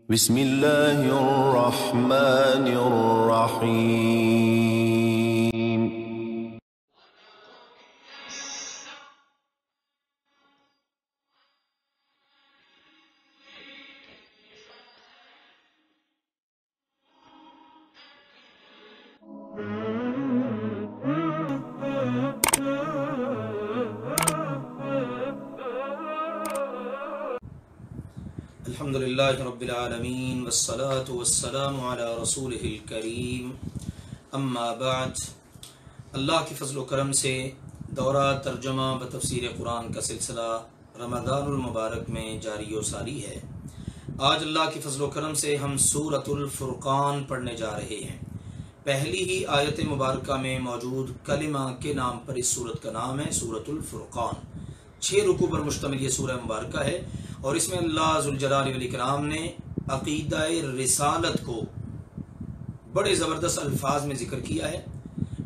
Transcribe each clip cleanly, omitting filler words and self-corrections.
بسم اللہ الرحمن الرحیم الحمدللہ رب العالمین والصلاة والسلام علی رسولہ الکریم اما بعد۔ اللہ کے فضل و کرم سے دورہ ترجمہ و تفسیر قرآن کا سلسلہ رمضان المبارک میں جاری و ساری ہے۔ آج اللہ کے فضل و کرم سے ہم سورۃ الفرقان پڑھنے جا رہے ہیں۔ پہلی ہی آیت مبارکہ میں موجود کلمہ کے نام پر اس سورت کا نام ہے سورۃ الفرقان۔ 6 رکوع پر مشتمل یہ سورہ مبارکہ ہے، اور اس میں اللہ ذوالجلال والاکرام نے عقیدہ رسالت کو بڑے زبردست الفاظ میں ذکر کیا ہے،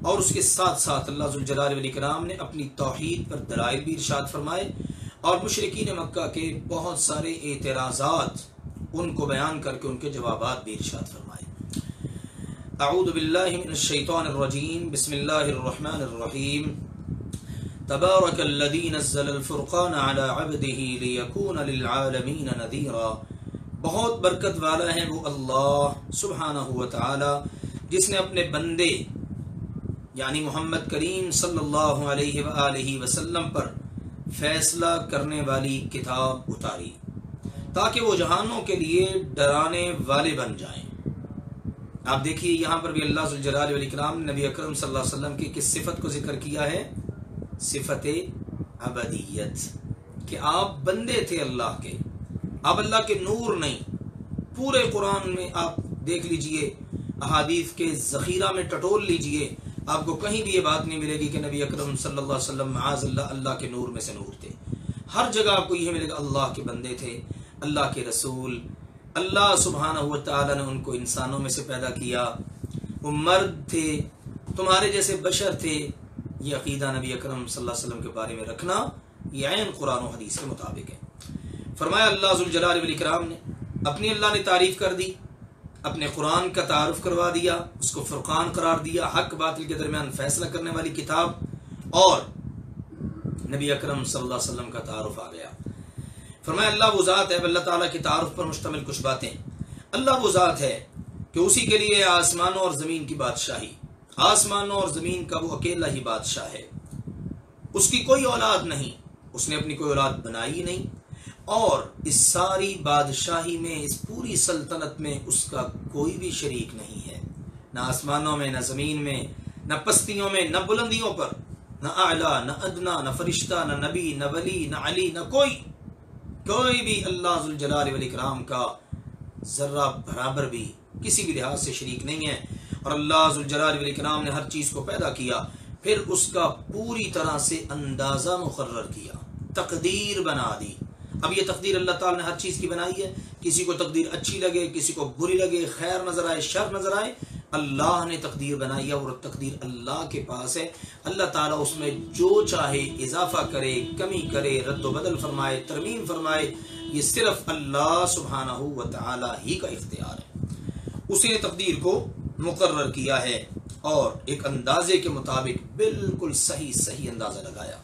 اور اس کے ساتھ ساتھ اللہ ذوالجلال والاکرام نے اپنی توحید پر دلائل بھی ارشاد فرمائے، اور مشرکین مکہ کے بہت سارے اعتراضات ان کو بیان کر کے ان کے جوابات بھی ارشاد فرمائے۔ اعوذ باللہ من الشیطان الرجیم، بسم اللہ الرحمن الرحیم۔ تبارک الذی نزل الفرقان علی عبدہ لیکون للعالمین نذیرا۔ بہت برکت والا ہے وہ اللہ سبحانہ و تعالی جس نے اپنے بندے یعنی محمد کریم صلی اللہ علیہ وآلہ وسلم پر فیصلہ کرنے والی کتاب اتاری تاکہ وہ جہانوں کے لیے ڈرانے والے بن جائیں۔ آپ دیکھیے یہاں پر بھی اللہ ذوالجلال والاکرام نے نبی اکرم صلی اللہ علیہ وسلم کی کس صفت کو ذکر کیا ہے؟ صفت عبدیت، کہ آپ بندے تھے اللہ کے، آپ اللہ کے نور نہیں۔ پورے قرآن میں آپ دیکھ لیجئے، احادیث کے ذخیرہ میں ٹٹول لیجئے، آپ کو کہیں بھی یہ بات نہیں ملے گی کہ نبی اکرم صلی اللہ علیہ وسلم معاذ اللہ کے نور میں سے نور تھے۔ ہر جگہ آپ کو یہ ملے گا اللہ کے بندے تھے، اللہ کے رسول۔ اللہ سبحانہ و تعالی نے ان کو انسانوں میں سے پیدا کیا، وہ مرد تھے، تمہارے جیسے بشر تھے۔ یہ عقیدہ نبی اکرم صلی اللہ علیہ وسلم کے بارے میں رکھنا یہ عین قرآن و حدیث کے مطابق ہے۔ فرمایا اللہ ذوالجلال والاکرام نے اپنی اللہ نے تعریف کر دی، اپنے قرآن کا تعارف کروا دیا، اس کو فرقان قرار دیا، حق باطل کے درمیان فیصلہ کرنے والی کتاب، اور نبی اکرم صلی اللہ علیہ وسلم کا تعارف آ گیا۔ فرمایا اللہ وہ ذات ہے، اللہ تعالیٰ کے تعارف پر مشتمل کچھ باتیں۔ اللہ وہ ذات ہے کہ اسی کے لیے آسمانوں اور زمین کی بادشاہی، آسمانوں اور زمین کا وہ اکیلا ہی بادشاہ ہے، اس کی کوئی اولاد نہیں، اس نے اپنی کوئی اولاد بنائی نہیں، اور اس ساری بادشاہی میں، اس پوری سلطنت میں اس کا کوئی بھی شریک نہیں ہے، نہ آسمانوں میں، نہ زمین میں، نہ پستیوں میں، نہ بلندیوں پر، نہ اعلیٰ، نہ ادنا، نہ فرشتہ، نہ نبی، نہ ولی، نہ علی، نہ کوئی بھی اللہ ذوالجلال والاکرام کا ذرہ برابر بھی کسی بھی لحاظ سے شریک نہیں ہے۔ اور اللہ ذوالجلال والاکرام نے ہر چیز کو پیدا کیا، پھر اس کا پوری طرح سے اندازہ مقرر کیا، تقدیر بنا دی۔ اب یہ تقدیر اللہ تعالی نے ہر چیز کی بنائی ہے، کسی کو تقدیر اچھی لگے، کسی کو بری لگے، خیر نظر آئے، شر نظر آئے، اللہ نے تقدیر بنائی ہے، اور تقدیر اللہ کے پاس ہے۔ اللہ تعالیٰ اس میں جو چاہے اضافہ کرے، کمی کرے، رد و بدل فرمائے، ترمیم فرمائے، یہ صرف اللہ سبحانہ و تعالیٰ ہی کا اختیار ہے۔ اسی نے تقدیر کو مقرر کیا ہے اور ایک اندازے کے مطابق بالکل صحیح اندازہ لگایا،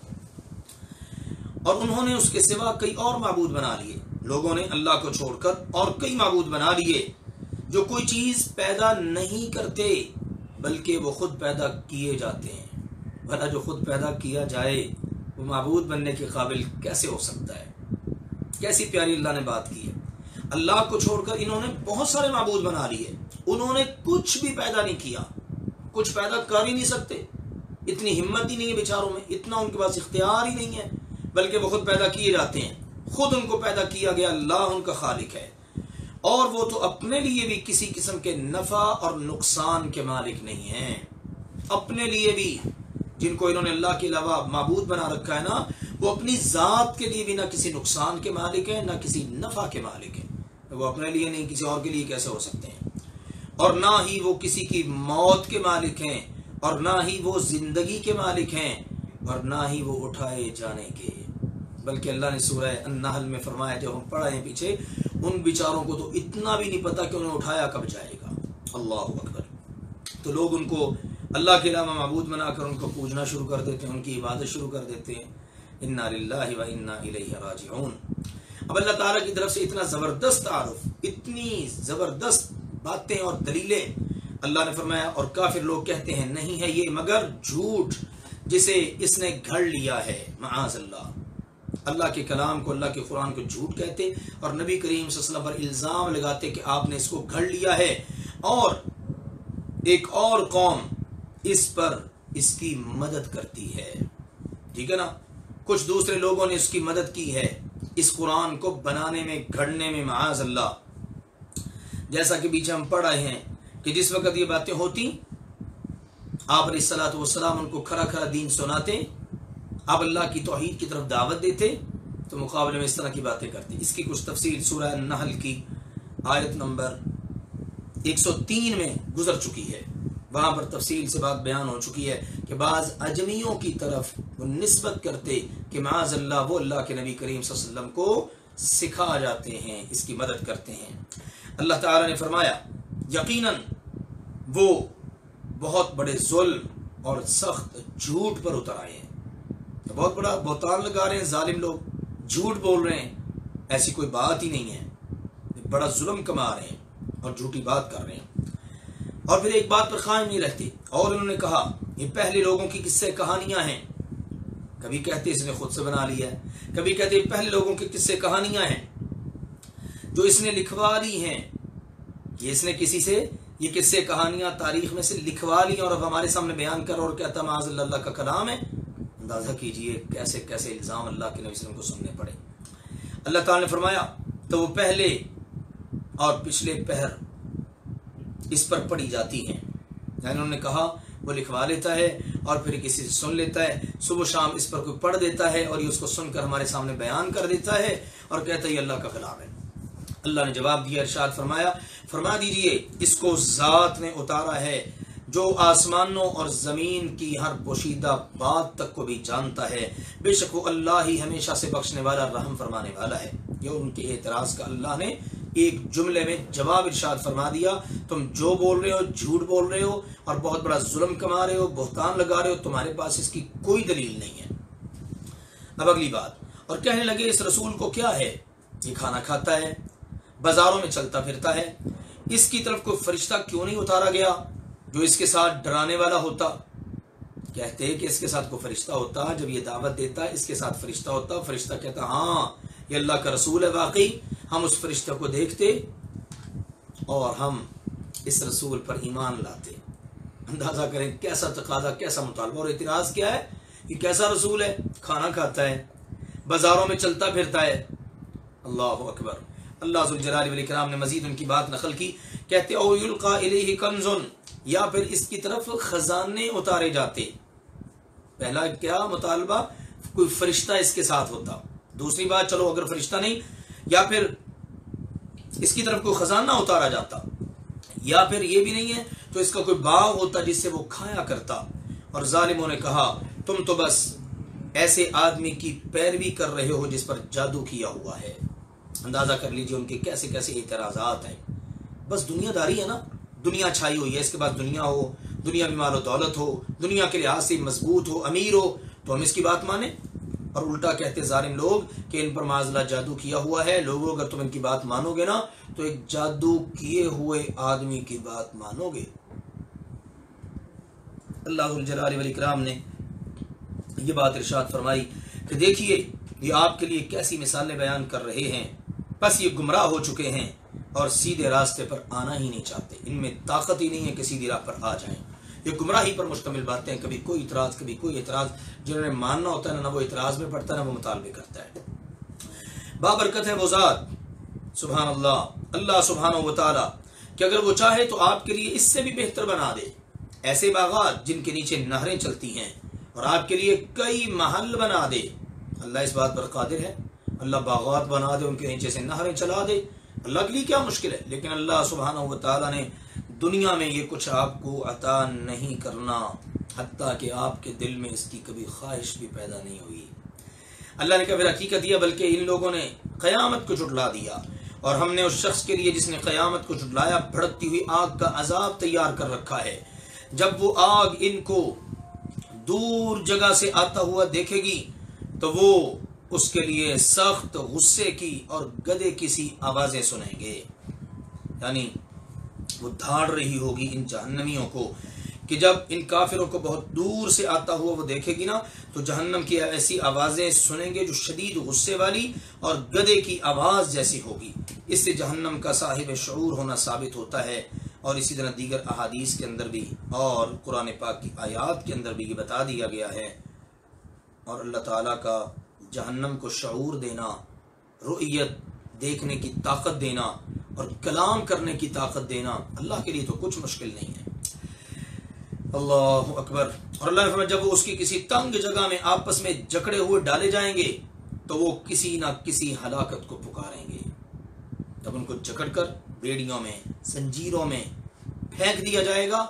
اور انہوں نے اس کے سوا کئی اور معبود بنا لیے۔ لوگوں نے اللہ کو چھوڑ کر اور کئی معبود بنا لیے جو کوئی چیز پیدا نہیں کرتے بلکہ وہ خود پیدا کیے جاتے ہیں۔ بھلا جو خود پیدا کیا جائے وہ معبود بننے کے قابل کیسے ہو سکتا ہے؟ کیسی پیاری اللہ نے بات کی ہے۔ اللہ کو چھوڑ کر انہوں نے بہت سارے معبود بنا لیے، انہوں نے کچھ بھی پیدا نہیں کیا، کچھ پیدا کر ہی نہیں سکتے، اتنی ہمت ہی نہیں ہے بیچاروں میں، اتنا ان کے پاس اختیار ہی نہیں ہے، بلکہ وہ خود پیدا کیے جاتے ہیں۔ خود ان کو پیدا کیا گیا، اللہ ان کا خالق ہے، اور وہ تو اپنے لیے بھی کسی قسم کے نفع اور نقصان کے مالک نہیں ہیں۔ اپنے لیے بھی، جن کو انہوں نے اللہ کے علاوہ معبود بنا رکھا ہے نا، وہ اپنی ذات کے لیے بھی نہ کسی نقصان کے مالک ہیں، نہ کسی نفع کے مالک ہیں۔ وہ اپنے لیے نہیں، کسی اور کے لیے کیسے ہو سکتے ہیں؟ اور نہ ہی وہ کسی کی موت کے مالک ہیں، اور نہ ہی وہ زندگی کے مالک ہیں، اور نہ ہی وہ اٹھائے جانے کے۔ بلکہ اللہ نے سورہ النحل میں فرمایا، جب ہم پڑھ رہے ہیں پیچھے، ان بیچاروں کو تو اتنا بھی نہیں پتا کہ انہیں اٹھایا کب جائے گا۔ اللہ اکبر۔ تو لوگ ان کو اللہ کے علاوہ معبود بنا کر ان کو پوجنا شروع کر دیتے ہیں، ان کی عبادت شروع کر دیتے ہیں۔ انا للہ و انا الیہ راجعون۔ اب اللہ تعالیٰ کی طرف سے اتنا زبردست تعارف، اتنی زبردست باتیں اور دلیلیں، اللہ نے فرمایا اور کافر لوگ کہتے ہیں نہیں ہے یہ مگر جھوٹ جسے اس نے گھڑ لیا ہے، معاذ اللہ۔ اللہ کے کلام کو، اللہ کے قرآن کو جھوٹ کہتے اور نبی کریم صلی اللہ علیہ وسلم پر الزام لگاتے کہ آپ نے اس کو گھڑ لیا ہے، اور ایک اور قوم اس پر اس کی مدد کرتی ہے، ٹھیک ہے نا، کچھ دوسرے لوگوں نے اس کی مدد کی ہے اس قرآن کو بنانے میں، گھڑنے میں، معاذ اللہ۔ جیسا کہ پیچھے ہم پڑھ رہے ہیں کہ جس وقت یہ باتیں ہوتی، آپ علیہ الصلوۃ والسلام ان کو کھرا کھرا دین سناتے، آپ اللہ کی توحید کی طرف دعوت دیتے، تو مقابلے میں اس طرح کی باتیں کرتے۔ اس کی کچھ تفصیل سورہ النحل کی آیت نمبر 103 میں گزر چکی ہے، وہاں پر تفصیل سے بات بیان ہو چکی ہے کہ بعض اجمیوں کی طرف وہ نسبت کرتے کہ معاذ اللہ وہ اللہ کے نبی کریم صلی اللہ علیہ وسلم کو سکھا جاتے ہیں، اس کی مدد کرتے ہیں۔ اللہ تعالیٰ نے فرمایا یقیناً وہ بہت بڑے ظلم اور سخت جھوٹ پر اتر آئے ہیں، بہت بڑا بہتان لگا رہے ہیں ظالم لوگ، جھوٹ بول رہے ہیں، ایسی کوئی بات ہی نہیں ہے، بڑا ظلم کما رہے ہیں اور جھوٹی بات کر رہے ہیں، اور پھر ایک بات پر قائم نہیں رہتے۔ اور انہوں نے کہا یہ پہلے لوگوں کی قصے کہانیاں ہیں، کبھی کہتے اس نے خود سے بنا لیا ہے، کبھی کہتے پہلے لوگوں کی قصے کہانیاں ہیں جو اس نے لکھوا لی ہیں، یہ اس نے کسی سے یہ قصے کہانیاں تاریخ میں سے لکھوا لی اور اب ہمارے سامنے بیان کر اور کہتا معاذ اللہ کا کلام ہے۔ اندازہ کیجئے کیسے کیسے الزام اللہ کے نبی صلی اللہ علیہ وسلم کو سننے پڑے۔ اللہ تعالیٰ نے فرمایا تو وہ پہلے اور پچھلے پہر اس پر پڑھی جاتی ہیں، یعنی انہوں نے کہا وہ لکھوا لیتا ہے اور پھر کسی سے سن لیتا ہے، صبح شام اس پر کوئی پڑھ دیتا ہے اور یہ اس کو سن کر ہمارے سامنے بیان کر دیتا ہے اور کہتا ہے یہ اللہ کا کلام ہے۔ اللہ نے جواب دیا، ارشاد فرمایا فرما دیجئے اس کو ذات نے اتارا ہے جو آسمانوں اور زمین کی ہر پوشیدہ بات تک کو بھی جانتا ہے، بے شک وہ اللہ ہی ہمیشہ سے بخشنے والا رحم فرمانے والا ہے۔ یہ ان کے اعتراض کا اللہ نے ایک جملے میں جواب ارشاد فرما دیا، تم جو بول رہے ہو جھوٹ بول رہے ہو اور بہت بڑا ظلم کما رہے ہو، بہتان لگا رہے ہو، تمہارے پاس اس کی کوئی دلیل نہیں ہے۔ اب اگلی بات، اور کہنے لگے اس رسول کو کیا ہے، یہ کھانا کھاتا ہے، بازاروں میں چلتا پھرتا ہے، اس کی طرف کوئی فرشتہ کیوں نہیں اتارا گیا جو اس کے ساتھ ڈرانے والا ہوتا؟ کہتے کہ اس کے ساتھ کوئی فرشتہ ہوتا، جب یہ دعوت دیتا اس کے ساتھ فرشتہ ہوتا، فرشتہ کہتا ہاں یہ اللہ کا رسول ہے، واقعی ہم اس فرشتہ کو دیکھتے اور ہم اس رسول پر ایمان لاتے۔ اندازہ کریں کیسا تقاضا، کیسا مطالبہ، اور اعتراض کیا ہے، یہ کیسا رسول ہے، کھانا کھاتا ہے، بازاروں میں چلتا پھرتا ہے۔ اللہ اکبر۔ اللہ ذوالجلال والاکرام نے مزید ان کی بات نقل کی، کہتے او یلقا الیہ کنز، یا پھر اس کی طرف خزانے اتارے جاتے۔ پہلا کیا مطالبہ، کوئی فرشتہ اس کے ساتھ ہوتا، دوسری بات چلو اگر فرشتہ نہیں، یا پھر اس کی طرف کوئی خزانہ اتارا جاتا، یا پھر یہ بھی نہیں ہے تو اس کا کوئی باغ ہوتا جس سے وہ کھایا کرتا۔ اور ظالموں نے کہا تم تو بس ایسے آدمی کی پیروی کر رہے ہو جس پر جادو کیا ہوا ہے۔ اندازہ کر لیجئے ان کے کیسے کیسے اعتراضات ہیں۔ بس دنیا داری ہے نا، دنیا چھائی ہوئی ہے، اس کے بعد دنیا ہو، دنیا میں مال و دولت ہو، دنیا کے لحاظ سے مضبوط ہو، امیر ہو، تو ہم اس کی بات مانیں۔ اور الٹا کہتے ظالم لوگ کہ ان پر معاذ اللہ جادو کیا ہوا ہے۔ لوگوں اگر تم ان کی بات مانو گے نا تو ایک جادو کیے ہوئے آدمی کی بات مانو گے۔ اللہ ذوالجلال والاکرام نے یہ بات ارشاد فرمائی کہ دیکھیے یہ آپ کے لیے کیسی مثالیں بیان کر رہے ہیں، بس یہ گمراہ ہو چکے ہیں اور سیدھے راستے پر آنا ہی نہیں چاہتے، ان میں طاقت ہی نہیں ہے کہ سیدھی راہ پر آ جائیں۔ یہ گمراہی پر مشتمل باتیں، کبھی کوئی اعتراض کبھی کوئی اعتراض، جنہوں نے ماننا ہوتا ہے نہ وہ اعتراض میں پڑتا ہے نہ وہ مطالبے کرتا ہے۔ بابرکت ہے وہ ذات، سبحان اللہ، اللہ سبحانہ و تعالی کہ اگر وہ چاہے تو آپ کے لیے اس سے بھی بہتر بنا دے، ایسے باغات جن کے نیچے نہریں چلتی ہیں، اور آپ کے لیے کئی محل بنا دے۔ اللہ اس بات پر قادر ہے، اللہ باغات بنا دے، ان کے نیچے سے نہریں چلا دے، اللہ کے لیے کیا مشکل ہے؟ لیکن اللہ سبحانہ و تعالی نے دنیا میں یہ کچھ آپ کو عطا نہیں کرنا، حتیٰ کہ آپ کے دل میں اس کی کبھی خواہش بھی پیدا نہیں ہوئی۔ اللہ نے کہا پھر حقیقت یہ بلکہ ان لوگوں نے قیامت کو جھٹلا دیا، اور ہم نے اس شخص کے لیے جس نے قیامت کو جھٹلایا بھڑکتی ہوئی آگ کا عذاب تیار کر رکھا ہے۔ جب وہ آگ ان کو دور جگہ سے آتا ہوا دیکھے گی تو وہ اس کے لیے سخت غصے کی اور گدے کی سی آوازیں سنیں گے، یعنی وہ دھاڑ رہی ہوگی ان جہنمیوں کو کہ جب ان کافروں کو بہت دور سے آتا ہوا وہ دیکھے گی نا تو جہنم کی ایسی آوازیں سنیں گے جو شدید غصے والی اور گدے کی آواز جیسی ہوگی۔ اس سے جہنم کا صاحب شعور ہونا ثابت ہوتا ہے، اور اسی طرح دیگر احادیث کے اندر بھی اور قرآن پاک کی آیات کے اندر بھی یہ بتا دیا گیا ہے۔ اور اللہ تعالیٰ کا جہنم کو شعور دینا، رؤیت دیکھنے کی طاقت دینا اور کلام کرنے کی طاقت دینا اللہ کے لیے تو کچھ مشکل نہیں ہے۔ اللہ اکبر۔ اور اللہ نے فرمایا جب وہ اس کی کسی تنگ جگہ میں آپس میں جکڑے ہوئے ڈالے جائیں گے تو وہ کسی نہ کسی ہلاکت کو پکاریں گے۔ جب ان کو جکڑ کر بیڑیوں میں زنجیروں میں پھینک دیا جائے گا،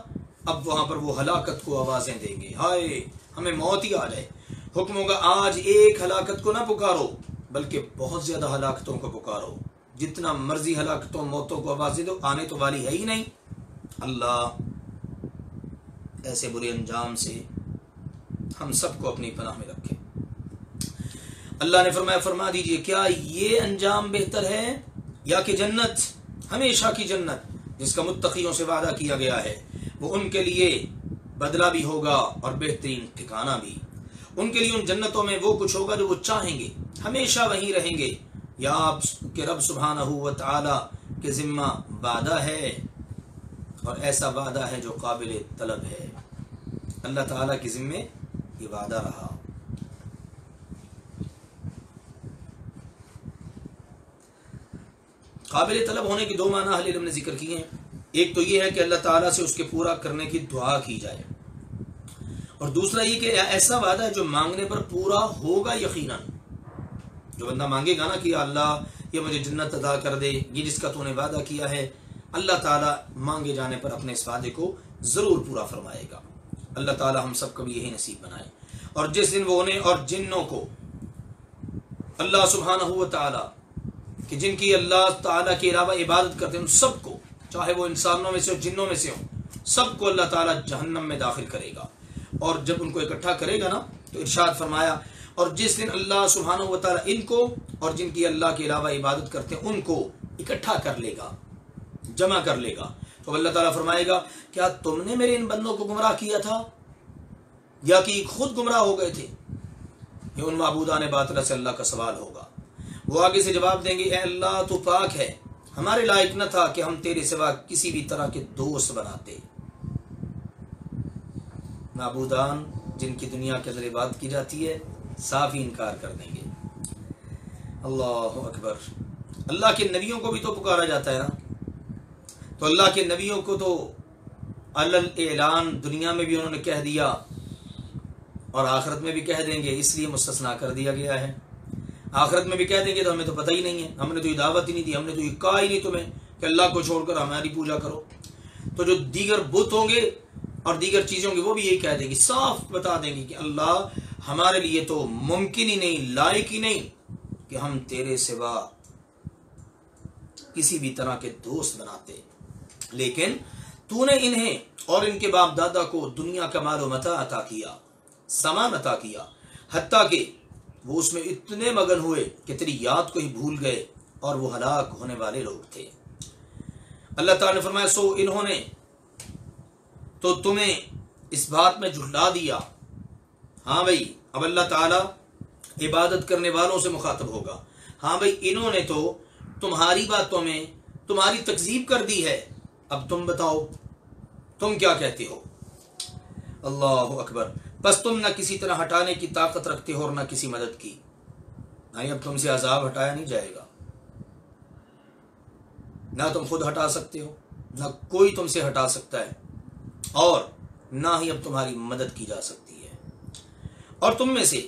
اب وہاں پر وہ ہلاکت کو آوازیں دیں گے، ہائے ہمیں موت ہی آ جائے۔ حکم ہوگا آج ایک ہلاکت کو نہ پکارو بلکہ بہت زیادہ ہلاکتوں کو پکارو، جتنا مرضی ہلاکتوں موتوں کو آوازیں دو، آنے تو والی ہے ہی نہیں۔ اللہ ایسے برے انجام سے ہم سب کو اپنی پناہ میں رکھے۔ اللہ نے فرمایا فرما دیجئے کیا یہ انجام بہتر ہے یا کہ جنت، ہمیشہ کی جنت جس کا متقیوں سے وعدہ کیا گیا ہے، وہ ان کے لیے بدلہ بھی ہوگا اور بہترین ٹھکانہ بھی۔ ان کے لیے ان جنتوں میں وہ کچھ ہوگا جو وہ چاہیں گے، ہمیشہ وہیں رہیں گے۔ یا آپ کے رب سبحانہ و تعالی کے ذمہ وعدہ ہے، اور ایسا وعدہ ہے جو قابل طلب ہے۔ اللہ تعالیٰ کے ذمہ یہ وعدہ رہا۔ قابل طلب ہونے کی دو معنی اہل علم نے ذکر کیے ہیں۔ ایک تو یہ ہے کہ اللہ تعالیٰ سے اس کے پورا کرنے کی دعا کی جائے، اور دوسرا یہ کہ ایسا وعدہ ہے جو مانگنے پر پورا ہوگا یقیناً۔ جو بندہ مانگے گا نا کہ اللہ یہ مجھے جنت عطا کر دے، یہ جس کا تو نے وعدہ کیا ہے، اللہ تعالیٰ مانگے جانے پر اپنے اس وعدے کو ضرور پورا فرمائے گا۔ اللہ تعالیٰ ہم سب کو بھی یہی نصیب بنائے۔ اور جس دن وہ انہیں اور جنوں کو اللہ سبحانہ و تعالیٰ کہ جن کی اللہ تعالیٰ کے علاوہ عبادت کرتے ہیں ان سب کو، چاہے وہ انسانوں میں سے ہو جنوں میں سے ہوں، سب کو اللہ تعالیٰ جہنم میں داخل کرے گا۔ اور جب ان کو اکٹھا کرے گا نا تو ارشاد فرمایا اور جس دن اللہ سبحانہ و تعالیٰ ان کو اور جن کی اللہ کے علاوہ عبادت کرتے ہیں ان کو اکٹھا کر لے گا، جمع کر لے گا، تو اللہ تعالیٰ فرمائے گا کیا تم نے میرے ان بندوں کو گمراہ کیا تھا یا کہ خود گمراہ ہو گئے تھے؟ یہ ان معبودان باطلہ سے اللہ کا سوال ہوگا۔ وہ آگے سے جواب دیں گے اے اللہ تو پاک ہے، ہمارے لائق نہ تھا کہ ہم تیرے سوا کسی بھی طرح کے دوست بناتے۔ معبودان جن کی دنیا کے اندر عبادت کی جاتی ہے صاف ہی انکار کر دیں گے۔ اللہ اکبر۔ اللہ کے نبیوں کو بھی تو پکارا جاتا ہے نا، تو اللہ کے نبیوں کو تو علل اعلان دنیا میں بھی انہوں نے کہہ دیا اور آخرت میں بھی کہہ دیں گے، اس لیے مستثنا کر دیا گیا ہے۔ آخرت میں بھی کہہ دیں گے تو ہمیں تو پتہ ہی نہیں ہے، ہم نے تو یہ دعوت ہی نہیں دی، ہم نے تو یہ کہا ہی نہیں تمہیں کہ اللہ کو چھوڑ کر ہماری پوجا کرو۔ تو جو دیگر بت ہوں گے اور دیگر چیزوں کی وہ بھی یہی کہہ دیں گے، صاف بتا دیں گے کہ اللہ ہمارے لیے تو ممکن ہی نہیں، لائق ہی نہیں کہ ہم تیرے سوا کسی بھی طرح کے دوست بناتے، لیکن تو نے انہیں اور ان کے باپ دادا کو دنیا کا مال و متاع عطا کیا، سامان عطا کیا، حتیٰ کہ وہ اس میں اتنے مگن ہوئے کہ تیری یاد کو ہی بھول گئے اور وہ ہلاک ہونے والے لوگ تھے۔ اللہ تعالیٰ نے فرمایا سو انہوں نے تو تمہیں اس بات میں جھٹلا دیا۔ ہاں بھائی اب اللہ تعالیٰ عبادت کرنے والوں سے مخاطب ہوگا، ہاں بھائی انہوں نے تو تمہاری باتوں میں تمہاری تکذیب کر دی ہے، اب تم بتاؤ تم کیا کہتے ہو۔ اللہ اکبر۔ بس تم نہ کسی طرح ہٹانے کی طاقت رکھتے ہو اور نہ کسی مدد کی، نہیں اب تم سے عذاب ہٹایا نہیں جائے گا، نہ تم خود ہٹا سکتے ہو نہ کوئی تم سے ہٹا سکتا ہے، اور نہ ہی اب تمہاری مدد کی جا سکتی ہے۔ اور تم میں سے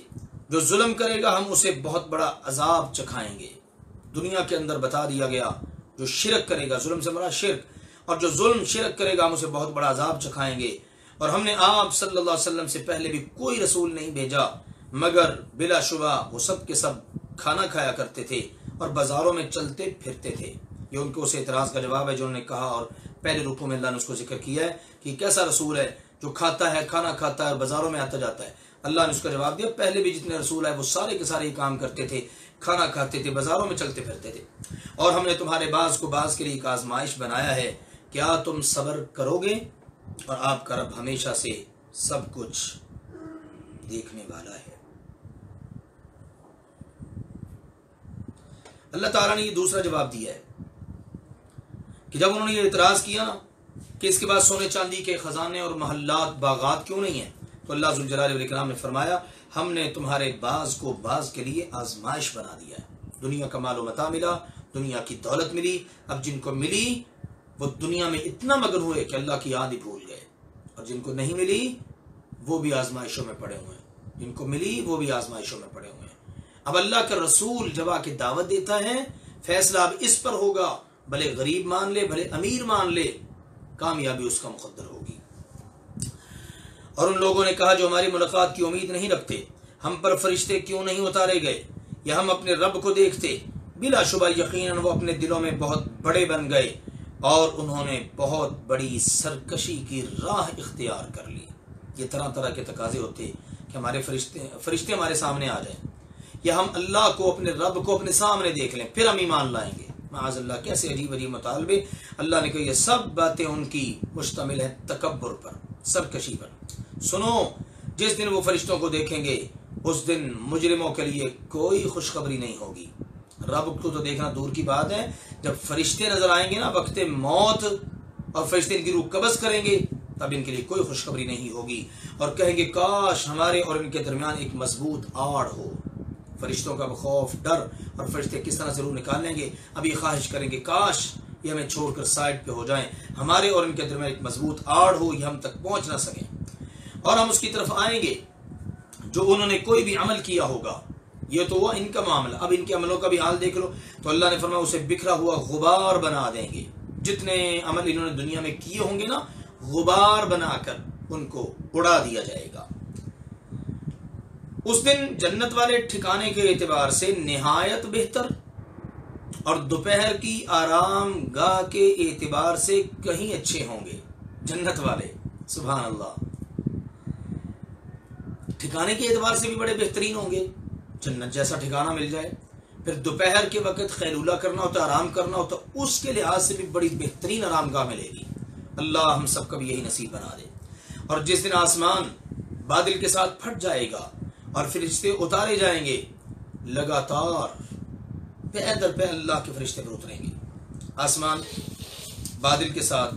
جو ظلم کرے گا ہم اسے بہت بڑا عذاب چکھائیں گے۔ دنیا کے اندر بتا دیا گیا جو شرک کرے گا، ظلم سے مراد شرک، اور جو ظلم شرک کرے گا ہم اسے بہت بڑا عذاب چکھائیں گے۔ اور ہم نے آپ صلی اللہ علیہ وسلم سے پہلے بھی کوئی رسول نہیں بھیجا مگر بلا شبہ وہ سب کے سب کھانا کھایا کرتے تھے اور بازاروں میں چلتے پھرتے تھے۔ یہ ان کے اس اعتراض کا جواب ہے جو انہوں نے کہا، اور پہلے رکوع میں اللہ نے اس کو ذکر کیا ہے کہ کیسا رسول ہے جو کھاتا ہے، کھانا کھاتا ہے اور بازاروں میں آتا جاتا ہے۔ اللہ نے اس کا جواب دیا، پہلے بھی جتنے رسول آئے وہ سارے کے سارے یہ کام کرتے تھے، کھانا کھاتے تھے، بازاروں میں چلتے پھرتے تھے، اور ہم نے تمہارے بعض کو بعض کے لیے ایک آزمائش بنایا ہے، کیا تم صبر کرو گے؟ اور آپ کا رب ہمیشہ سے سب کچھ دیکھنے والا ہے۔ اللہ تعالیٰ نے یہ دوسرا جواب دیا ہے کہ جب انہوں نے یہ اعتراض کیا نا کہ اس کے بعد سونے چاندی کے خزانے اور محلات باغات کیوں نہیں ہیں، تو اللہ ذوالجلال والاکرام نے فرمایا ہم نے تمہارے بعض کو بعض کے لیے آزمائش بنا دیا ہے۔ دنیا کا مال و متاع ملا، دنیا کی دولت ملی، اب جن کو ملی وہ دنیا میں اتنا مگن ہوئے کہ اللہ کی یاد ہی بھول گئے، اور جن کو نہیں ملی وہ بھی آزمائشوں میں پڑے ہوئے ہیں، جن کو ملی وہ بھی آزمائشوں میں پڑے ہوئے ہیں۔ اب اللہ کا رسول جب آ کے دعوت دیتا ہے، فیصلہ اب اس پر ہوگا، بھلے غریب مان لے بھلے امیر مان لے، کامیابی اس کا مقدر ہوگی۔ اور ان لوگوں نے کہا جو ہماری ملاقات کی امید نہیں رکھتے، ہم پر فرشتے کیوں نہیں اتارے گئے یا ہم اپنے رب کو دیکھتے؟ بلا شبہ یقیناً وہ اپنے دلوں میں بہت بڑے بن گئے اور انہوں نے بہت بڑی سرکشی کی راہ اختیار کر لی۔ یہ طرح طرح کے تقاضے ہوتے کہ ہمارے فرشتے ہمارے سامنے آ جائیں، یا ہم اللہ کو اپنے رب کو اپنے سامنے دیکھ لیں، پھر ہم ایمان لائیں گے۔ معاذ اللہ، کیسے عجیب عجیب مطالبے۔ اللہ نے کہا یہ سب باتیں ان کی مشتمل ہیں تکبر پر، سرکشی پر۔ سنو، جس دن وہ فرشتوں کو دیکھیں گے اس دن مجرموں کے لیے کوئی خوشخبری نہیں ہوگی۔ رب کو تو دیکھنا دور کی بات ہے، جب فرشتے نظر آئیں گے نا وقت موت اور فرشتے ان کی روح قبض کریں گے، تب ان کے لیے کوئی خوشخبری نہیں ہوگی، اور کہیں گے کاش ہمارے اور ان کے درمیان ایک مضبوط آڑ ہو۔ فرشتوں کا خوف، ڈر، اور فرشتے کس طرح سے روح نکال لیں گے، اب یہ خواہش کریں گے کاش یہ ہمیں چھوڑ کر سائڈ پہ ہو جائیں، ہمارے اور ان کے درمیان ایک مضبوط آڑ ہو، یہ ہم تک پہنچ نہ سکیں، اور ہم اس کی طرف آئیں گے جو انہوں نے کوئی بھی عمل کیا ہوگا۔ یہ تو ہوا ان کا معاملہ، اب ان کے عملوں کا بھی حال دیکھ لو، تو اللہ نے فرمایا اسے بکھرا ہوا غبار بنا دیں گے۔ جتنے عمل انہوں نے دنیا میں کیے ہوں گے نا، غبار بنا کر ان کو اڑا دیا جائے گا۔ اس دن جنت والے ٹھکانے کے اعتبار سے نہایت بہتر، اور دوپہر کی آرام گاہ کے اعتبار سے کہیں اچھے ہوں گے جنت والے۔ سبحان اللہ، ٹھکانے کے اعتبار سے بھی بڑے بہترین ہوں گے، جنت جیسا ٹھکانہ مل جائے۔ پھر دوپہر کے وقت خیلولہ کرنا ہوتا، آرام کرنا ہوتا، اس کے لحاظ سے بھی بڑی بہترین آرام گاہ ملے گی۔ اللہ ہم سب کا بھی یہی نصیب بنا دے۔ اور جس دن آسمان بادل کے ساتھ پھٹ جائے گا اور فرشتے اتارے جائیں گے، لگاتار پیر در پیر اللہ کے فرشتے پر اتریں گے۔ آسمان بادل کے ساتھ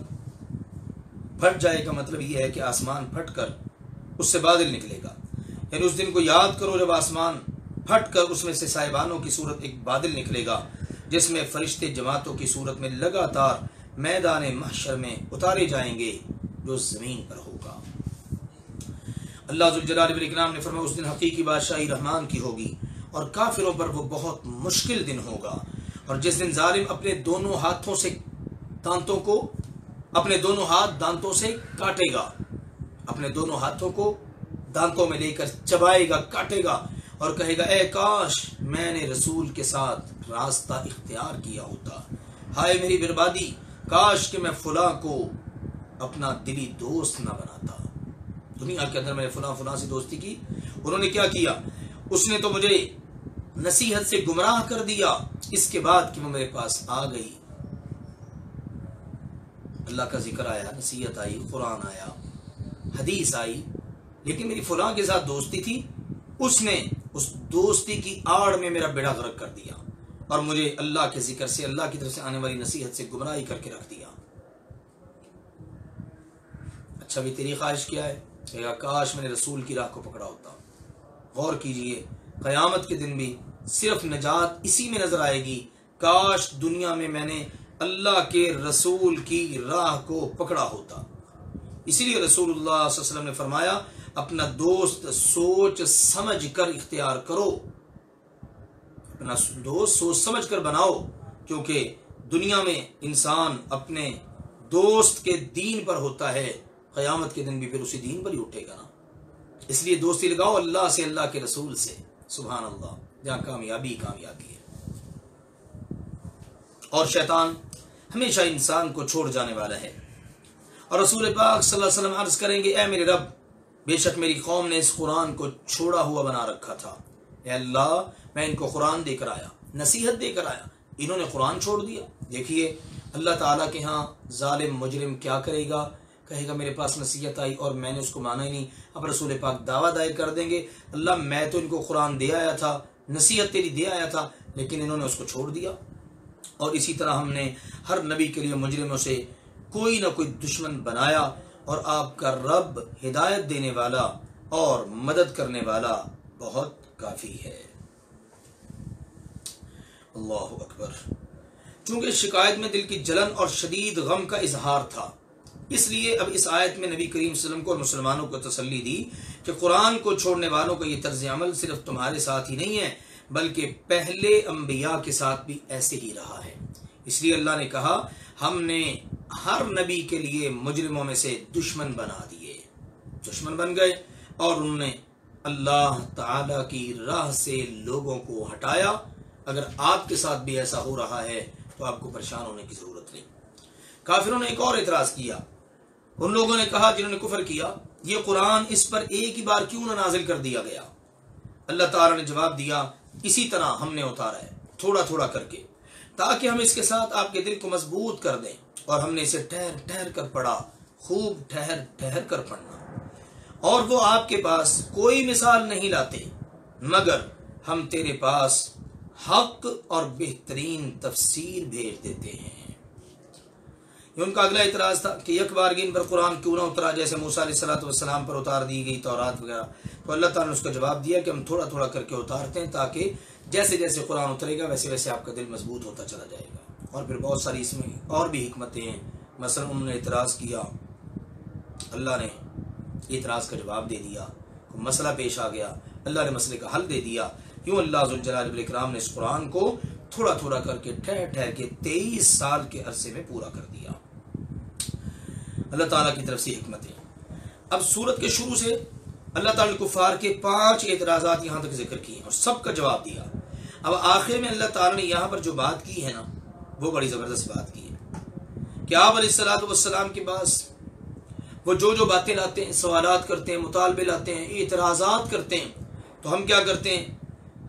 پھٹ جائے کا مطلب یہ ہے کہ آسمان پھٹ کر اس سے بادل نکلے گا، یعنی اس دن کو یاد کرو جب آسمان پھٹ کر اس میں سے سائبانوں کی صورت ایک بادل نکلے گا، جس میں فرشتے جماعتوں کی صورت میں لگاتار میدان محشر میں اتارے جائیں گے جو زمین پر ہوگا۔ اللہ ذوالجلال والاکرام نے فرمایا اس دن حقیقی بادشاہی رحمان کی ہوگی، اور کافروں پر وہ بہت مشکل دن ہوگا۔ اور جس دن ظالم اپنے دونوں ہاتھوں سے دانتوں کو، اپنے دونوں ہاتھ دانتوں سے کاٹے گا، اپنے دونوں ہاتھوں کو دانتوں میں لے کر چبائے گا، کاٹے گا، اور کہے گا اے کاش میں نے رسول کے ساتھ راستہ اختیار کیا ہوتا، ہائے میری بربادی، کاش کہ میں فلاں کو اپنا دلی دوست نہ بناتا۔ دنیا کے اندر میں نے فلاں فلاں سے دوستی کی، انہوں نے کیا کیا، اس نے تو مجھے نصیحت سے گمراہ کر دیا، اس کے بعد کہ وہ میرے پاس آ گئی، اللہ کا ذکر آیا، نصیحت آئی، قرآن آیا، حدیث آئی، لیکن میری فلاں کے ساتھ دوستی تھی، اس نے اس دوستی کی آڑ میں میرا بیڑا غرق کر دیا اور مجھے اللہ کے ذکر سے، اللہ کی طرف سے آنے والی نصیحت سے گمراہی کر کے رکھ دیا۔ اچھا بھی تیری خواہش کیا ہے کہ کاش میں نے رسول کی راہ کو پکڑا ہوتا۔ غور کیجئے، قیامت کے دن بھی صرف نجات اسی میں نظر آئے گی، کاش دنیا میں میں نے اللہ کے رسول کی راہ کو پکڑا ہوتا۔ اسی لیے رسول اللہ صلی اللہ علیہ وسلم نے فرمایا اپنا دوست سوچ سمجھ کر اختیار کرو، اپنا دوست سوچ سمجھ کر بناؤ، کیونکہ دنیا میں انسان اپنے دوست کے دین پر ہوتا ہے، قیامت کے دن بھی پھر اسی دین پر ہی اٹھے گا نا۔ اس لیے دوستی لگاؤ اللہ سے، اللہ کے رسول سے، سبحان اللہ، جہاں کامیابی ہے۔ اور شیطان ہمیشہ انسان کو چھوڑ جانے والا ہے، اور رسول پاک صلی اللہ علیہ وسلم عرض کریں گے اے میرے رب، بے شک میری قوم نے اس قرآن کو چھوڑا ہوا بنا رکھا تھا، اے اللہ میں ان کو قرآن دے کر آیا، نصیحت دے کر آیا، انہوں نے قرآن چھوڑ دیا۔ دیکھیے اللہ تعالیٰ کے ہاں ظالم مجرم کیا کرے گا، کہے گا میرے پاس نصیحت آئی اور میں نے اس کو مانا ہی نہیں۔ اب رسول پاک دعویٰ دائر کر دیں گے اللہ میں تو ان کو قرآن دے آیا تھا، نصیحت تیری دے آیا تھا، لیکن انہوں نے اس کو چھوڑ دیا۔ اور اسی طرح ہم نے ہر نبی کے لیے مجرموں سے کوئی نہ کوئی دشمن بنایا، اور آپ کا رب ہدایت دینے والا اور مدد کرنے والا بہت کافی ہے۔ اللہ اکبر۔ چونکہ شکایت میں دل کی جلن اور شدید غم کا اظہار تھا، اس لیے اب اس آیت میں نبی کریم صلی اللہ علیہ وسلم کو اور مسلمانوں کو تسلی دی کہ قرآن کو چھوڑنے والوں کا یہ طرز عمل صرف تمہارے ساتھ ہی نہیں ہے بلکہ پہلے انبیاء کے ساتھ بھی ایسے ہی رہا ہے۔ اس لیے اللہ نے کہا ہم نے ہر نبی کے لیے مجرموں میں سے دشمن بنا دیے، دشمن بن گئے، اور انہوں نے اللہ تعالی کی راہ سے لوگوں کو ہٹایا۔ اگر آپ کے ساتھ بھی ایسا ہو رہا ہے تو آپ کو پریشان ہونے کی ضرورت نہیں۔ کافروں نے ایک اور اعتراض کیا، ان لوگوں نے کہا جنہوں نے کفر کیا یہ قرآن اس پر ایک ہی بار کیوں نہ نازل کر دیا گیا؟ اللہ تعالی نے جواب دیا اسی طرح ہم نے اتارا ہے، تھوڑا تھوڑا کر کے، تاکہ ہم اس کے ساتھ آپ کے دل کو مضبوط کر دیں، اور ہم نے اسے ٹھہر ٹھہر کر پڑھا، خوب ٹھہر ٹھہر کر پڑھنا، اور وہ آپ کے پاس کوئی مثال نہیں لاتے مگر ہم تیرے پاس حق اور بہترین تفسیر بھیج دیتے ہیں۔ یہ ان کا اگلا اعتراض تھا کہ یک بارگین پر قرآن کیوں نہ اترا جیسے موسیٰ علیہ السلام پر اتار دی گئی تورات وغیرہ؟ تو اللہ تعالیٰ نے اس کا جواب دیا کہ ہم تھوڑا تھوڑا کر کے اتارتے ہیں تاکہ جیسے جیسے قرآن اترے گا ویسے ویسے آپ کا دل مضبوط ہوتا چلا جائے گا۔ اور پھر بہت ساری اس میں اور بھی حکمتیں ہیں، مثلا انہوں نے اعتراض کیا، اللہ نے اعتراض کا جواب دے دیا، مسئلہ پیش آ گیا، اللہ نے مسئلے کا حل دے دیا۔ کیوں اللہ ذوالجلال والاکرام نے اس قرآن کو تھوڑا تھوڑا کر کے ٹھہر ٹھہر کے 23 سال کے عرصے میں پورا کر دیا۔ اللہ تعالیٰ کی طرف سے حکمتیں۔ اب سورت کے شروع سے اللہ تعالیٰ نے کفار کے 5 اعتراضات یہاں تک ذکر کیے اور سب کا جواب دیا۔ اب آخر میں اللہ تعالیٰ نے یہاں پر جو بات کی ہے نا وہ بڑی زبردست بات کی ہے کہ آپ علیہ الصلوۃ والسلام کے پاس وہ جو باتیں لاتے ہیں، سوالات کرتے ہیں، مطالبے لاتے ہیں، اعتراضات کرتے ہیں، تو ہم کیا کرتے ہیں؟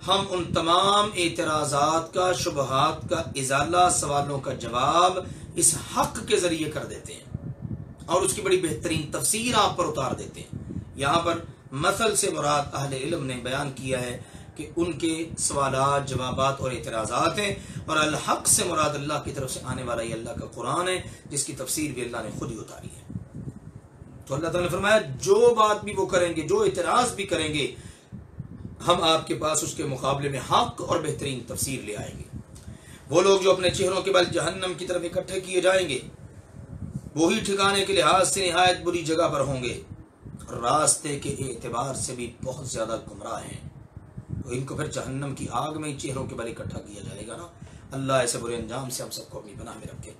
ہم ان تمام اعتراضات کا، شبہات کا ازالہ، سوالوں کا جواب اس حق کے ذریعے کر دیتے ہیں اور اس کی بڑی بہترین تفسیر آپ پر اتار دیتے ہیں۔ یہاں پر مثل سے مراد اہل علم نے بیان کیا ہے کہ ان کے سوالات، جوابات اور اعتراضات ہیں، اور الحق سے مراد اللہ کی طرف سے آنے والا یہ اللہ کا قرآن ہے جس کی تفسیر بھی اللہ نے خود ہی اتاری ہے۔ تو اللہ تعالیٰ نے فرمایا جو بات بھی وہ کریں گے، جو اعتراض بھی کریں گے، ہم آپ کے پاس اس کے مقابلے میں حق اور بہترین تفسیر لے آئیں گے۔ وہ لوگ جو اپنے چہروں کے بل جہنم کی طرف اکٹھے کیے جائیں گے وہی ٹھکانے کے لحاظ سے نہایت بری جگہ پر ہوں گے، راستے کے اعتبار سے بھی بہت زیادہ گمراہ ہیں، تو ان کو پھر جہنم کی آگ میں چہروں کے بل اکٹھا کیا جائے گا نا۔ اللہ ایسے برے انجام سے ہم سب کو اپنی پناہ میں رکھے۔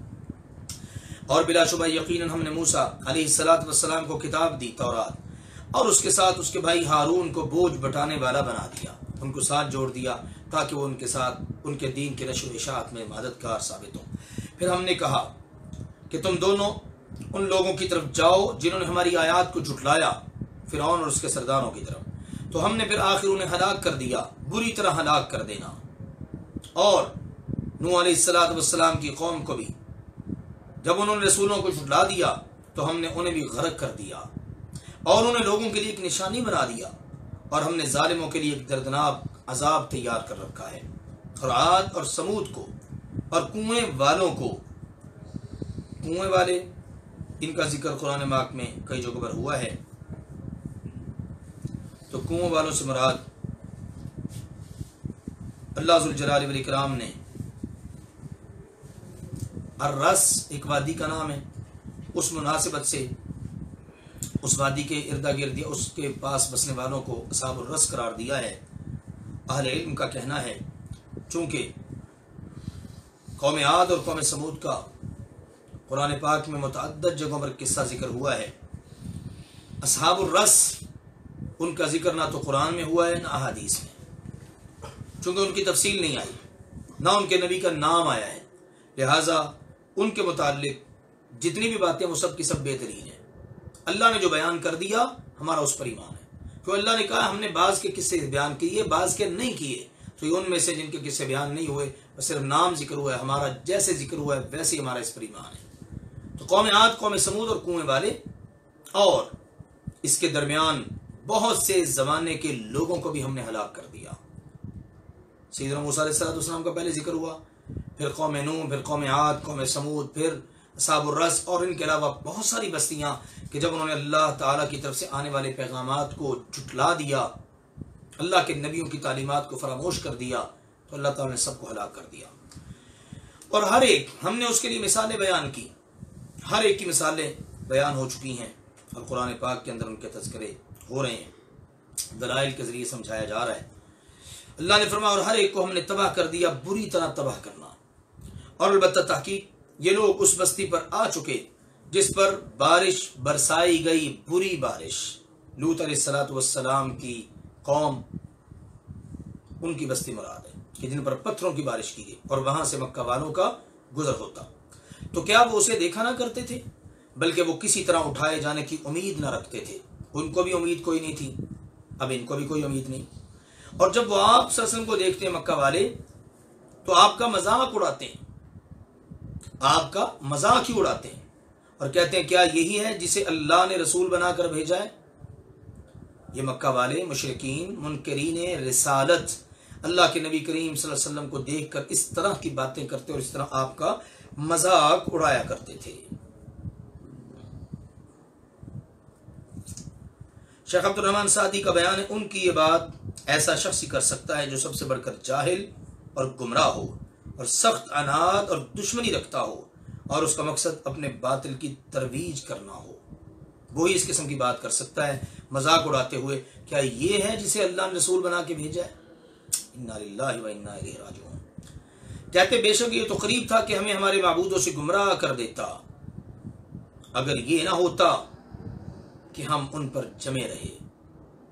اور بلا شبہ یقیناً ہم نے موسیٰ علیہ السلام کو کتاب دی، تورات، اور اس کے ساتھ اس کے بھائی ہارون کو بوجھ بٹانے والا بنا دیا، ان کو ساتھ جوڑ دیا تاکہ وہ ان کے ساتھ ان کے دین کے نشر و اشاعت میں مددگار ثابت ہوں۔ پھر ہم نے کہا کہ تم دونوں ان لوگوں کی طرف جاؤ جنہوں نے ہماری آیات کو جھٹلایا، فرعون اور اس کے سرداروں کی طرف، تو ہم نے پھر آخر انہیں ہلاک کر دیا، بری طرح ہلاک کر دینا۔ اور نوح علیہ السلام کی قوم کو بھی جب انہوں نے رسولوں کو جھٹلا دیا تو ہم نے انہیں بھی غرق کر دیا، اور انہیں لوگوں کے لیے ایک نشانی بنا دیا، اور ہم نے ظالموں کے لیے ایک دردناک عذاب تیار کر رکھا ہے۔ اور عاد اور سمود کو اور کنویں والوں کو، کنویں والے ان کا ذکر قرآن پاک میں کئی جگہوں پر ہوا ہے، تو کنویں والوں سے مراد اللہ ذوالجلال والاکرام نے الرس ایک وادی کا نام ہے، اس مناسبت سے اس وادی کے ارد گرد اس کے پاس بسنے والوں کو اصحاب الرس قرار دیا ہے۔ اہل علم کا کہنا ہے چونکہ قوم عاد اور قوم سمود کا قرآن پاک میں متعدد جگہوں پر قصہ ذکر ہوا ہے، اصحاب الرس ان کا ذکر نہ تو قرآن میں ہوا ہے نہ احادیث میں، چونکہ ان کی تفصیل نہیں آئی، نہ ان کے نبی کا نام آیا ہے، لہٰذا ان کے متعلق جتنی بھی باتیں وہ سب کی سب بہترین ہیں۔ اللہ نے جو بیان کر دیا ہمارا اس پر ایمان ہے، تو اللہ نے کہا ہم نے بعض کے قصے بیان کیے بعض کے نہیں کیے، تو ان میں سے جن کے قصے بیان نہیں ہوئے بس صرف نام ذکر ہوا ہے، ہمارا جیسے ذکر ہوا ہے ویسے ہی ہمارا اس پر ایمان ہے۔ تو قوم عاد، قوم سمود اور کنویں والے اور اس کے درمیان بہت سے زمانے کے لوگوں کو بھی ہم نے ہلاک کر دیا۔ سیدنا موسیٰ علیہ السلام کا پہلے ذکر ہوا، پھر قوم نوح، پھر قوم عاد، قوم سمود، پھر اصحاب الرس اور ان کے علاوہ بہت ساری بستیاں کہ جب انہوں نے اللہ تعالیٰ کی طرف سے آنے والے پیغامات کو جھٹلا دیا، اللہ کے نبیوں کی تعلیمات کو فراموش کر دیا، تو اللہ تعالیٰ نے سب کو ہلاک کر دیا۔ اور ہر ایک ہم نے اس کے لیے مثالیں بیان کی، ہر ایک کی مثالیں بیان ہو چکی ہیں اور قرآن پاک کے اندر ان کے تذکرے ہو رہے ہیں، دلائل کے ذریعے سمجھایا جا رہا ہے۔ اللہ نے فرمایا اور ہر ایک کو ہم نے تباہ کر دیا، بری طرح تباہ کرنا۔ اور البتہ تحقیق یہ لوگ اس بستی پر آ چکے جس پر بارش برسائی گئی، بری بارش، لوط علیہ السلام کی قوم، ان کی بستی مراد ہے کہ جن پر پتھروں کی بارش کی گئی اور وہاں سے مکہ والوں کا گزر ہوتا، تو کیا وہ اسے دیکھا نہ کرتے تھے؟ بلکہ وہ کسی طرح اٹھائے جانے کی امید نہ رکھتے تھے۔ ان کو بھی امید کوئی نہیں تھی، اب ان کو بھی کوئی امید نہیں۔ اور جب وہ آپ صلی اللہ علیہ وسلم کو دیکھتے ہیں مکہ والے تو آپ کا مذاق اڑاتے ہیں، آپ کا مذاق ہی اڑاتے ہیں اور کہتے ہیں کیا یہی ہے جسے اللہ نے رسول بنا کر بھیجا ہے؟ یہ مکہ والے مشرکین منکرین رسالت اللہ کے نبی کریم صلی اللہ علیہ وسلم کو دیکھ کر اس طرح کی باتیں کرتے اور اس طرح آپ کا مذاق اڑایا کرتے تھے۔ شیخ عبد الرحمن سعدی کا بیان ہے ان کی یہ بات ایسا شخص ہی کر سکتا ہے جو سب سے بڑھ کر جاہل اور گمراہ ہو اور سخت عناد اور دشمنی رکھتا ہو اور اس کا مقصد اپنے باطل کی ترویج کرنا ہو، وہی اس قسم کی بات کر سکتا ہے مذاق اڑاتے ہوئے کیا یہ ہے جسے اللہ نے رسول بنا کے بھیجا ہے؟ انا للہ و انا الیہ راجعون۔ کہتے بے شک یہ تو قریب تھا کہ ہمیں ہمارے معبودوں سے گمراہ کر دیتا، اگر یہ نہ ہوتا کہ ہم ان پر جمے رہے۔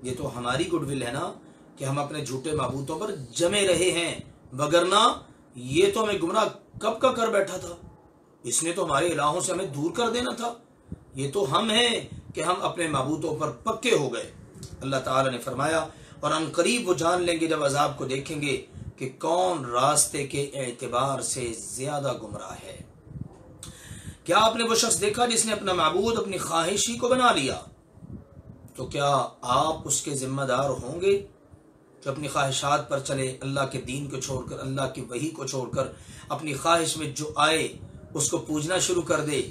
یہ تو ہماری گڈ ول ہے نا کہ ہم اپنے جھوٹے معبودوں پر جمے رہے ہیں، وگرنہ یہ تو ہمیں گمراہ کب کا کر بیٹھا تھا، اس نے تو ہمارے الہوں سے ہمیں دور کر دینا تھا۔ یہ تو ہم ہیں کہ ہم اپنے معبودوں پر پکے ہو گئے۔ اللہ تعالی نے فرمایا اور ان قریب وہ جان لیں گے جب عذاب کو دیکھیں گے کہ کون راستے کے اعتبار سے زیادہ گمراہ ہے۔ کیا آپ نے وہ شخص دیکھا جس نے اپنا معبود اپنی خواہشی کو بنا لیا؟ تو کیا آپ اس کے ذمہ دار ہوں گے جو اپنی خواہشات پر چلے، اللہ کے دین کو چھوڑ کر، اللہ کی وحی کو چھوڑ کر اپنی خواہش میں جو آئے اس کو پوجنا شروع کر دے؟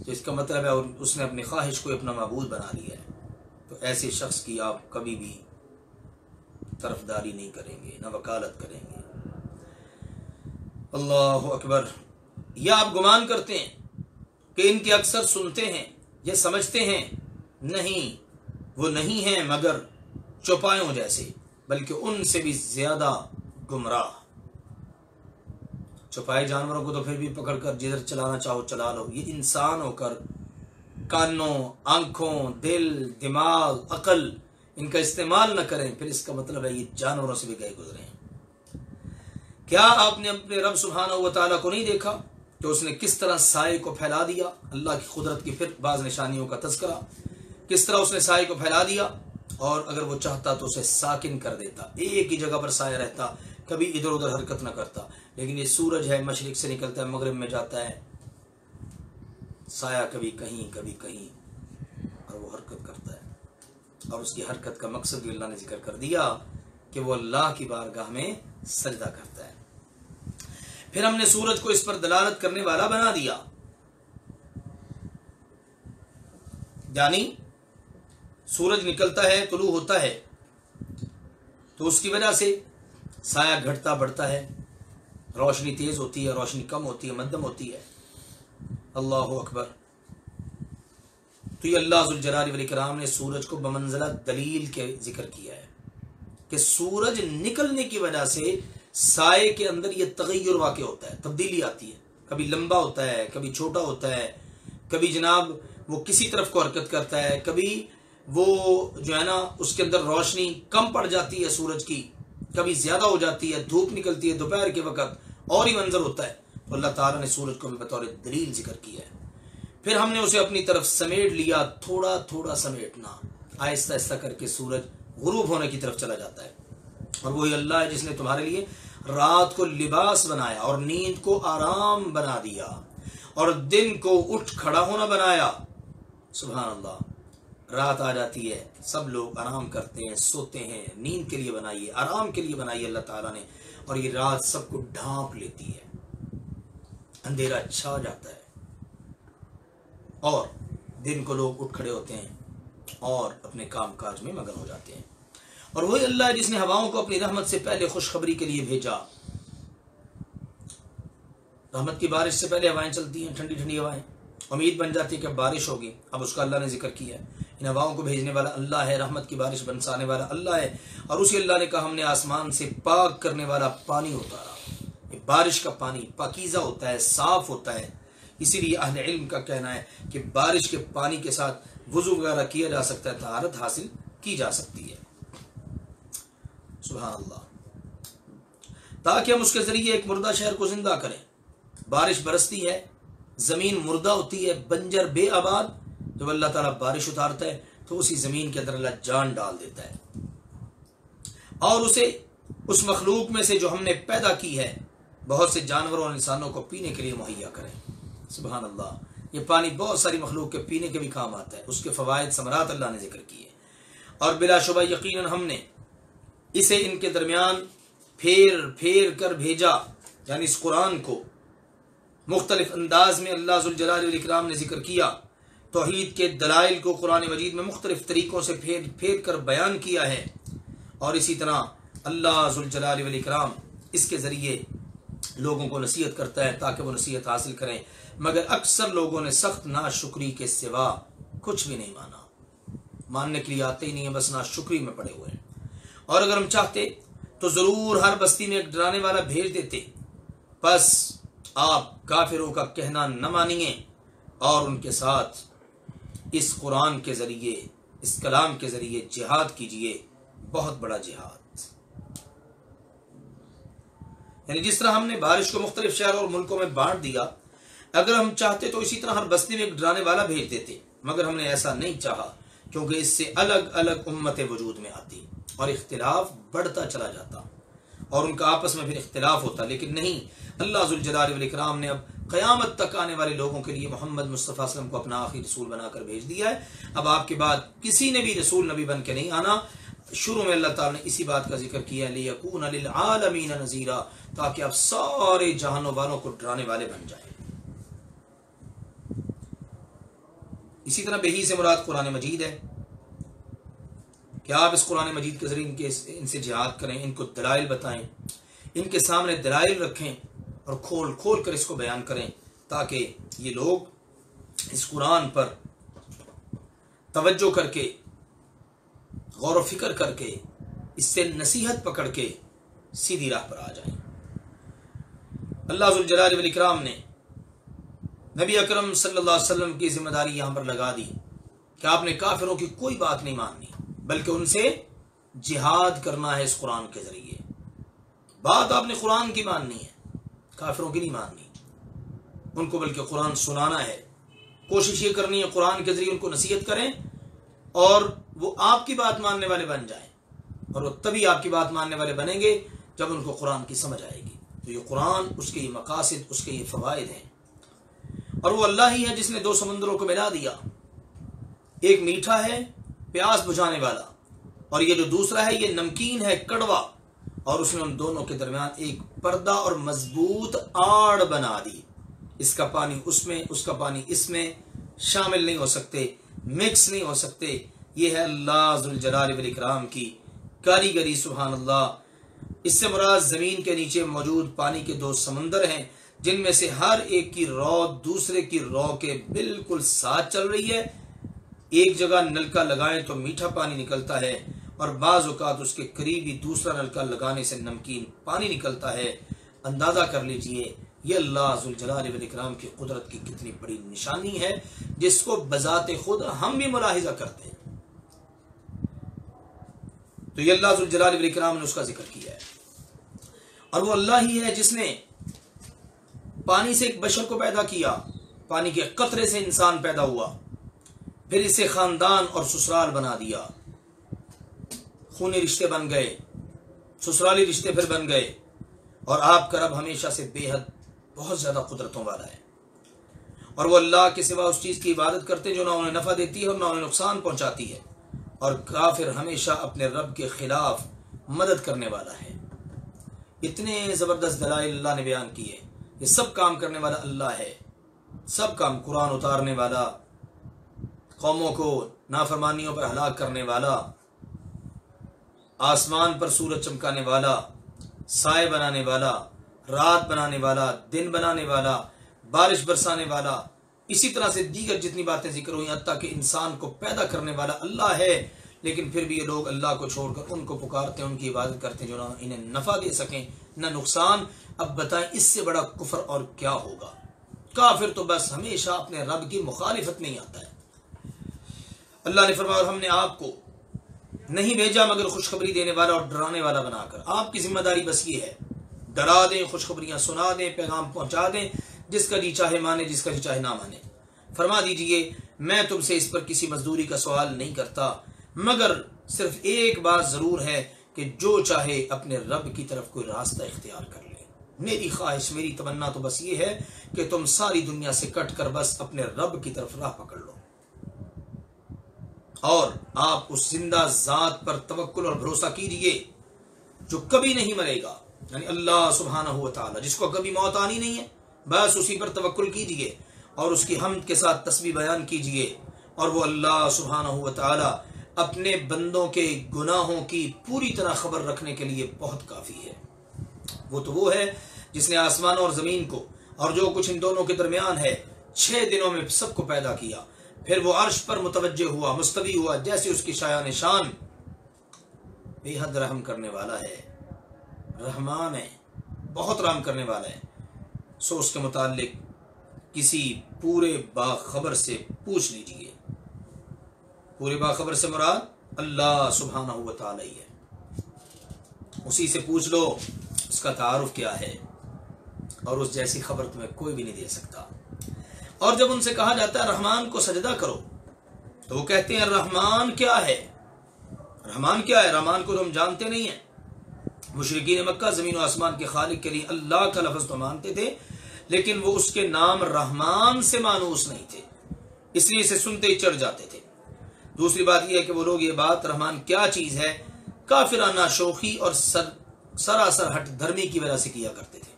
تو اس کا مطلب ہے اس نے اپنی خواہش کو اپنا معبود بنا لیا ہے۔ تو ایسے شخص کی آپ کبھی بھی طرفداری نہیں کریں گے، نہ وکالت کریں گے۔ اللہ اکبر۔ یا آپ گمان کرتے ہیں کہ ان کے اکثر سنتے ہیں یا سمجھتے ہیں؟ نہیں، وہ نہیں ہیں مگر چوپایوں جیسے، بلکہ ان سے بھی زیادہ گمراہ۔ چوپائے جانوروں کو تو پھر بھی پکڑ کر جدھر چلانا چاہو چلا لو، یہ انسان ہو کر کانوں، آنکھوں، دل، دماغ، عقل ان کا استعمال نہ کریں، پھر اس کا مطلب ہے یہ جانوروں سے بھی گئے گزرے ہیں۔ کیا آپ نے اپنے رب سبحانہ و تعالیٰ کو نہیں دیکھا کہ اس نے کس طرح سائے کو پھیلا دیا؟ اللہ کی قدرت کی پھر بعض نشانیوں کا تذکرہ، کس طرح اس نے سائے کو پھیلا دیا اور اگر وہ چاہتا تو اسے ساکن کر دیتا، ایک ہی جگہ پر سایہ رہتا، کبھی ادھر ادھر حرکت نہ کرتا۔ لیکن یہ سورج ہے، مشرق سے نکلتا ہے مغرب میں جاتا ہے، سایہ کبھی کہیں کبھی کہیں، اور وہ حرکت کرتا ہے۔ اور اس کی حرکت کا مقصد بھی اللہ نے ذکر کر دیا کہ وہ اللہ کی بارگاہ میں سجدہ کرتا ہے۔ پھر ہم نے سورج کو اس پر دلالت کرنے والا بنا دیا، یعنی سورج نکلتا ہے، طلوع ہوتا ہے تو اس کی وجہ سے سایہ گھٹتا بڑھتا ہے، روشنی تیز ہوتی ہے، روشنی کم ہوتی ہے، مدھم ہوتی ہے۔ اللہ اکبر۔ تو یہ اللہ ذوالجلال والاکرام نے سورج کو بمنزلہ دلیل کے ذکر کیا ہے کہ سورج نکلنے کی وجہ سے سائے کے اندر یہ تغیر واقع ہوتا ہے، تبدیلی آتی ہے، کبھی لمبا ہوتا ہے، کبھی چھوٹا ہوتا ہے، کبھی جناب وہ کسی طرف کو حرکت کرتا ہے، کبھی وہ جو ہے نا اس کے اندر روشنی کم پڑ جاتی ہے سورج کی، کبھی زیادہ ہو جاتی ہے، دھوپ نکلتی ہے دوپہر کے وقت اور ہی منظر ہوتا ہے، تو اللہ تعالیٰ نے سورج کو بھی بطور دلیل ذکر کیا ہے۔ پھر ہم نے اسے اپنی طرف سمیٹ لیا، تھوڑا تھوڑا سمیٹنا، آہستہ آہستہ کر کے سورج غروب ہونے کی طرف چلا جاتا ہے۔ اور وہی اللہ ہے جس نے تمہارے لیے رات کو لباس بنایا اور نیند کو آرام بنا دیا اور دن کو اٹھ کھڑا ہونا بنایا۔ سبحان اللہ، رات آ جاتی ہے، سب لوگ آرام کرتے ہیں، سوتے ہیں، نیند کے لیے بنائی ہے، آرام کے لیے بنائی ہے اللہ تعالیٰ نے، اور یہ رات سب کو ڈھانپ لیتی ہے، اندھیرا چھا جاتا ہے اور دن کو لوگ اٹھ کھڑے ہوتے ہیں اور اپنے کام کاج میں مگن ہو جاتے ہیں۔ اور وہی اللہ ہے جس نے ہواؤں کو اپنی رحمت سے پہلے خوشخبری کے لیے بھیجا۔ رحمت کی بارش سے پہلے ہوائیں چلتی ہیں، ٹھنڈی ٹھنڈی ہوائیں، امید بن جاتی ہے کہ بارش ہوگی، اب اس کا اللہ نے ذکر کیا ہے۔ ان ہواؤں کو بھیجنے والا اللہ ہے، رحمت کی بارش برسانے والا اللہ ہے، اور اسی اللہ نے کہا ہم نے آسمان سے پاک کرنے والا پانی اتارا۔ یہ بارش کا پانی پاکیزہ ہوتا ہے، صاف ہوتا ہے، اسی لیے اہل علم کا کہنا ہے کہ بارش کے پانی کے ساتھ وضو وغیرہ کیا جا سکتا ہے، طہارت حاصل کی جا سکتی ہے۔ سبحان اللہ، تاکہ ہم اس کے ذریعے ایک مردہ شہر کو زندہ کریں۔ بارش برستی ہے، زمین مردہ ہوتی ہے، بنجر بے آباد، جب اللہ تعالیٰ بارش اتارتا ہے تو اسی زمین کے اندر اللہ جان ڈال دیتا ہے اور اسے اس مخلوق میں سے جو ہم نے پیدا کی ہے بہت سے جانوروں اور انسانوں کو پینے کے لیے مہیا کریں۔ سبحان اللہ، یہ پانی بہت ساری مخلوق کے پینے کے بھی کام آتا ہے، اس کے فوائد ثمرات اللہ نے ذکر کیے، اور بلا شبہ یقیناً ہم نے اسے ان کے درمیان پھیر پھیر کر بھیجا، یعنی اس قرآن کو مختلف انداز میں اللہ ذوالجلال والاکرام نے ذکر کیا، توحید کے دلائل کو قرآن مجید میں مختلف طریقوں سے پھیر پھیر کر بیان کیا ہے، اور اسی طرح اللہ ذوالجلال والاکرام اس کے ذریعے لوگوں کو نصیحت کرتا ہے تاکہ وہ نصیحت حاصل کریں، مگر اکثر لوگوں نے سخت ناشکری کے سوا کچھ بھی نہیں مانا، ماننے کے لیے آتے ہی نہیں ہیں، بس ناشکری میں پڑے ہوئے ہیں۔ اور اگر ہم چاہتے تو ضرور ہر بستی میں ایک ڈرانے والا بھیج دیتے، بس آپ کافروں کا کہنا نہ مانیے اور ان کے ساتھ اس قرآن کے ذریعے، اس کلام کے ذریعے جہاد کیجئے، بہت بڑا جہاد۔ یعنی جس طرح ہم نے بارش کو مختلف شہروں اور ملکوں میں بانٹ دیا، اگر ہم چاہتے تو اسی طرح ہر بستی میں ایک ڈرانے والا بھیج دیتے، مگر ہم نے ایسا نہیں چاہا، کیونکہ اس سے الگ الگ امتیں وجود میں آتی اور اختلاف بڑھتا چلا جاتا اور ان کا آپس میں پھر اختلاف ہوتا، لیکن نہیں، اللہ ذوالجلال والاکرام نے اب قیامت تک آنے والے لوگوں کے لیے محمد مصطفیٰ صلی اللہ علیہ وسلم کو اپنا آخری رسول بنا کر بھیج دیا ہے۔ اب آپ کے بعد کسی نے بھی رسول نبی بن کے نہیں آنا۔ شروع میں اللہ تعالیٰ نے اسی بات کا ذکر کیا، لِيَكُونَ لِلْعَالَمِينَ نَذِيرًا، تاکہ آپ سارے جہانوں والوں کو ڈرانے والے بن جائیں۔ اسی طرح بہی سے مراد قرآن مجید ہے کہ آپ اس قرآن مجید کے ذریعے ان سے جہاد کریں، ان کو دلائل بتائیں، ان کے سامنے دلائل رکھیں اور کھول کھول کر اس کو بیان کریں، تاکہ یہ لوگ اس قرآن پر توجہ کر کے، غور و فکر کر کے، اس سے نصیحت پکڑ کے سیدھی راہ پر آ جائیں۔ اللہ ذوالجلال والاکرام نے نبی اکرم صلی اللہ علیہ وسلم کی ذمہ داری یہاں پر لگا دی کہ آپ نے کافروں کی کوئی بات نہیں ماننی، بلکہ ان سے جہاد کرنا ہے اس قرآن کے ذریعے۔ بات آپ نے قرآن کی ماننی ہے، کافروں کی نہیں ماننی، ان کو بلکہ قرآن سنانا ہے، کوشش یہ کرنی ہے قرآن کے ذریعے ان کو نصیحت کریں اور وہ آپ کی بات ماننے والے بن جائیں، اور وہ تبھی آپ کی بات ماننے والے بنیں گے جب ان کو قرآن کی سمجھ آئے گی۔ تو یہ قرآن، اس کے یہ مقاصد، اس کے یہ فوائد ہیں، اور وہ اللہ ہی ہے جس نے دو سمندروں کو ملا دیا، ایک میٹھا ہے پیاس بجھانے والا، اور یہ جو دوسرا ہے یہ نمکین ہے کڑوا، اور اس نے ان دونوں کے درمیان ایک پردہ اور مضبوط آڑ بنا دی، اس کا پانی اس میں، اس کا پانی اس میں شامل نہیں ہو سکتے، مکس نہیں ہو سکتے۔ یہ ہے اللہ ذوالجلال والاکرام کی کاریگری، سبحان اللہ۔ اس سے مراد زمین کے نیچے موجود پانی کے دو سمندر ہیں، جن میں سے ہر ایک کی رو دوسرے کی رو کے بالکل ساتھ چل رہی ہے۔ ایک جگہ نلکا لگائیں تو میٹھا پانی نکلتا ہے، اور بعض اوقات اس کے قریب ہی دوسرا نلکا لگانے سے نمکین پانی نکلتا ہے۔ اندازہ کر لیجئے یہ اللہ ذوالجلال والاکرام کی قدرت کی کتنی بڑی نشانی ہے، جس کو بذات خود ہم بھی ملاحظہ کرتے ہیں۔ تو یہ اللہ ذوالجلال والاکرام نے اس کا ذکر کیا ہے۔ اور وہ اللہ ہی ہے جس نے پانی سے ایک بشر کو پیدا کیا، پانی کے قطرے سے انسان پیدا ہوا، پھر اسے خاندان اور سسرال بنا دیا، خونی رشتے بن گئے، سسرالی رشتے پھر بن گئے، اور آپ کا رب ہمیشہ سے بے حد بہت زیادہ قدرتوں والا ہے، اور وہ اللہ کے سوا اس چیز کی عبادت کرتے جو نہ انہیں نفع دیتی ہے اور نہ انہیں نقصان پہنچاتی ہے، اور کافر ہمیشہ اپنے رب کے خلاف مدد کرنے والا ہے۔ اتنے زبردست دلائل اللہ نے بیان کیے، یہ سب کام کرنے والا اللہ ہے، سب کام، قرآن اتارنے والا، قوموں کو نافرمانیوں پر ہلاک کرنے والا، آسمان پر سورج چمکانے والا، سائے بنانے والا، رات بنانے والا، دن بنانے والا، بارش برسانے والا، اسی طرح سے دیگر جتنی باتیں ذکر ہوئی، حتیٰ کہ انسان کو پیدا کرنے والا اللہ ہے، لیکن پھر بھی یہ لوگ اللہ کو چھوڑ کر ان کو پکارتے ہیں، ان کی عبادت کرتے ہیں جو نہ انہیں نفع دے سکیں نہ نقصان۔ اب بتائیں اس سے بڑا کفر اور کیا ہوگا؟ کافر تو بس ہمیشہ اپنے رب کی مخالفت نہیں آتا ہے۔ اللہ نے فرمایا اور ہم نے آپ کو نہیں بھیجا مگر خوشخبری دینے والا اور ڈرانے والا بنا کر۔ آپ کی ذمہ داری بس یہ ہے، ڈرا دیں، خوشخبریاں سنا دیں، پیغام پہنچا دیں، جس کا جی چاہے مانے، جس کا جی چاہے نہ مانے۔ فرما دیجئے میں تم سے اس پر کسی مزدوری کا سوال نہیں کرتا، مگر صرف ایک بات ضرور ہے کہ جو چاہے اپنے رب کی طرف کوئی راستہ اختیار کر لے۔ میری خواہش، میری تمنا تو بس یہ ہے کہ تم ساری دنیا سے کٹ کر بس اپنے رب کی طرف راہ پکڑ لو، اور آپ اس زندہ ذات پر توکل اور بھروسہ کیجئے جو کبھی نہیں مرے گا، یعنی اللہ سبحانہ و تعالی جس کو کبھی موت آنی نہیں ہے، بس اسی پر توکل کیجئے اور اس کی حمد کے ساتھ تسبیح بیان کیجئے۔ اور وہ اللہ سبحانہ و تعالی اپنے بندوں کے گناہوں کی پوری طرح خبر رکھنے کے لیے بہت کافی ہے۔ وہ ہے جس نے آسمان اور زمین کو اور جو کچھ ان دونوں کے درمیان ہے 6 دنوں میں سب کو پیدا کیا، پھر وہ عرش پر متوجہ ہوا، مستوی ہوا، جیسے اس کی شایان شان، بے حد رحم کرنے والا ہے، رحمان ہے، بہت رحم کرنے والا ہے۔ سو اس کے متعلق کسی پورے باخبر سے پوچھ لیجئے۔ پورے باخبر سے مراد اللہ سبحانہ و تعالی ہے، اسی سے پوچھ لو اس کا تعارف کیا ہے، اور اس جیسی خبر تمہیں کوئی بھی نہیں دے سکتا۔ اور جب ان سے کہا جاتا ہے رحمان کو سجدہ کرو تو وہ کہتے ہیں رحمان کیا ہے؟ رحمان کیا ہے؟ رحمان کو تو ہم جانتے نہیں ہیں۔ مشرکین مکہ زمین و آسمان کے خالق کے لیے اللہ کا لفظ تو مانتے تھے، لیکن وہ اس کے نام رحمان سے مانوس نہیں تھے، اس لیے اسے سنتے ہی چڑھ جاتے تھے۔ دوسری بات یہ ہے کہ وہ لوگ یہ بات رحمان کیا چیز ہے کافرانہ شوخی اور سراسر ہٹ دھرمی کی وجہ سے کیا کرتے تھے۔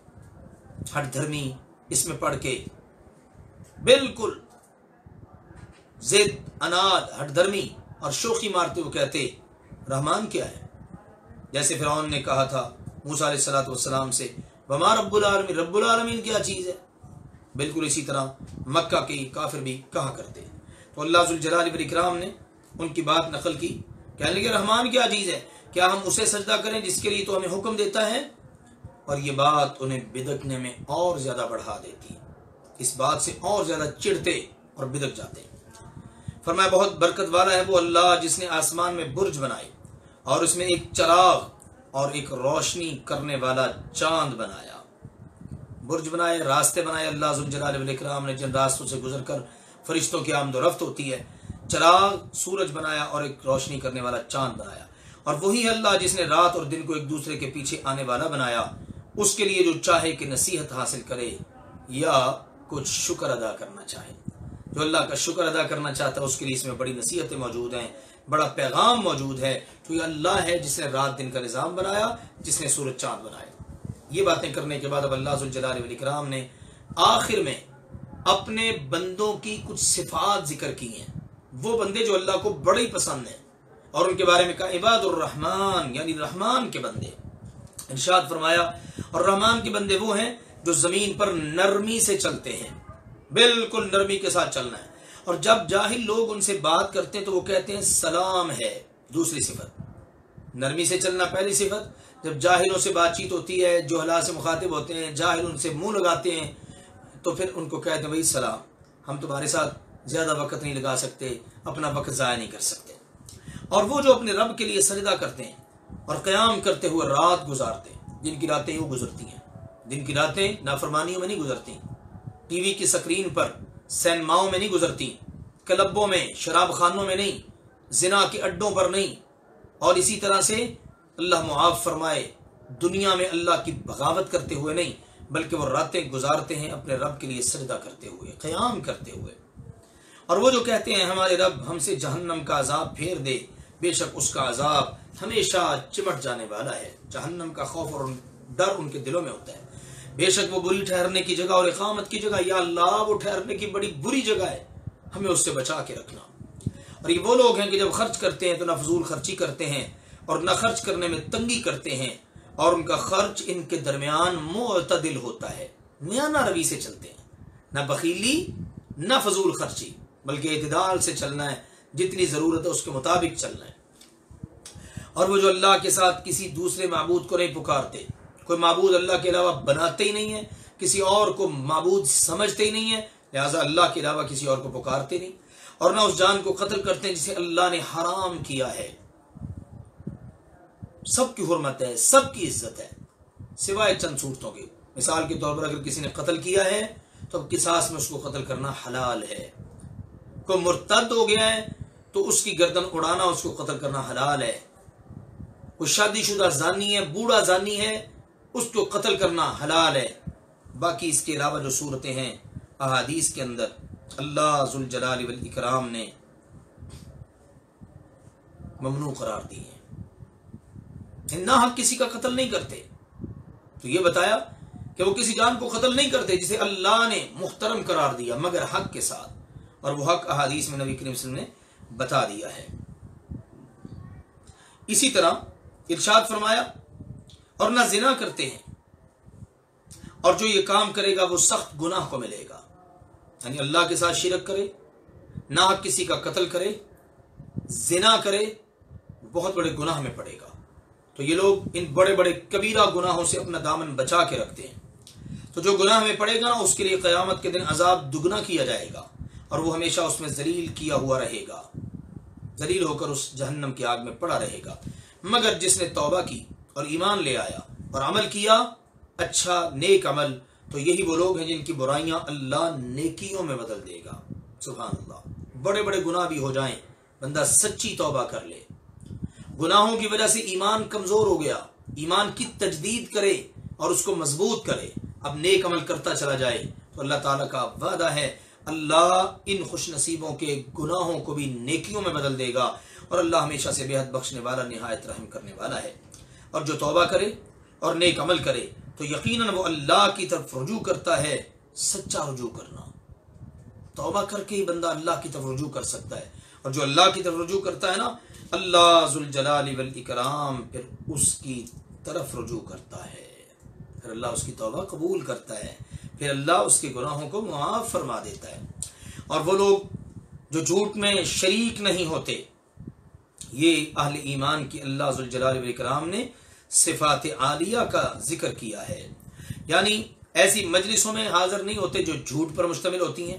ہٹ دھرمی اس میں پڑھ کے بالکل ضد، اناد، ہٹ دھرمی اور شوخی مارتے وہ کہتے رحمان کیا ہے؟ جیسے فرعون نے کہا تھا موسیٰ علیہ الصلوۃ والسلام سے وما رب العالمین، رب العالمین کیا چیز ہے؟ بالکل اسی طرح مکہ کے کافر بھی کہا کرتے۔ تو اللہ ذوالجلال والاکرام نے ان کی بات نقل کی، کہنے لگے رحمان کیا چیز ہے؟ کیا ہم اسے سجدہ کریں جس کے لیے تو ہمیں حکم دیتا ہے؟ اور یہ بات انہیں بدکنے میں اور زیادہ بڑھا دیتی، اس بات سے اور زیادہ چڑھتے اور بدک جاتے۔ فرمایا بہت برکت والا ہے وہ اللہ جس نے آسمان میں برج بنائے اور اس میں ایک چراغ اور ایک روشنی کرنے والا چاند بنایا۔ برج بنائے، راستے بنائے اللہ ذوالجلال والاکرام نے جن راستوں سے گزر کر فرشتوں کی آمد و رفت ہوتی ہے۔ چراغ، سورج بنایا اور ایک روشنی کرنے والا چاند بنایا۔ اور وہی ہے اللہ جس نے رات اور دن کو ایک دوسرے کے پیچھے آنے والا بنایا، اس کے لیے جو چاہے کہ نصیحت حاصل کرے یا کچھ شکر ادا کرنا چاہے۔ جو اللہ کا شکر ادا کرنا چاہتا ہے اس کے لیے اس میں بڑی نصیحتیں موجود ہیں، بڑا پیغام موجود ہے، تو یہ اللہ ہے جس نے رات دن کا نظام بنایا، جس نے سورج چاند بنایا۔ یہ باتیں کرنے کے بعد اب اللہ ذوالجلال والاکرام نے آخر میں اپنے بندوں کی کچھ صفات ذکر کی ہیں، وہ بندے جو اللہ کو بڑے پسند ہیں، اور ان کے بارے میں کہا عباد الرحمن، یعنی رحمان کے بندے۔ ارشاد فرمایا اور رحمان کے بندے وہ ہیں جو زمین پر نرمی سے چلتے ہیں، بالکل نرمی کے ساتھ چلنا ہے۔ اور جب جاہل لوگ ان سے بات کرتے ہیں تو وہ کہتے ہیں سلام ہے، دوسری صفت۔ نرمی سے چلنا پہلی صفت۔ جب جاہلوں سے بات چیت ہوتی ہے، جہلا سے مخاطب ہوتے ہیں، جاہل ان سے منہ لگاتے ہیں، تو پھر ان کو کہتے ہیں بھائی سلام، ہم تمہارے ساتھ زیادہ وقت نہیں لگا سکتے، اپنا وقت ضائع نہیں کر سکتے۔ اور وہ جو اپنے رب کے لیے سجدہ کرتے ہیں اور قیام کرتے ہوئے رات گزارتے ہیں. جن کی راتیں یوں گزرتی ہیں، جن کی راتیں نافرمانیوں میں نہیں گزرتی، ٹی وی کی سکرین پر سینماؤں میں نہیں گزرتی، کلبوں میں شراب خانوں میں نہیں، زنا کے اڈوں پر نہیں، اور اسی طرح سے اللہ معاف فرمائے دنیا میں اللہ کی بغاوت کرتے ہوئے نہیں، بلکہ وہ راتیں گزارتے ہیں اپنے رب کے لیے سجدہ کرتے ہوئے، قیام کرتے ہوئے. اور وہ جو کہتے ہیں ہمارے رب ہم سے جہنم کا عذاب پھیر دے، بے شک اس کا عذاب ہمیشہ چمٹ جانے والا ہے. جہنم کا خوف اور ڈر ان کے دلوں میں ہوتا ہے. بے شک وہ بری ٹھہرنے کی جگہ اور اقامت کی جگہ، یا اللہ وہ ٹھہرنے کی بڑی بری جگہ ہے، ہمیں اس سے بچا کے رکھنا. اور یہ وہ لوگ ہیں کہ جب خرچ کرتے ہیں تو نہ فضول خرچی کرتے ہیں اور نہ خرچ کرنے میں تنگی کرتے ہیں، اور ان کا خرچ ان کے درمیان معتدل ہوتا ہے، میانہ روی سے چلتے ہیں، نہ بخیلی نہ فضول خرچی، بلکہ اعتدال سے چلنا ہے، جتنی ضرورت ہے اس کے مطابق چلنا ہے. اور وہ جو اللہ کے ساتھ کسی دوسرے معبود کو نہیں پکارتے، کوئی معبود اللہ کے علاوہ بناتے ہی نہیں ہے، کسی اور کو معبود سمجھتے ہی نہیں ہے، لہذا اللہ کے علاوہ کسی اور کو پکارتے نہیں، اور نہ اس جان کو قتل کرتے ہیں جسے اللہ نے حرام کیا ہے. سب کی حرمت ہے، سب کی عزت ہے، سوائے چند صورتوں کی. مثال کے طور پر اگر کسی نے قتل کیا ہے تو اب قصاص میں اس کو قتل کرنا حلال ہے. کوئی مرتد ہو گیا ہے تو اس کی گردن اڑانا، اس کو قتل کرنا حلال ہے. کوئی شادی شدہ زانی ہے، بوڑھا زانی ہے، اس کو قتل کرنا حلال ہے. باقی اس کے علاوہ جو صورتیں ہیں احادیث کے اندر اللہ ذوالجلال والاکرام نے ممنوع قرار دی ہے. نہ حق کسی کا قتل نہیں کرتے. تو یہ بتایا کہ وہ کسی جان کو قتل نہیں کرتے جسے اللہ نے محترم قرار دیا مگر حق کے ساتھ، اور وہ حق احادیث میں نبی کریم صلی اللہ علیہ وسلم نے بتا دیا ہے. اسی طرح ارشاد فرمایا اور نہ زنا کرتے ہیں، اور جو یہ کام کرے گا وہ سخت گناہ کو ملے گا. یعنی اللہ کے ساتھ شرک کرے، نہ کسی کا قتل کرے، زنا کرے، بہت بڑے گناہ میں پڑے گا. تو یہ لوگ ان بڑے بڑے کبیرہ گناہوں سے اپنا دامن بچا کے رکھتے ہیں. تو جو گناہ میں پڑے گا نا اس کے لیے قیامت کے دن عذاب دگنا کیا جائے گا، اور وہ ہمیشہ اس میں ذلیل کیا ہوا رہے گا، ذلیل ہو کر اس جہنم کی آگ میں پڑا رہے گا. مگر جس نے توبہ کی اور ایمان لے آیا اور عمل کیا اچھا نیک عمل، تو یہی وہ لوگ ہیں جن کی برائیاں اللہ نیکیوں میں بدل دے گا. سبحان اللہ. بڑے بڑے گناہ بھی ہو جائیں، بندہ سچی توبہ کر لے، گناہوں کی وجہ سے ایمان کمزور ہو گیا، ایمان کی تجدید کرے اور اس کو مضبوط کرے، اب نیک عمل کرتا چلا جائے، تو اللہ تعالیٰ کا وعدہ ہے اللہ ان خوش نصیبوں کے گناہوں کو بھی نیکیوں میں بدل دے گا، اور اللہ ہمیشہ سے بے حد بخشنے والا، نہایت رحم کرنے والا ہے. اور جو توبہ کرے اور نیک عمل کرے تو یقیناً وہ اللہ کی طرف رجوع کرتا ہے. سچا رجوع کرنا، توبہ کر کے ہی بندہ اللہ کی طرف رجوع کر سکتا ہے. اور جو اللہ کی طرف رجوع کرتا ہے نا، اللہ ذوالجلال والاکرام پھر اس کی طرف رجوع کرتا ہے، پھر اللہ اس کی توبہ قبول کرتا ہے، پھر اللہ اس کے گناہوں کو معاف فرما دیتا ہے. اور وہ لوگ جو جھوٹ میں شریک نہیں ہوتے، یہ اہل ایمان کی اللہ ذوالجلال والاکرام نے صفات عالیہ کا ذکر کیا ہے. یعنی ایسی مجلسوں میں حاضر نہیں ہوتے جو جھوٹ پر مشتمل ہوتی ہیں،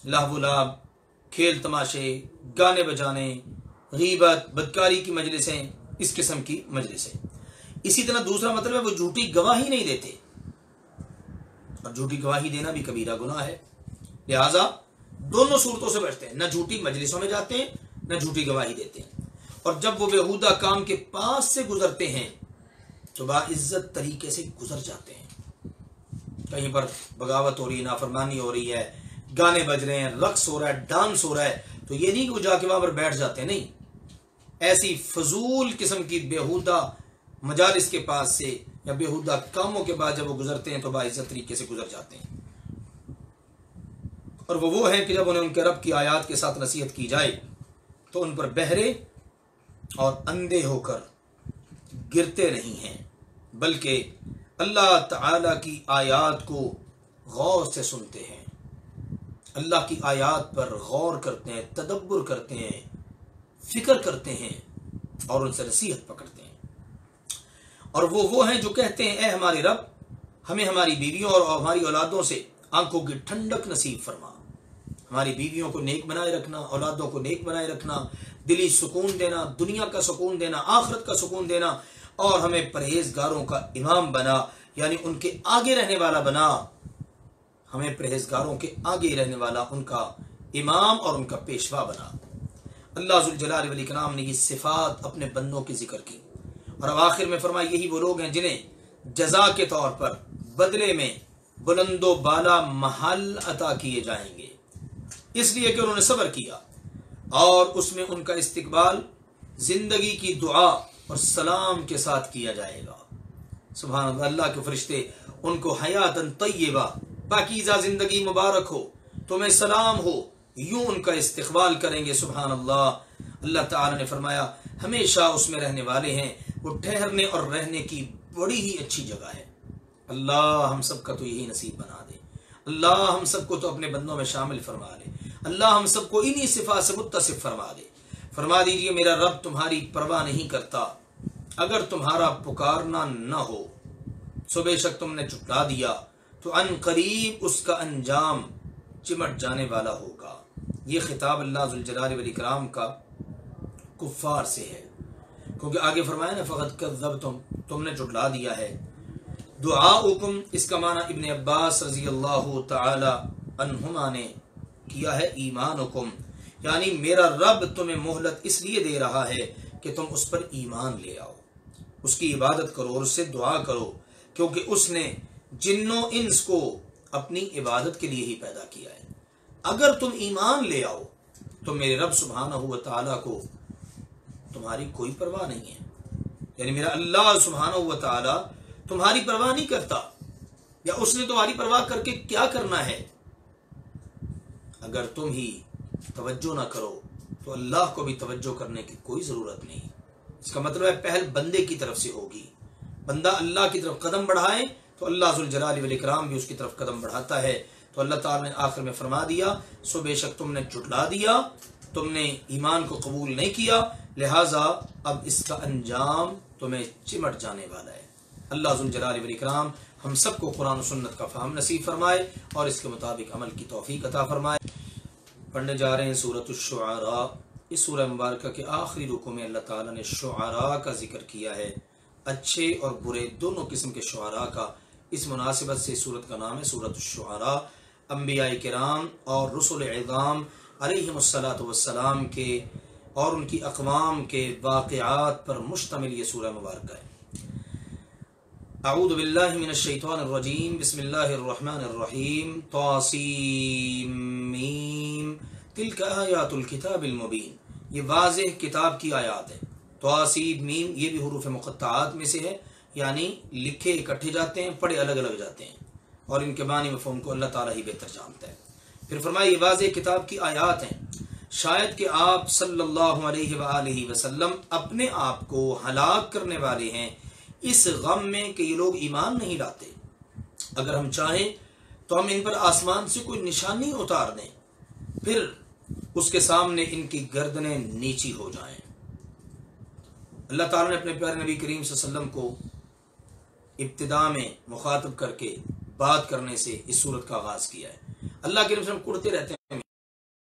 لہو و لعب، کھیل تماشے، گانے بجانے، غیبت، بدکاری کی مجلسیں، اس قسم کی مجلسیں. اسی طرح دوسرا مطلب ہے وہ جھوٹی گواہی نہیں دیتے، اور جھوٹی گواہی دینا بھی کبیرہ گناہ ہے. لہذا دونوں صورتوں سے بچتے ہیں، نہ جھوٹی مجلسوں میں جاتے ہیں نہ جھوٹی گواہی دیتے ہیں. اور جب وہ بیہودہ کام کے پاس سے گزرتے ہیں تو باعزت طریقے سے گزر جاتے ہیں. کہیں پر بغاوت ہو رہی ہے، نافرمانی ہو رہی ہے، گانے بج رہے ہیں، رقص ہو رہا ہے، ڈانس ہو رہا ہے، تو یہ نہیں کہ وہ جا کے وہاں پر بیٹھ جاتے ہیں، نہیں، ایسی فضول قسم کی بیہودہ مجالس کے پاس سے یا بیہودہ کاموں کے بعد جب وہ گزرتے ہیں تو باعزت طریقے سے گزر جاتے ہیں. اور وہ ہیں کہ جب انہیں ان کے رب کی آیات کے ساتھ نصیحت کی جائے تو ان پر بہرے اور اندھے ہو کر گرتے نہیں ہیں، بلکہ اللہ تعالی کی آیات کو غور سے سنتے ہیں، اللہ کی آیات پر غور کرتے ہیں، تدبر کرتے ہیں، فکر کرتے ہیں اور ان سے نصیحت پکڑتے ہیں. اور وہ ہیں جو کہتے ہیں اے ہمارے رب ہمیں ہماری بیویوں اور ہماری اولادوں سے آنکھوں کی ٹھنڈک نصیب فرما. ہماری بیویوں کو نیک بنائے رکھنا، اولادوں کو نیک بنائے رکھنا، دلی سکون دینا، دنیا کا سکون دینا، آخرت کا سکون دینا، اور ہمیں پرہیزگاروں کا امام بنا، یعنی ان کے آگے رہنے والا بنا، ہمیں پرہیزگاروں کے آگے رہنے والا ان کا امام اور ان کا پیشوا بنا۔ اللہ ذوالجلال والاکرام نے یہ صفات اپنے بندوں کی ذکر کی، اور اب آخر میں فرمایا یہی وہ لوگ ہیں جنہیں جزا کے طور پر بدلے میں بلند و بالا محل عطا کیے جائیں گے، اس لیے کہ انہوں نے صبر کیا، اور اس میں ان کا استقبال زندگی کی دعا اور سلام کے ساتھ کیا جائے گا۔ سبحان اللہ، اللہ کے فرشتے ان کو حیاتن طیبہ، پاکیزہ زندگی مبارک ہو، تمہیں سلام ہو، یوں ان کا استقبال کریں گے۔ سبحان اللہ، اللہ تعالی نے فرمایا ہمیشہ اس میں رہنے والے ہیں، وہ ٹھہرنے اور رہنے کی بڑی ہی اچھی جگہ ہے۔ اللہ ہم سب کا تو یہی نصیب بنا دے، اللہ ہم سب کو تو اپنے بندوں میں شامل فرما لے، اللہ ہم سب کو انہی صفات سے متصف فرما دے۔ فرما دیجئے میرا رب تمہاری پرواہ نہیں کرتا، اگر تمہارا پکارنا نہ ہو سو بے شک تم نے جھٹلا دیا تو ان قریب اس کا انجام چمٹ جانے والا ہوگا۔ یہ خطاب اللہ ذوالجلال والاکرام کا کفار سے ہے، کیونکہ آگے فرمایا نا فقط کذبتم، تم نے جھٹلا دیا ہے۔ دعاؤکم، اس کا معنی ابن عباس رضی اللہ تعالی عنہما نے کیا ہے ایمانکم، یعنی میرا رب تمہیں مہلت اس لیے دے رہا ہے کہ تم اس پر ایمان لے آؤ، اس کی عبادت کرو اور اس سے دعا کرو، کیونکہ اس نے جن و انس کو اپنی عبادت کے لیے ہی پیدا کیا ہے۔ اگر تم ایمان لے آؤ تو میرے رب سبحانہ و تعالیٰ کو تمہاری کوئی پرواہ نہیں ہے، یعنی میرا اللہ سبحانہ و تعالیٰ تمہاری پرواہ نہیں کرتا، یا اس نے تمہاری پرواہ کر کے کیا کرنا ہے؟ اگر تم ہی توجہ نہ کرو تو اللہ کو بھی توجہ کرنے کی کوئی ضرورت نہیں۔ اس کا مطلب ہے پہل بندے کی طرف سے ہوگی، بندہ اللہ کی طرف قدم بڑھائے تو اللہ ذوالجلال والاکرام بھی اس کی طرف قدم بڑھاتا ہے۔ تو اللہ تعالیٰ نے آخر میں فرما دیا سو بے شک تم نے جھٹلا دیا، تم نے ایمان کو قبول نہیں کیا، لہٰذا اب اس کا انجام تمہیں چمٹ جانے والا ہے۔ اللہ ذوالجلال والاکرام ہم سب کو قرآن و سنت کا فہم نصیب فرمائے اور اس کے مطابق عمل کی توفیق عطا فرمائے۔ پڑھنے جا رہے ہیں سورۃ الشعراء۔ اس سورہ مبارکہ کے آخری رکوع میں اللہ تعالیٰ نے شعراء کا ذکر کیا ہے، اچھے اور برے دونوں قسم کے شعراء کا۔ اس مناسبت سے سورت کا نام ہے سورۃ الشعراء۔ انبیاء کرام اور رسل اعظام علیہم الصلاۃ والسلام کے اور ان کی اقوام کے واقعات پر مشتمل یہ سورہ مبارکہ ہے۔ اعوذ باللہ من الشیطان الرجیم، بسم اللہ الرحمن الرحیم، طاسیم میم، تلک آیات الکتاب المبین، یہ واضح کتاب کی آیات ہے۔ طاسیم میم یہ بھی حروف مقطعات میں سے ہے، یعنی لکھے اکٹھے جاتے ہیں، پڑھے الگ الگ جاتے ہیں، اور ان کے معنی مفہوم کو اللہ تعالیٰ ہی بہتر جانتا ہے۔ پھر فرمایا یہ واضح کتاب کی آیات ہیں، شاید کہ آپ صلی اللہ علیہ وآلہ وسلم اپنے آپ کو ہلاک کرنے والے ہیں اس غم میں کہ یہ لوگ ایمان نہیں لاتے۔ اگر ہم چاہیں تو ہم ان پر آسمان سے کوئی نشانی اتار دیں، پھر اس کے سامنے ان کی گردنیں نیچی ہو جائیں۔ اللہ تعالیٰ نے اپنے پیارے نبی کریم صلی اللہ علیہ وسلم کو ابتدا میں مخاطب کر کے بات کرنے سے اس صورت کا آغاز کیا ہے۔ اللہ کے نبی صلی اللہ علیہ وسلم کڑتے رہتے ہیں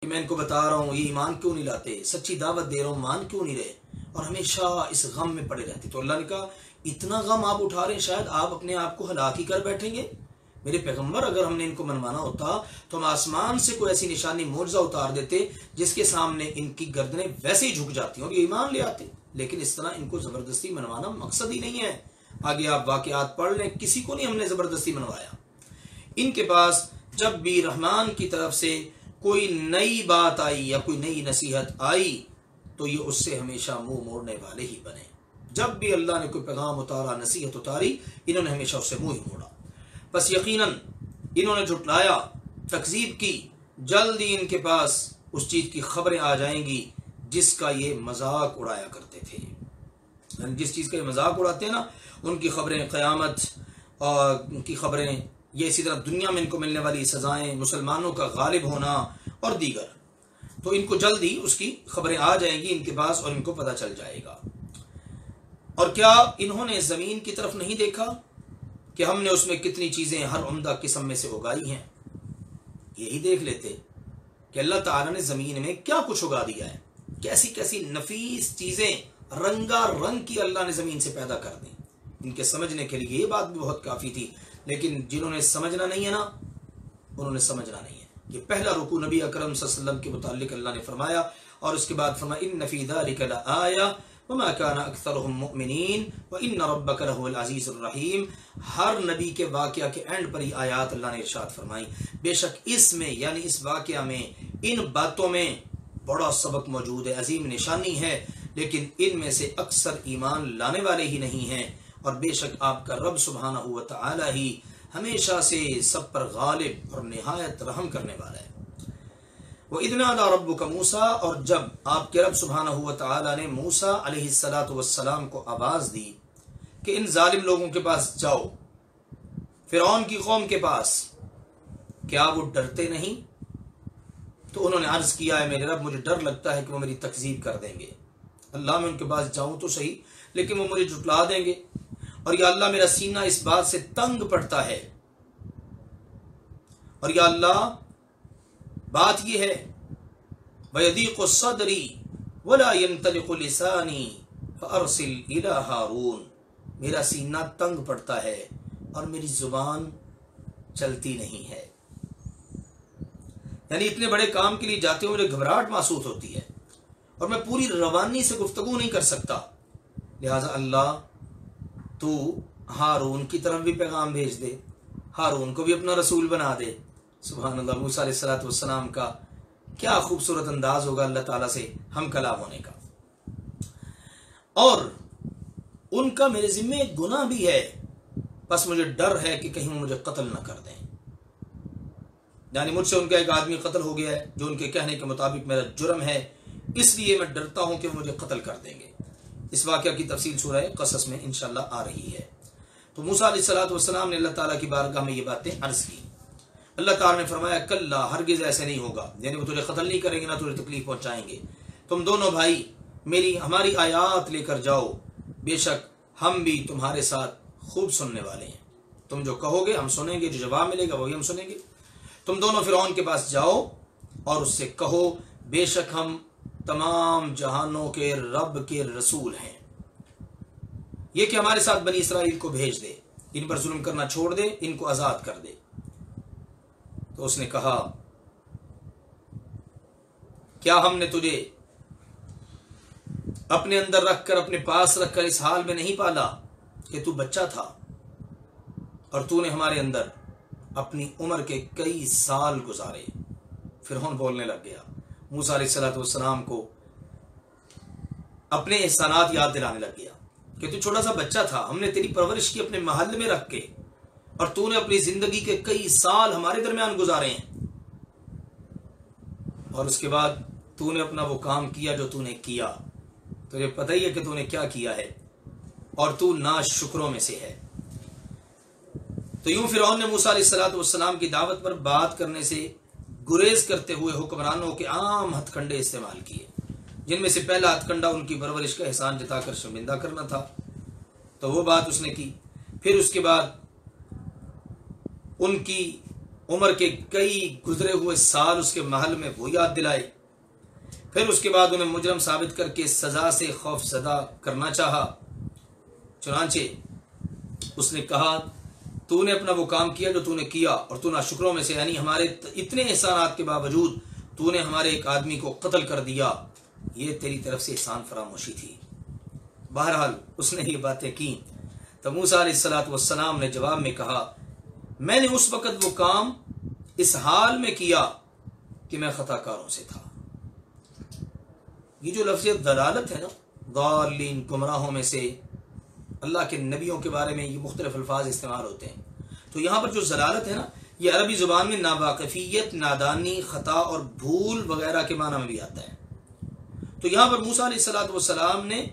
کہ میں ان کو بتا رہا ہوں یہ ایمان کیوں نہیں لاتے، سچی دعوت دے رہا ہوں مان کیوں نہیں رہے، اور ہمیشہ اس غم میں پڑے رہتے۔ تو اللہ نے کہا اتنا غم آپ اٹھا رہے ہیں، شاید آپ اپنے آپ کو ہلاک ہی کر بیٹھیں گے۔ میرے پیغمبر اگر ہم نے ان کو منوانا ہوتا تو ہم آسمان سے کوئی ایسی نشانی معجزہ اتار دیتے جس کے سامنے ان کی گردنیں ویسے ہی جھک جاتی اور یہ ایمان لے آتے، لیکن اس طرح ان کو زبردستی منوانا مقصد ہی نہیں ہے۔ آگے آپ واقعات پڑھ لیں، کسی کو نہیں ہم نے زبردستی منوایا۔ ان کے پاس جب بھی رحمان کی طرف سے کوئی نئی بات آئی یا کوئی نئی نصیحت آئی تو یہ اس سے ہمیشہ منہ موڑنے والے ہی بنے۔ جب بھی اللہ نے کوئی پیغام اتارا، نصیحت اتاری، انہوں نے ہمیشہ اس سے منہ ہی موڑا۔ بس یقیناً انہوں نے جھٹلایا، تکذیب کی، جلد ہی ان کے پاس اس چیز کی خبریں آ جائیں گی جس کا یہ مذاق اڑایا کرتے تھے۔ جس چیز کا یہ مذاق اڑاتے ہیں نا، ان کی خبریں، قیامت اور ان کی خبریں، یہ اسی طرح دنیا میں ان کو ملنے والی سزائیں، مسلمانوں کا غالب ہونا اور دیگر، تو ان کو جلد ہی اس کی خبریں آ جائیں گی ان کے پاس اور ان کو پتہ چل جائے گا۔ اور کیا انہوں نے زمین کی طرف نہیں دیکھا کہ ہم نے اس میں کتنی چیزیں ہر عمدہ قسم میں سے اگائی ہیں؟ یہی دیکھ لیتے کہ اللہ تعالیٰ نے زمین میں کیا کچھ اگا دیا ہے، کیسی کیسی نفیس چیزیں رنگا رنگ کی اللہ نے زمین سے پیدا کر دی۔ ان کے سمجھنے کے لیے یہ بات بھی بہت کافی تھی، لیکن جنہوں نے سمجھنا نہیں ہے نا، انہوں نے سمجھنا نہیں ہے۔ یہ پہلا رکوع نبی اکرم صلی اللہ علیہ وسلم کے متعلق اللہ نے فرمایا، اور اس کے بعد فرمایا ان فی ذلک لآیہ وما کان اکثرهم مؤمنین وان ربک لہو العزیز الرحیم۔ ہر نبی کے واقعہ کے اینڈ پر ہی آیات اللہ نے ارشاد فرمائی، بے شک اس میں یعنی اس واقعہ میں، ان باتوں میں بڑا سبق موجود ہے، عظیم نشانی ہے، لیکن ان میں سے اکثر ایمان لانے والے ہی نہیں ہیں، اور بے شک آپ کا رب سبحانہ و تعالی ہی ہمیشہ سے سب پر غالب اور نہایت رحم کرنے والا ہے۔ وَإِذْ نَادَىٰ رَبُّكَ مُوسَىٰ، اور جب آپ کے رب سبحانہ و تعالی نے موسیٰ علیہ السلام کو آواز دی کہ ان ظالم لوگوں کے پاس جاؤ، فرعون کی قوم کے پاس، کیا وہ ڈرتے نہیں؟ تو انہوں نے عرض کیا ہے میرے رب مجھے ڈر لگتا ہے کہ وہ میری تکذیب کر دیں گے، اللہ میں ان کے پاس جاؤں تو صحیح لیکن وہ مجھے جھٹلا دیں گے، اور یا اللہ میرا سینہ اس بات سے تنگ پڑتا ہے، اور یا اللہ بات یہ ہے وَيَضِيقُ صَدْرِي وَلَا يَنْطَلِقُ لِسَانِي فَأَرْسِلْ إِلَىٰ هَارُونَ، میرا سینہ تنگ پڑتا ہے اور میری زبان چلتی نہیں ہے، یعنی اتنے بڑے کام کے لیے جاتے ہوئے مجھے گھبراہٹ محسوس ہوتی ہے اور میں پوری روانی سے گفتگو نہیں کر سکتا، لہٰذا اللہ تو ہارون کی طرف بھی پیغام بھیج دے، ہارون کو بھی اپنا رسول بنا دے۔ سبحان اللہ، موسیٰ علیہ السلام کا کیا خوبصورت انداز ہوگا اللہ تعالیٰ سے ہم کلام ہونے کا۔ اور ان کا میرے ذمہ ایک گناہ بھی ہے، بس مجھے ڈر ہے کہ کہیں وہ مجھے قتل نہ کر دیں، یعنی مجھ سے ان کا ایک آدمی قتل ہو گیا ہے جو ان کے کہنے کے مطابق میرا جرم ہے، اس لیے میں ڈرتا ہوں کہ وہ مجھے قتل کر دیں گے۔ اس واقعہ کی تفصیل سورہ قصص میں انشاءاللہ آ رہی ہے۔ تو موسیٰ علیہ السلام نے اللہ تعالیٰ کی بارگاہ میں یہ باتیں عرض کی۔ اللہ تعالیٰ نے فرمایا کلا، ہرگز ایسے نہیں ہوگا، یعنی وہ تجھے قتل نہیں کریں گے، نہ تجھے تکلیف پہنچائیں گے، تم دونوں بھائی ہماری آیات لے کر جاؤ، بے شک ہم بھی تمہارے ساتھ خوب سننے والے ہیں، تم جو کہو گے ہم سنیں گے، جو جواب ملے گا وہی ہم سنیں گے۔ تم دونوں فرعون کے پاس جاؤ اور اس سے کہو بے شک ہم تمام جہانوں کے رب کے رسول ہیں، یہ کہ ہمارے ساتھ بنی اسرائیل کو بھیج دے، ان پر ظلم کرنا چھوڑ دے، ان کو آزاد کر دے۔ تو اس نے کہا کیا ہم نے تجھے اپنے اندر رکھ کر، اپنے پاس رکھ کر اس حال میں نہیں پالا کہ تو بچہ تھا، اور تو نے ہمارے اندر اپنی عمر کے کئی سال گزارے۔ فرعون بولنے لگ گیا، موسیٰ علیہ السلام کو اپنے احسانات یاد دلانے لگ گیا کہ تو چھوٹا سا بچہ تھا، ہم نے تیری پرورش کی اپنے محل میں رکھ کے، اور تو نے اپنی زندگی کے کئی سال ہمارے درمیان گزارے ہیں، اور اس کے بعد تو نے اپنا وہ کام کیا جو تو نے کیا، تجھے پتہ ہی ہے کہ تو نے کیا کیا ہے، اور تو ناشکروں میں سے ہے۔ تو یوں فرعون نے موسیٰ علیہ السلام کی دعوت پر بات کرنے سے گریز کرتے ہوئے حکمرانوں کے عام ہتھ کنڈے استعمال کیے، جن میں سے پہلا ہتھ کنڈا ان کی پرورش کا احسان جتا کر شرمندہ کرنا تھا، تو وہ بات اس نے کی۔ پھر اس کے بعد ان کی عمر کے کئی گزرے ہوئے سال اس کے محل میں وہ یاد دلائے۔ پھر اس کے بعد انہیں مجرم ثابت کر کے سزا سے خوف زدہ کرنا چاہا، چنانچہ اس نے کہا تو نے اپنا وہ کام کیا جو تو نے کیا، اور تو ناشکروں میں سے، یعنی ہمارے اتنے احسانات کے باوجود تو نے ہمارے ایک آدمی کو قتل کر دیا، یہ تیری طرف سے احسان فراموشی تھی۔ بہرحال اس نے یہ باتیں کی تو موسیٰ علیہ السلام نے جواب میں کہا میں نے اس وقت وہ کام اس حال میں کیا کہ میں خطا کاروں سے تھا۔ یہ جو لفظ دلالت ہے نا، ضالین، گمراہوں میں سے، اللہ کے نبیوں کے بارے میں یہ مختلف الفاظ استعمال ہوتے ہیں، تو یہاں پر جو ضلالت ہے نا، یہ عربی زبان میں ناواقفیت، نادانی، خطا اور بھول وغیرہ کے معنی میں بھی آتا ہے۔ تو یہاں پر موسیٰ علیہ السلام نے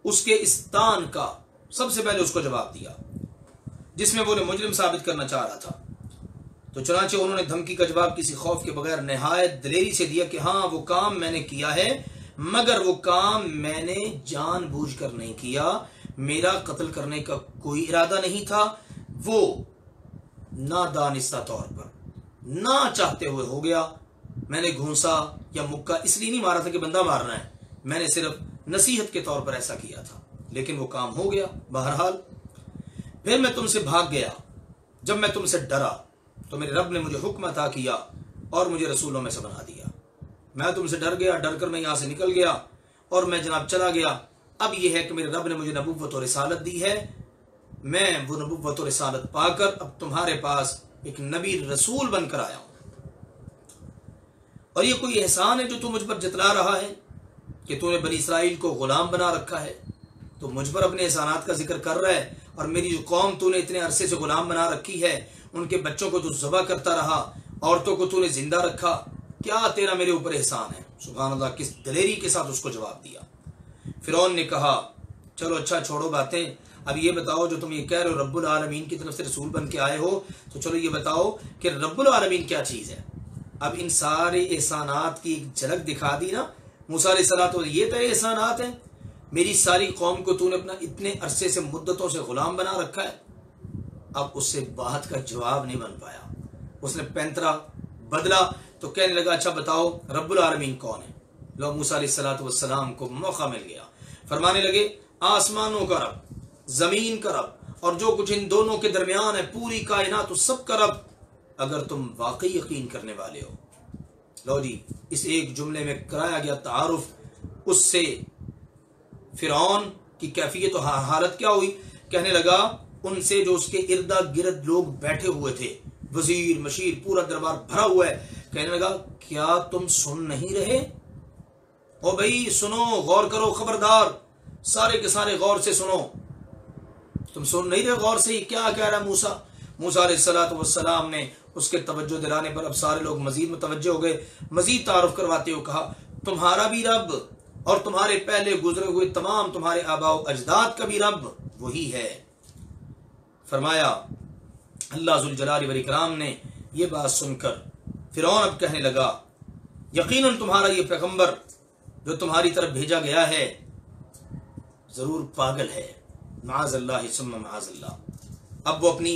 اس کے استان کا سب سے پہلے اس کو جواب دیا، جس میں وہ نے مجرم ثابت کرنا چاہ رہا تھا۔ تو چنانچہ انہوں نے دھمکی کا جواب کسی خوف کے بغیر نہایت دلیری سے دیا کہ ہاں وہ کام میں نے کیا ہے، مگر وہ کام میں نے جان بوجھ کر نہیں کیا، میرا قتل کرنے کا کوئی ارادہ نہیں تھا، وہ نادانستہ طور پر، نہ چاہتے ہوئے ہو گیا، میں نے گھونسا یا مکہ اس لیے نہیں مارا تھا کہ بندہ مارنا ہے، میں نے صرف نصیحت کے طور پر ایسا کیا تھا، لیکن وہ کام ہو گیا بہرحال۔ پھر میں تم سے بھاگ گیا، جب میں تم سے ڈرا تو میرے رب نے مجھے حکم عطا کیا اور مجھے رسولوں میں سے بنا دیا۔ میں تم سے ڈر گیا، ڈر کر میں یہاں سے نکل گیا اور میں جناب چلا گیا۔ اب یہ ہے کہ میرے رب نے مجھے نبوت و رسالت دی ہے، میں وہ نبوت و رسالت پا کر اب تمہارے پاس ایک نبی رسول بن کر آیا ہوں۔ اور یہ کوئی احسان ہے جو تو مجھ پر جتلا رہا ہے کہ تو نے بنی اسرائیل کو غلام بنا رکھا ہے؟ تو مجھ پر اپنے احسانات کا ذکر کر رہا ہے، اور میری جو قوم تو نے اتنے عرصے سے غلام بنا رکھی ہے، ان کے بچوں کو تو ذبح کرتا رہا، عورتوں کو تو نے زندہ رکھا، کیا تیرا میرے اوپر احسان ہے؟ سبحان اللہ، کس دلیری کے ساتھ اس کو جواب دیا۔ فرعون نے کہا چلو اچھا چھوڑو باتیں، اب یہ بتاؤ جو تم یہ کہہ رہے ہو رب العالمین کی طرف سے رسول بن کے آئے ہو، تو چلو یہ بتاؤ کہ رب العالمین کیا چیز ہے؟ اب ان سارے احسانات کی ایک جھلک دکھا دی نا موسیٰ علیہ السلام، تو یہ تیرے احسانات ہیں؟ میری ساری قوم کو تو نے اپنا اتنے عرصے سے مدتوں سے غلام بنا رکھا ہے۔ اب اس سے بات کا جواب نہیں بن پایا، اس نے پینترا بدلا تو کہنے لگا اچھا بتاؤ رب العالمین کون ہے؟ لوگ موسیٰ علیہ السلام کو موقع مل گیا، فرمانے لگے آسمانوں کا رب، زمین کا رب، اور جو کچھ ان دونوں کے درمیان ہے، پوری کائنات سب کا رب، اگر تم واقعی یقین کرنے والے ہو۔ لو جی، اس ایک جملے میں کرایا گیا تعارف، اس سے فرعون کی کیفیت و حالت کیا ہوئی؟ کہنے لگا ان سے جو اس کے ارد گرد لوگ بیٹھے ہوئے تھے، وزیر مشیر پورا دربار بھرا ہوا ہے، کہنے لگا کیا تم سن نہیں رہے؟ او بھائی سنو، غور کرو، خبردار، سارے کے سارے غور سے سنو، تم سن نہیں رہے غور سے ہی کیا کہہ رہا موسیٰ؟ موسیٰ علیہ السلام نے اس کے توجہ دلانے پر اب سارے لوگ مزید متوجہ ہو گئے، مزید تعارف کرواتے ہوئے کہا تمہارا بھی رب اور تمہارے پہلے گزرے ہوئے تمام تمہارے آباء و اجداد کا بھی رب وہی ہے۔ فرمایا اللہ ذوالجلال والاکرام نے یہ بات سن کر فرعون اب کہنے لگا یقیناً تمہارا یہ پیغمبر جو تمہاری طرف بھیجا گیا ہے ضرور پاگل ہے، معاذ اللہ ثم معاذ اللہ۔ اب وہ اپنی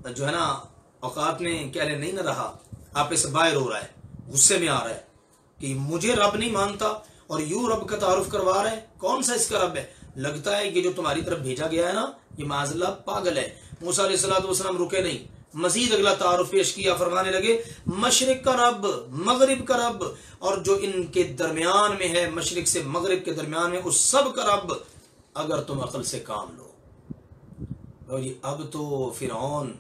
جو ہے نا اوقات میں کہنے نہیں نہ رہا، آپ سے باہر ہو رہا ہے، غصے میں آ رہا ہے کہ مجھے رب نہیں مانتا اور یوں رب کا تعارف کروا رہا ہے، کون سا اس کا رب ہے؟ لگتا ہے کہ جو تمہاری طرف بھیجا گیا ہے نا یہ معاذ اللہ پاگل ہے۔ موسیٰ علیہ السلام رکے نہیں، مزید اگلا تعارف پیش کیا، فرمانے لگے مشرق کا رب، مغرب کا رب، اور جو ان کے درمیان میں ہے، مشرق سے مغرب کے درمیان میں، اس سب کا رب، اگر تم عقل سے کام لو۔ اب تو فرعون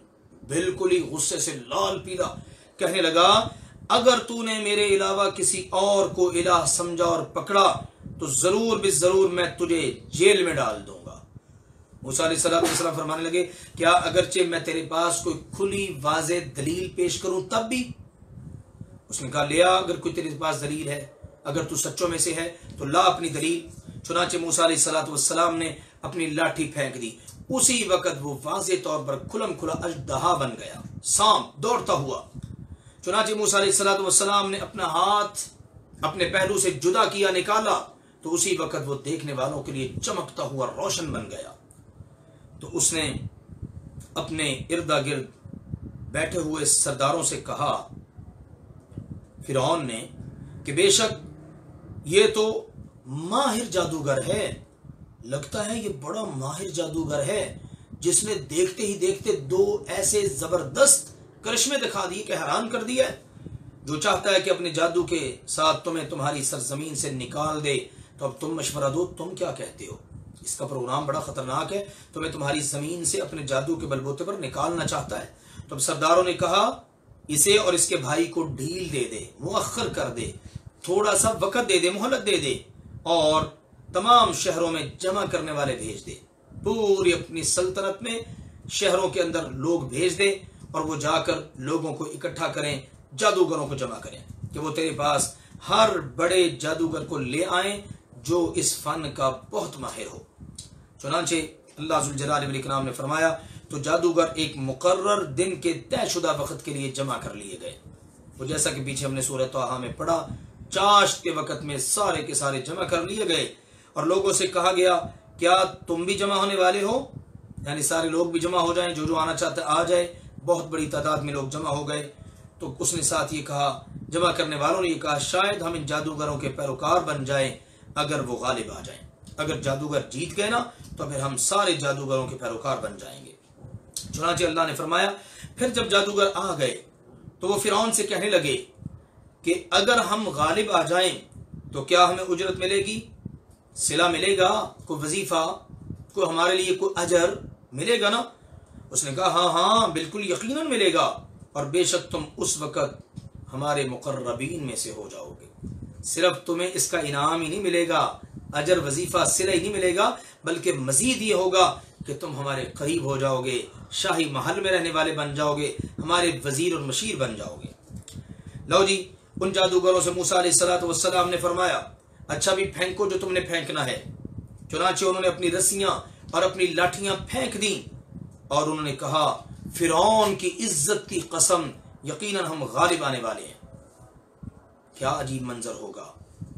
بالکل ہی غصے سے لال پیلا، کہنے لگا اگر تو نے میرے علاوہ کسی اور کو الہ سمجھا اور پکڑا تو ضرور بالضرور میں تجھے جیل میں ڈال دوں گا۔ موسیٰ علیہ السلام فرمانے لگے کیا اگرچہ میں تیرے پاس کوئی کھلی واضح دلیل پیش کروں تب بھی؟ اس نے کہا لیا، اگر کوئی تیرے پاس دلیل ہے، اگر تو سچوں میں سے ہے تو لا اپنی دلیل۔ چنانچہ موسیٰ علیہ السلام نے اپنی لاٹھی پھینک دی، اسی وقت وہ واضح طور پر کھلم کھلا اژدہا بن گیا، سانپ دوڑتا ہوا۔ چنانچہ موسیٰ علیہ السلام نے اپنا ہاتھ اپنے پہلو سے جدا کیا، نکالا، تو اسی وقت وہ دیکھنے والوں کے لیے چمکتا ہوا روشن بن گیا۔ تو اس نے اپنے ارد گرد بیٹھے ہوئے سرداروں سے کہا، فرعون نے، کہ بے شک یہ تو ماہر جادوگر ہے، لگتا ہے یہ بڑا ماہر جادوگر ہے جس نے دیکھتے ہی دیکھتے دو ایسے زبردست کرشمے دکھا دیے کہ حیران کر دیا ہے۔ جو چاہتا ہے کہ اپنے جادو کے ساتھ تمہیں تمہاری سرزمین سے نکال دے تو اب تم مشورہ دو، تم کیا کہتے ہو؟ اس کا پروگرام بڑا خطرناک ہے، تمہیں تمہاری زمین سے اپنے جادو کے بلبوتے پر نکالنا چاہتا ہے۔ تو اب سرداروں نے کہا اسے اور اس کے بھائی کو ڈھیل دے دے، مؤخر کر دے، تھوڑا سا وقت دے دے، مہلت دے دے، اور تمام شہروں میں جمع کرنے والے بھیج دے، پوری اپنی سلطنت میں شہروں کے اندر لوگ بھیج دے، اور وہ جا کر لوگوں کو اکٹھا کریں، جادوگروں کو جمع کریں کہ وہ تیرے پاس ہر بڑے جادوگر کو لے آئیں جو اس فن کا بہت ماہر ہو۔ چنانچہ اللہ ذوالجلال والاکرام نے فرمایا تو جادوگر ایک مقرر دن کے طے شدہ وقت کے لیے جمع کر لیے گئے۔ وہ جیسا کہ پیچھے ہم نے سورہ طٰہٰ میں پڑھا، چاشت کے وقت میں سارے کے سارے جمع کر لیے گئے، اور لوگوں سے کہا گیا کیا تم بھی جمع ہونے والے ہو؟ یعنی سارے لوگ بھی جمع ہو جائیں، جو آنا چاہتا ہے آ جائے۔ بہت بڑی تعداد میں لوگ جمع ہو گئے۔ تو اس نے ساتھ یہ کہا، جمع کرنے والوں نے یہ کہا شاید ہم ان جادوگروں کے پیروکار بن جائیں اگر وہ غالب آ جائیں، اگر جادوگر جیت گئے نا تو پھر ہم سارے جادوگروں کے پیروکار بن جائیں گے۔ چنانچہ اللہ نے فرمایا پھر جب جادوگر آ گئے تو وہ فرعون سے کہنے لگے کہ اگر ہم غالب آ جائیں تو کیا ہمیں اجرت ملے گی، صلہ ملے گا، کوئی وظیفہ، کوئی ہمارے لیے کوئی اجر ملے گا نا؟ اس نے کہا ہاں ہاں بالکل یقیناً ملے گا، اور بے شک تم اس وقت ہمارے مقربین میں سے ہو جاؤ گے۔ صرف تمہیں اس کا انعام ہی نہیں ملے گا، اجر وظیفہ صلہ ہی نہیں ملے گا، بلکہ مزید یہ ہوگا کہ تم ہمارے قریب ہو جاؤ گے، شاہی محل میں رہنے والے بن جاؤ گے، ہمارے وزیر اور مشیر بن جاؤ گے۔ لو جی، ان جادوگروں سے موسیٰ علیہ السلام نے فرمایا اچھا بھی پھینکو جو تم نے پھینکنا ہے۔ چنانچہ انہوں نے اپنی رسیاں اور اپنی لاٹھیاں پھینک دیں اور انہوں نے کہا فرعون کی عزت کی قسم یقیناً ہم غالب آنے والے ہیں۔ کیا عجیب منظر ہوگا۔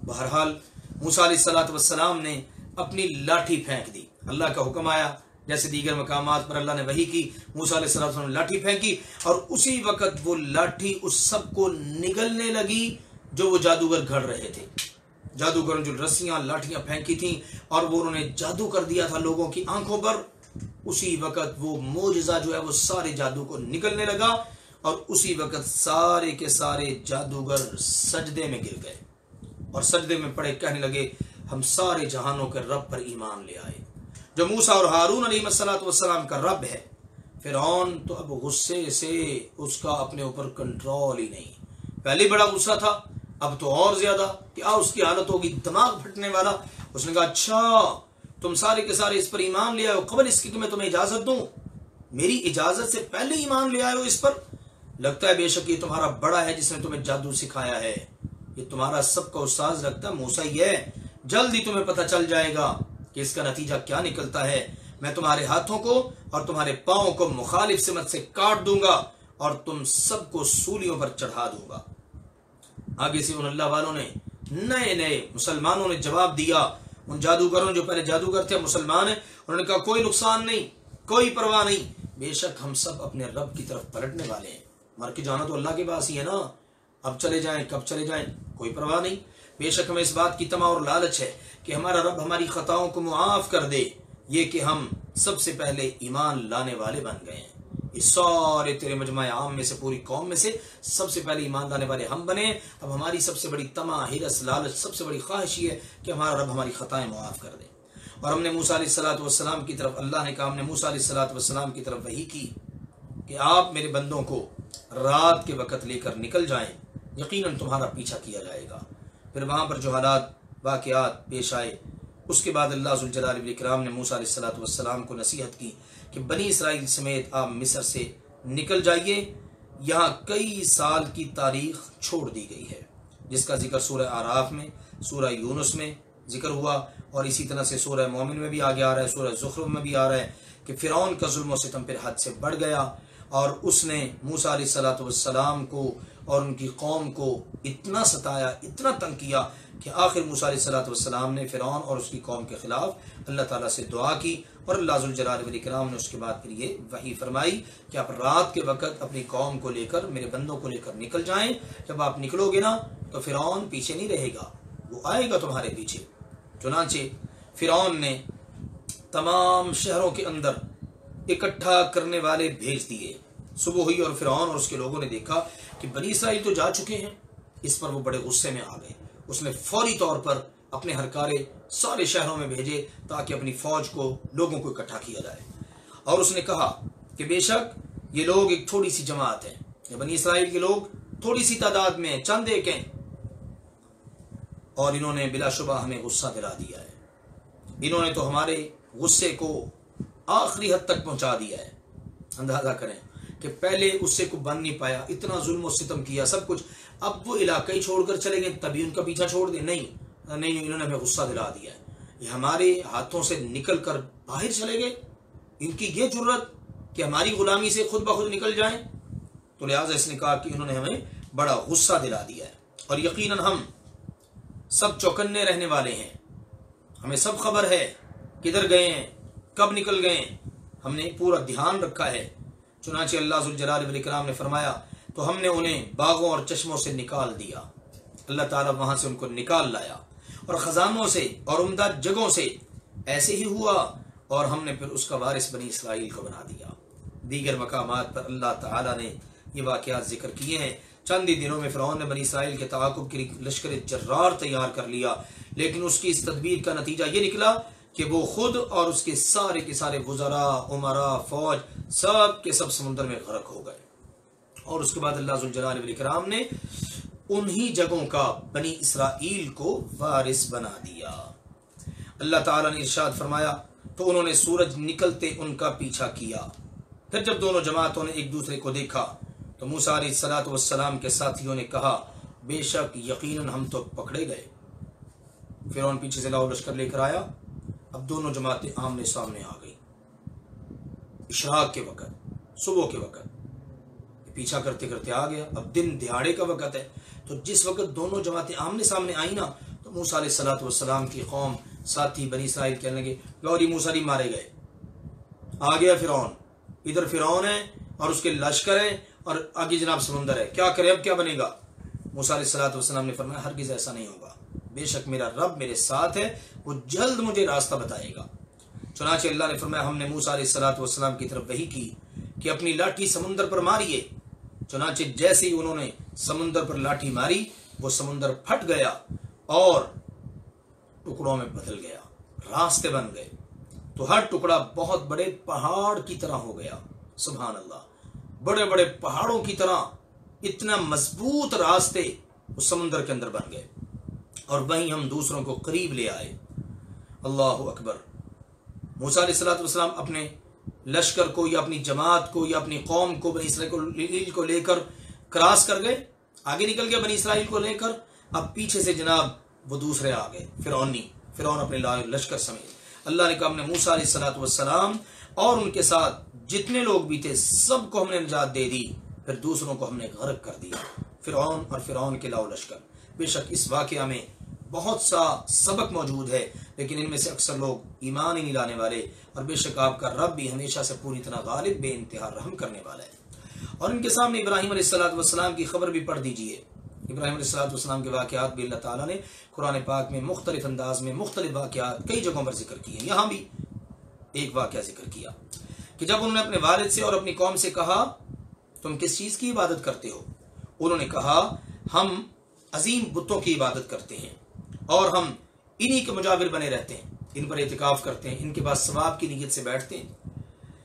بہرحال موسیٰ علیہ السلام نے اپنی لاٹھی پھینک دی، اللہ کا حکم آیا، جیسے دیگر مقامات پر اللہ نے وحی کی، موسیٰ علیہ السلام نے لاٹھی پھینکی اور اسی وقت وہ لاٹھی اس سب کو نگلنے لگی جو وہ جادوگر گھڑ رہے تھے۔ جادوگروں جو رسیاں لاٹھیاں پھینکی تھیں اور وہ انہوں نے جادو کر دیا تھا لوگوں کی آنکھوں پر، اسی وقت وہ معجزہ جو ہے وہ سارے جادو کو نگلنے لگا اور اسی وقت سارے کے سارے جادوگر سجدے میں گر گئے اور سجدے میں پڑے کہنے لگے ہم سارے جہانوں کے رب پر ایمان لے آئے جو موسیٰ اور ہارون علیہ السلام کا رب ہے۔ فرعون تو اب غصے سے اس کا اپنے اوپر کنٹرول ہی نہیں، پہلے بڑا غصہ تھا، اب تو اور زیادہ، کیا اس کی حالت ہوگی، دماغ پھٹنے والا۔ اس نے کہا اچھا تم سارے کے سارے اس پر ایمان لے آئے ہو، قبل اس کی کہ میں تمہیں اجازت دوں، میری اجازت سے پہلے ایمان لے آئے ہو اس پر؟ لگتا ہے بے شک یہ تمہارا بڑا ہے جس نے تمہیں جادو سکھایا ہے، یہ تمہارا سب کا استاذ لگتا ہے موسیٰ ہی ہے، جلد ہی تمہیں پتہ چل جائے گا کہ اس کا نتیجہ کیا نکلتا ہے۔ میں تمہارے ہاتھوں کو اور تمہارے پاؤں کو مخالف سمت سے کاٹ دوں گا اور تم سب کو سولیوں پر چڑھا دوں گا۔ آگے سے ان اللہ والوں نے نئے مسلمانوں نے جواب دیا، ان جادوگروں جو پہلے جادوگر تھے مسلمان ہیں، انہوں نے کہا کوئی نقصان نہیں، کوئی پرواہ نہیں، بے شک ہم سب اپنے رب کی طرف پلٹنے والے ہیں، مر کے جانا تو اللہ کے پاس ہی ہے نا، اب چلے جائیں کب چلے جائیں کوئی پرواہ نہیں، بے شک ہمیں اس بات کی طمع اور لالچ ہے کہ ہمارا رب ہماری خطاؤں کو معاف کر دے، یہ کہ ہم سب سے پہلے ایمان لانے والے بن گئے ہیں، اس سارے تیرے مجمع عام میں سے پوری قوم میں سے سب سے پہلے ایمان لانے والے ہم بنے، اب ہماری سب سے بڑی طمع، ہرس، لالچ، سب سے بڑی خواہش یہ ہے کہ ہمارا رب ہماری خطائیں معاف کر دے۔ اور ہم نے موسیٰ علیہ السلام کی طرف، اللہ نے کہا ہم نے موسیٰ علیہ السلام کی طرف وحی کی کہ آپ میرے بندوں کو رات کے وقت لے کر نکل جائیں، یقیناً تمہارا پیچھا کیا جائے گا۔ پھر وہاں پر جو حالات واقعات پیش آئے، اس کے بعد اللہ ذوالجلال والاکرام نے موسیٰ علیہ السلام کو نصیحت کی کہ بنی اسرائیل سمیت آپ مصر سے نکل جائیے، یہاں کئی سال کی تاریخ چھوڑ دی گئی ہے، جس کا ذکر سورہ اعراف میں، سورہ یونس میں ذکر ہوا، اور اسی طرح سے سورہ مومن میں بھی آگے آ رہا ہے، سورہ زخرف میں بھی آ رہا ہے کہ فرعون کا ظلم و ستم پھر حد سے بڑھ گیا اور اس نے موسیٰ علیہ السلام کو اور ان کی قوم کو اتنا ستایا، اتنا تنگ کیا کہ آخر موسیٰ علیہ السلام نے فرعون اور اس کی قوم کے خلاف اللہ تعالیٰ سے دعا کی، اور اللہ ذوالجلال والاکرام نے اس کے بعد پھر یہ وحی فرمائی کہ آپ رات کے وقت اپنی قوم کو لے کر، میرے بندوں کو لے کر نکل جائیں، جب آپ نکلو گے نا تو فرعون پیچھے نہیں رہے گا، وہ آئے گا تمہارے پیچھے۔ چنانچہ فرعون نے تمام شہروں کے اندر اکٹھا کرنے والے بھیج دیے، صبح ہوئی اور فرعون اور اس کے لوگوں نے دیکھا کہ بنی اسرائیل تو جا چکے ہیں، اس پر وہ بڑے غصے میں آ گئے، اس نے فوری طور پر اپنے ہرکارے سارے شہروں میں بھیجے تاکہ اپنی فوج کو، لوگوں کو اکٹھا کیا جائے، اور اس نے کہا کہ بے شک یہ لوگ ایک تھوڑی سی جماعت ہیں، یہ بنی اسرائیل کے لوگ تھوڑی سی تعداد میں، چند ایک ہیں، اور انہوں نے بلا شبہ ہمیں غصہ دلا دیا ہے، انہوں نے تو ہمارے غصے کو آخری حد تک پہنچا دیا ہے۔ اندازہ کریں کہ پہلے غصے کو بند نہیں پایا، اتنا ظلم و ستم کیا، سب کچھ، اب وہ علاقہ ہی چھوڑ کر چلے گئے تبھی ان کا پیچھا چھوڑ دیں؟ نہیں، انہوں نے ہمیں غصہ دلا دیا ہے، یہ ہمارے ہاتھوں سے نکل کر باہر چلے گئے، ان کی یہ جرت کہ ہماری غلامی سے خود بخود نکل جائیں، تو لہٰذا اس نے کہا کہ انہوں نے ہمیں بڑا غصہ دلا دیا ہے، اور یقیناً ہم سب چوکنے رہنے والے ہیں، ہمیں سب خبر ہے کدھر گئے ہیں، کب نکل گئے ہیں، ہم نے پورا دھیان رکھا ہے۔ چنانچہ اللہ ذوالجلال والاکرام نے فرمایا تو ہم نے انہیں باغوں اور چشموں سے نکال دیا، اللہ تعالیٰ وہاں سے ان کو نکال لایا، اور خزانوں سے اور عمدہ جگہوں سے ایسے ہی ہوا، اور ہم نے پھر اس کا وارث بنی اسرائیل کو بنا دیا۔ دیگر مقامات پر اللہ تعالیٰ نے یہ واقعات ذکر کیے ہیں۔ چند ہی دنوں میں فرعون نے بنی اسرائیل کے تعاقب کے لیے لشکر جرار تیار کر لیا، لیکن اس کی اس تدبیر کا نتیجہ یہ نکلا کہ وہ خود اور اس کے سارے وزراء، عمراء، فوج سب کے سب سمندر میں غرق ہو گئے۔ اور اس کے بعد اللہ ذوالجلال والاکرام نے انہی جگہوں کا بنی اسرائیل کو وارث بنا دیا۔ اللہ تعالیٰ نے ارشاد فرمایا تو انہوں نے سورج نکلتے ان کا پیچھا کیا، پھر جب دونوں جماعتوں نے ایک دوسرے کو دیکھا تو موسیٰ علیہ الصلوۃ والسلام کے ساتھیوں نے کہا بے شک یقیناً ہم تو پکڑے گئے۔ فرعون پیچھے سے لاؤ لشکر لے کر آیا، اب دونوں جماعتیں آمنے سامنے آ گئی۔ اشراق کے وقت، صبح کے وقت پیچھا کرتے کرتے آ گیا، اب دن دہاڑے کا وقت ہے، تو جس وقت دونوں جماعتیں آمنے سامنے آئیں نا تو موسیٰ علیہ الصلوۃ والسلام کی قوم ساتھی بنی اسرائیل کہنے لگے لوری موسیٰ مارے گئے، آ گیا فرعون، ادھر فرعون ہے اور اس کے لشکر ہے اور آگے جناب سمندر ہے، کیا کرے، اب کیا بنے گا؟ موسیٰ علیہ الصلوۃ والسلام نے فرمایا ہرگز ایسا نہیں ہوگا، بے شک میرا رب میرے ساتھ ہے، وہ جلد مجھے راستہ بتائے گا۔ چنانچہ اللہ نے فرمایا ہم نے موسیٰ علیہ الصلوۃ والسلام کی طرف وحی کی کہ اپنی لاٹھی سمندر پر ماریے۔ چنانچہ جیسے ہی انہوں نے سمندر پر لاٹھی ماری وہ سمندر پھٹ گیا اور ٹکڑوں میں بدل گیا، راستے بن گئے، تو ہر ٹکڑا بہت بڑے پہاڑ کی طرح ہو گیا۔ سبحان اللہ، بڑے بڑے پہاڑوں کی طرح اتنا مضبوط راستے اس سمندر کے اندر بن گئے، اور وہیں ہم دوسروں کو قریب لے آئے۔ اللہ اکبر۔ موسیٰ علیہ الصلوۃ والسلام اپنے لشکر کو یا اپنی جماعت کو یا اپنی قوم کو بنی اسرائیل کو لے کر کراس کر گئے، آگے نکل گئے بنی اسرائیل کو لے کر، اب پیچھے سے جناب وہ دوسرے آ گئے، فرعون اپنے لشکر سمیت۔ اللہ نے کہا ہم نے موسیٰ علیہ الصلوۃ والسلام اور ان کے ساتھ جتنے لوگ بھی تھے سب کو ہم نے نجات دے دی، پھر دوسروں کو ہم نے غرق کر دیا، فرعون اور فرعون کے لاؤ لشکر۔ بے شک اس واقعہ میں بہت سا سبق موجود ہے، لیکن ان میں سے اکثر لوگ ایمان ہی نہیں لانے والے، اور بے شک آپ کا رب بھی ہمیشہ سے پوری طرح غالب، بے انتہا رحم کرنے والا ہے۔ اور ان کے سامنے ابراہیم علیہ الصلوۃ والسلام کی خبر بھی پڑھ دیجئے۔ ابراہیم علیہ الصلوۃ والسلام کے واقعات بھی اللہ تعالیٰ نے قرآن پاک میں مختلف انداز میں مختلف واقعات کئی جگہوں پر ذکر کیے ہیں۔ یہاں بھی ایک واقعہ ذکر کیا کہ جب انہوں نے اپنے والد سے اور اپنی قوم سے کہا تم کس چیز کی عبادت کرتے ہو، انہوں نے کہا ہم عظیم بتوں کی عبادت کرتے ہیں اور ہم انہی کے مجاور بنے رہتے ہیں، ان پر اعتکاف کرتے ہیں، ان کے پاس ثواب کی نیت سے بیٹھتے ہیں۔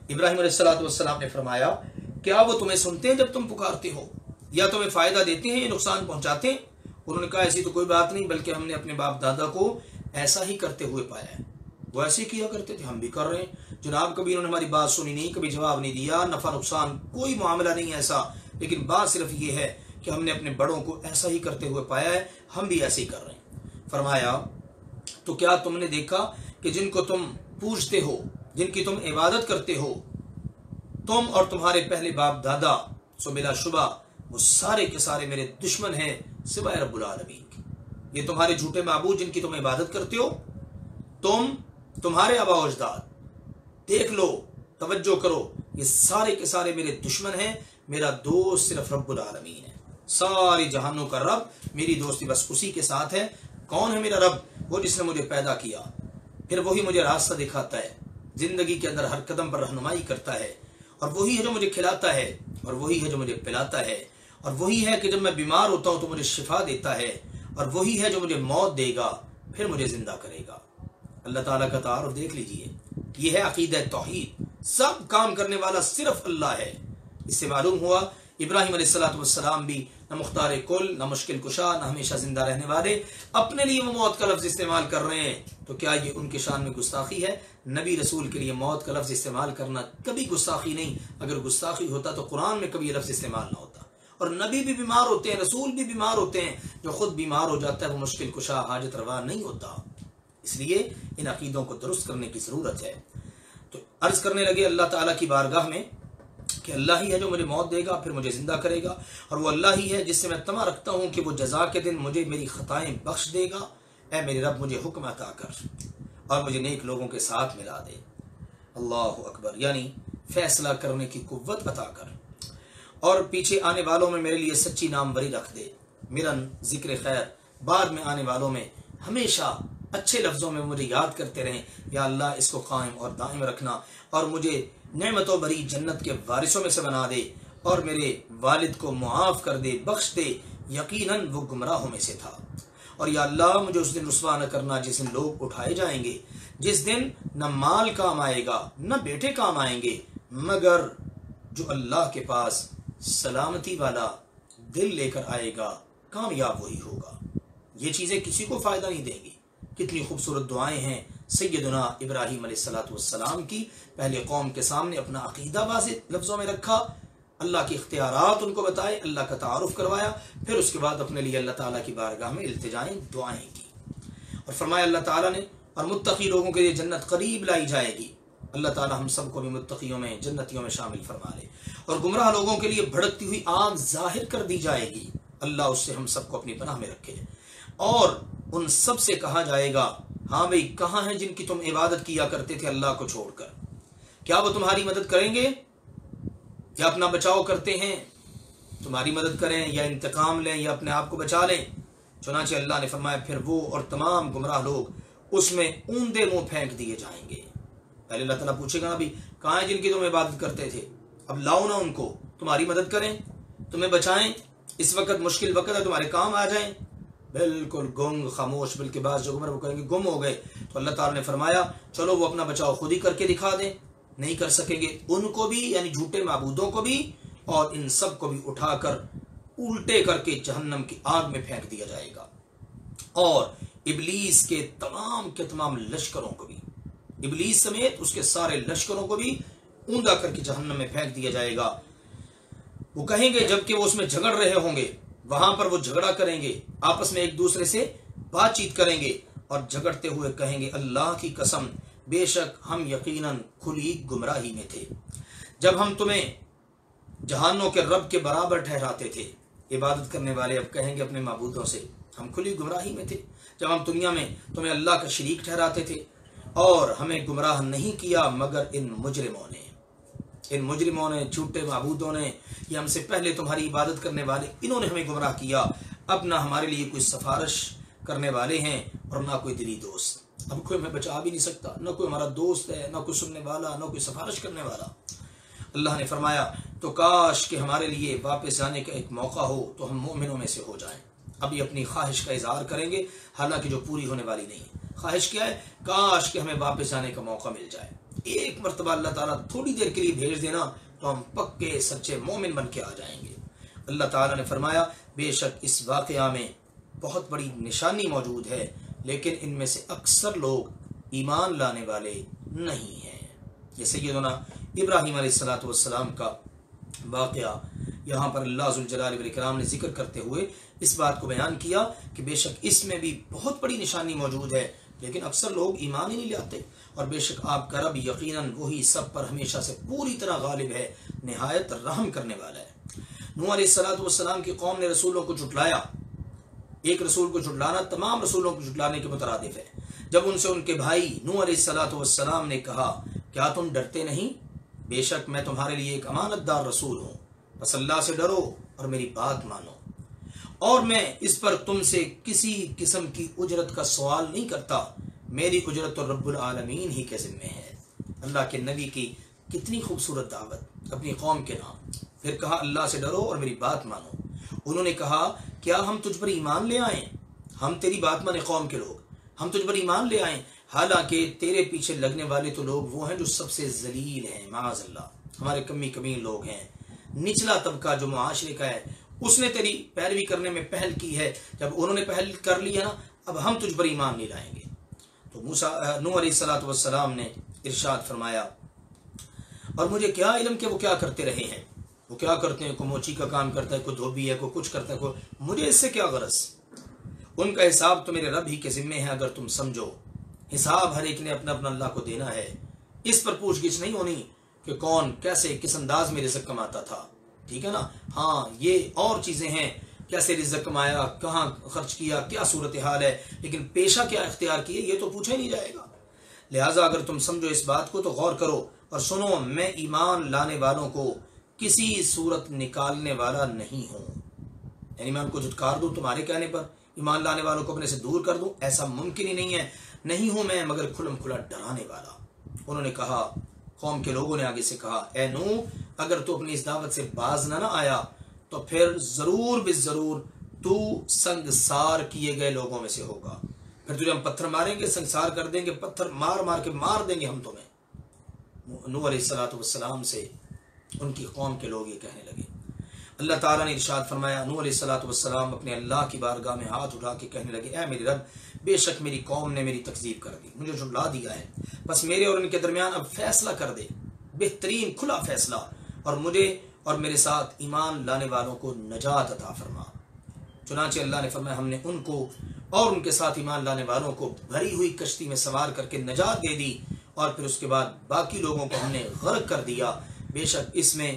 ابراہیم علیہ الصلوۃ والسلام نے فرمایا کیا وہ تمہیں سنتے ہیں جب تم پکارتے ہو، یا تمہیں فائدہ دیتے ہیں یا نقصان پہنچاتے ہیں؟ انہوں نے کہا ایسی تو کوئی بات نہیں، بلکہ ہم نے اپنے باپ دادا کو ایسا ہی کرتے ہوئے پایا ہے، وہ ایسے کیا کرتے تھے، ہم بھی کر رہے ہیں جناب۔ کبھی انہوں نے ہماری بات سنی نہیں، کبھی جواب نہیں دیا، نفع نقصان کوئی معاملہ نہیں ایسا، لیکن بات صرف یہ ہے کہ ہم نے اپنے بڑوں کو ایسا ہی کرتے ہوئے پایا ہے، ہم بھی ایسے ہی کر رہے ہیں۔ فرمایا تو کیا تم نے دیکھا کہ جن کو تم پوجتے ہو، جن کی تم عبادت کرتے ہو، تم اور تمہارے پہلے باپ دادا، سو بلا شبہ وہ سارے کے سارے میرے دشمن ہیں سوائے رب العالمین کے۔ یہ تمہارے جھوٹے معبود جن کی تم عبادت کرتے ہو، تمہارے آبا و اجداد، دیکھ لو، توجہ کرو، یہ سارے کے سارے میرے دشمن ہیں، میرا دوست صرف رب العالمین ہے، ساری جہانوں کا رب، میری دوستی بس اسی کے ساتھ ہے۔ کون ہے میرا رب؟ وہ جس نے مجھے پیدا کیا، پھر وہی مجھے راستہ دکھاتا ہے، زندگی کے اندر ہر قدم پر رہنمائی کرتا ہے، اور وہی ہے جو مجھے کھلاتا ہے، اور وہی ہے جو مجھے پلاتا ہے، اور وہی ہے کہ جب میں بیمار ہوتا ہوں تو مجھے شفا دیتا ہے، اور وہی ہے جو مجھے موت دے گا پھر مجھے زندہ کرے گا۔ اللہ تعالیٰ کا تعارف دیکھ لیجئے، یہ ہے عقیدہ توحید، سب کام کرنے والا صرف اللہ ہے۔ اس سے معلوم ہوا ابراہیم علیہ الصلوۃ والسلام بھی نہ مختار کل، نہ مشکل کشا، نہ ہمیشہ زندہ رہنے والے، اپنے لیے وہ موت کا لفظ استعمال کر رہے ہیں، تو کیا یہ ان کے شان میں گستاخی ہے؟ نبی رسول کے لیے موت کا لفظ استعمال کرنا کبھی گستاخی نہیں، اگر گستاخی ہوتا تو قرآن میں کبھی یہ لفظ استعمال نہ ہوتا۔ اور نبی بھی بیمار ہوتے ہیں، رسول بھی بیمار ہوتے ہیں، جو خود بیمار ہو جاتا ہے وہ مشکل کشا، حاجت روا نہیں ہوتا۔ اس لیے ان عقیدوں کو درست کرنے کی ضرورت ہے۔ تو عرض کرنے لگے اللہ تعالیٰ کی بارگاہ میں کہ اللہ ہی ہے جو مجھے موت دے گا پھر مجھے زندہ کرے گا، اور وہ اللہ ہی ہے جس سے میں طمع رکھتا ہوں کہ وہ جزا کے دن مجھے میری خطائیں بخش دے گا۔ اے میرے رب مجھے حکم عطا کر اور مجھے نیک لوگوں کے ساتھ ملا دے۔ اللہ اکبر، یعنی فیصلہ کرنے کی قوت عطا کر۔ اور پیچھے آنے والوں میں میرے لیے سچی ناموری رکھ دے. میرا ذکر خیر بعد میں آنے والوں میں ہمیشہ اچھے لفظوں میں مجھے یاد کرتے رہیں. یا اللہ اس کو قائم اور دائم رکھنا اور مجھے نعمتوں بھری جنت کے وارثوں میں سے بنا دے اور میرے والد کو معاف کر دے, بخش دے, یقیناً وہ گمراہوں میں سے تھا. اور یا اللہ مجھے اس دن رسوا نہ کرنا جس دن لوگ اٹھائے جائیں گے, جس دن نہ مال کام آئے گا نہ بیٹے کام آئیں گے, مگر جو اللہ کے پاس سلامتی والا دل لے کر آئے گا کامیاب وہی ہوگا. یہ چیزیں کسی کو فائدہ نہیں دیں گی. کتنی خوبصورت دعائیں ہیں سیدنا ابراہیم علیہ السلام کی. پہلے قوم کے سامنے اپنا عقیدہ واضح لفظوں میں رکھا, اللہ کے اختیارات ان کو بتائے, اللہ کا تعارف کروایا, پھر اس کے بعد اپنے لیے اللہ تعالیٰ کی بارگاہ میں التجائیں دعائیں کی اور فرمایا اللہ تعالیٰ نے اور متقی لوگوں کے لیے جنت قریب لائی جائے گی. اللہ تعالیٰ ہم سب کو بھی متقیوں میں جنتیوں میں شامل فرما لے. اور گمراہ لوگوں کے لیے بھڑکتی ہوئی آگ ظاہر کر دی جائے گی, اللہ اس سے ہم سب کو اپنی پناہ میں رکھے. اور ان سب سے کہا جائے گا ہاں بھئی کہاں ہیں جن کی تم عبادت کیا کرتے تھے اللہ کو چھوڑ کر, کیا وہ تمہاری مدد کریں گے یا اپنا بچاؤ کرتے ہیں؟ تمہاری مدد کریں یا انتقام لیں یا اپنے آپ کو بچا لیں. چنانچہ اللہ نے فرمایا پھر وہ اور تمام گمراہ لوگ اس میں اوندے منہ پھینک دیے جائیں گے. پہلے اللہ تعالیٰ پوچھے گا ابھی کہاں ہیں جن کی تم عبادت کرتے تھے, اب لاؤ نا ان کو, تمہاری مدد کریں, تمہیں بچائیں, اس وقت مشکل وقت ہے تمہارے کام آ جائیں. بالکل گنگ خاموش, بلکہ بعض جگہوں پر وہ کہیں گے گم ہو گئے. تو اللہ تعالیٰ نے فرمایا چلو وہ اپنا بچاؤ خود ہی کر کے دکھا دیں. نہیں کر سکیں گے, ان کو بھی یعنی جھوٹے معبودوں کو بھی اور ان سب کو بھی اٹھا کر الٹے کر کے جہنم کی آگ میں پھینک دیا جائے گا. اور ابلیس کے تمام لشکروں کو بھی, ابلیس سمیت اس کے سارے لشکروں کو بھی اوندا کر کے جہنم میں پھینک دیا جائے گا. وہ کہیں گے جبکہ وہ اس میں جھگڑ رہے ہوں گے, وہاں پر وہ جھگڑا کریں گے, آپس میں ایک دوسرے سے بات چیت کریں گے اور جھگڑتے ہوئے کہیں گے اللہ کی قسم بے شک ہم یقیناً کھلی گمراہی میں تھے جب ہم تمہیں جہانوں کے رب کے برابر ٹھہراتے تھے. عبادت کرنے والے اب کہیں گے اپنے معبودوں سے ہم کھلی گمراہی میں تھے جب ہم دنیا میں تمہیں اللہ کا شریک ٹھہراتے تھے اور ہمیں گمراہ نہیں کیا مگر ان مجرموں نے جھوٹے معبودوں نے, یہ ہم سے پہلے تمہاری عبادت کرنے والے انہوں نے ہمیں گمراہ کیا. اب نہ ہمارے لیے کوئی سفارش کرنے والے ہیں اور نہ کوئی دلی دوست. اب کوئی ہمیں بچا بھی نہیں سکتا, نہ کوئی ہمارا دوست ہے, نہ کوئی سننے والا, نہ کوئی سفارش کرنے والا. اللہ نے فرمایا تو کاش کہ ہمارے لیے واپس جانے کا ایک موقع ہو تو ہم مومنوں میں سے ہو جائیں. ابھی اپنی خواہش کا اظہار کریں گے حالانکہ جو پوری ہونے والی نہیں. خواہش کیا ہے؟ کاش کہ ہمیں واپس جانے کا موقع مل جائے. ایک مرتبہ اللہ تعالیٰ تھوڑی دیر کے لیے بھیج دینا تو ہم پکے سچے مومن بن کے آ جائیں گے. اللہ تعالیٰ نے فرمایا بے شک اس واقعہ میں بہت بڑی نشانی موجود ہے لیکن ان میں سے اکثر لوگ ایمان لانے والے نہیں ہیں. یہ سیدنا ابراہیم علیہ السلام کا واقعہ یہاں پر اللہ ذوالجلال والاکرام نے ذکر کرتے ہوئے اس بات کو بیان کیا کہ بے شک اس میں بھی بہت بڑی نشانی موجود ہے لیکن اکثر لوگ ایمان ہی نہیں لاتے. اور بے شک آپ کا رب یقیناً وہی سب پر ہمیشہ سے پوری طرح غالب ہے, نہایت رحم کرنے والا ہے. نوح علیہ السلام کی قوم نے رسولوں کو جھٹلایا. ایک رسول کو جھٹلانا تمام رسولوں کو جھٹلانے کے مترادف ہے. جب ان سے ان کے بھائی نوح علیہ السلام نے کہا کیا تم ڈرتے نہیں, بے شک میں تمہارے لیے ایک امانت دار رسول ہوں, بس اللہ سے ڈرو اور میری بات مانو, اور میں اس پر تم سے کسی قسم کی اجرت کا سوال نہیں کرتا, میری اجرت تو رب العالمین ہی کے ذمہ ہے. اللہ کے نبی کی کتنی خوبصورت دعوت اپنی قوم کے نام. پھر کہا اللہ سے ڈرو اور میری بات مانو. انہوں نے کہا کیا ہم تجھ پر ایمان لے آئیں, ہم تیری بات مانے قوم کے لوگ, ہم تجھ پر ایمان لے آئیں حالانکہ تیرے پیچھے لگنے والے تو لوگ وہ ہیں جو سب سے ذلیل ہیں, معاذ اللہ, ہمارے کمی کمین لوگ ہیں, نچلا طبقہ جو معاشرے کا ہے اس نے تیری پیروی کرنے میں پہل کی ہے. جب انہوں نے پہل کر لی ہے نا اب ہم تجھ پر ایمان نہیں لائیں گے. تو نوح علیہ السلام نے ارشاد فرمایا اور مجھے کیا علم کہ وہ کیا کرتے رہے ہیں, وہ کیا کرتے ہیں, کوئی موچی کا کام کرتا ہے, کوئی دھوبی ہے, کوئی کچھ کرتا ہے, کوئی, مجھے اس سے کیا غرض. ان کا حساب تو میرے رب ہی کے ذمے ہے. اگر تم سمجھو حساب ہر ایک نے اپنا اپنا اللہ کو دینا ہے, اس پر پوچھ گچھ نہیں ہونی کہ کون کیسے کس انداز میں رزق کماتا تھا. ٹھیک ہے نا, ہاں یہ اور چیزیں ہیں, کیسے رزق کمایا, کہاں خرچ کیا, کیا صورتحال ہے, لیکن پیشہ کیا اختیار کیے یہ تو پوچھا ہی نہیں جائے گا. لہٰذا اگر تم سمجھو اس بات کو تو غور کرو اور سنو, میں ایمان لانے والوں کو کسی صورت نکالنے والا نہیں ہوں، یعنی میں ان کو جھٹکار دوں تمہارے کہنے پر، ایمان لانے والوں کو اپنے سے دور کر دوں، ایسا ممکن ہی نہیں ہے، نہیں ہوں میں مگر کھلم کھلا ڈرانے والا۔ انہوں نے کہا، قوم کے لوگوں نے آگے سے کہا، اے نوح اگر تو اپنی اس دعوت سے باز نہ آیا تو پھر ضرور بالضرور تو سنگسار کیے گئے لوگوں میں سے ہوگا، پھر تجھے ہم پتھر ماریں گے، سنگسار کر دیں گے، پتھر مار مار کے مار دیں گے ہم تمہیں۔ نوح علیہ السلام سے ان کی قوم کے لوگ یہ کہنے لگے۔ اللہ تعالیٰ نے ارشاد فرمایا، نوح علیہ السلام اپنے اللہ کی بارگاہ میں ہاتھ اٹھا کے کہنے لگے، اے میرے رب، بے شک میری قوم نے میری تکذیب کر دی، مجھے جھٹلا دیا ہے، بس میرے اور ان کے درمیان اب فیصلہ کر دے، بہترین کھلا فیصلہ، اور مجھے اور میرے ساتھ ایمان لانے والوں کو نجات عطا فرما۔ چنانچہ اللہ نے فرمایا، ہم نے ان کو اور ان کے ساتھ ایمان لانے والوں کو بھری ہوئی کشتی میں سوار کر کے نجات دے دی، اور پھر اس کے بعد باقی لوگوں کو ہم نے غرق کر دیا۔ بے شک اس میں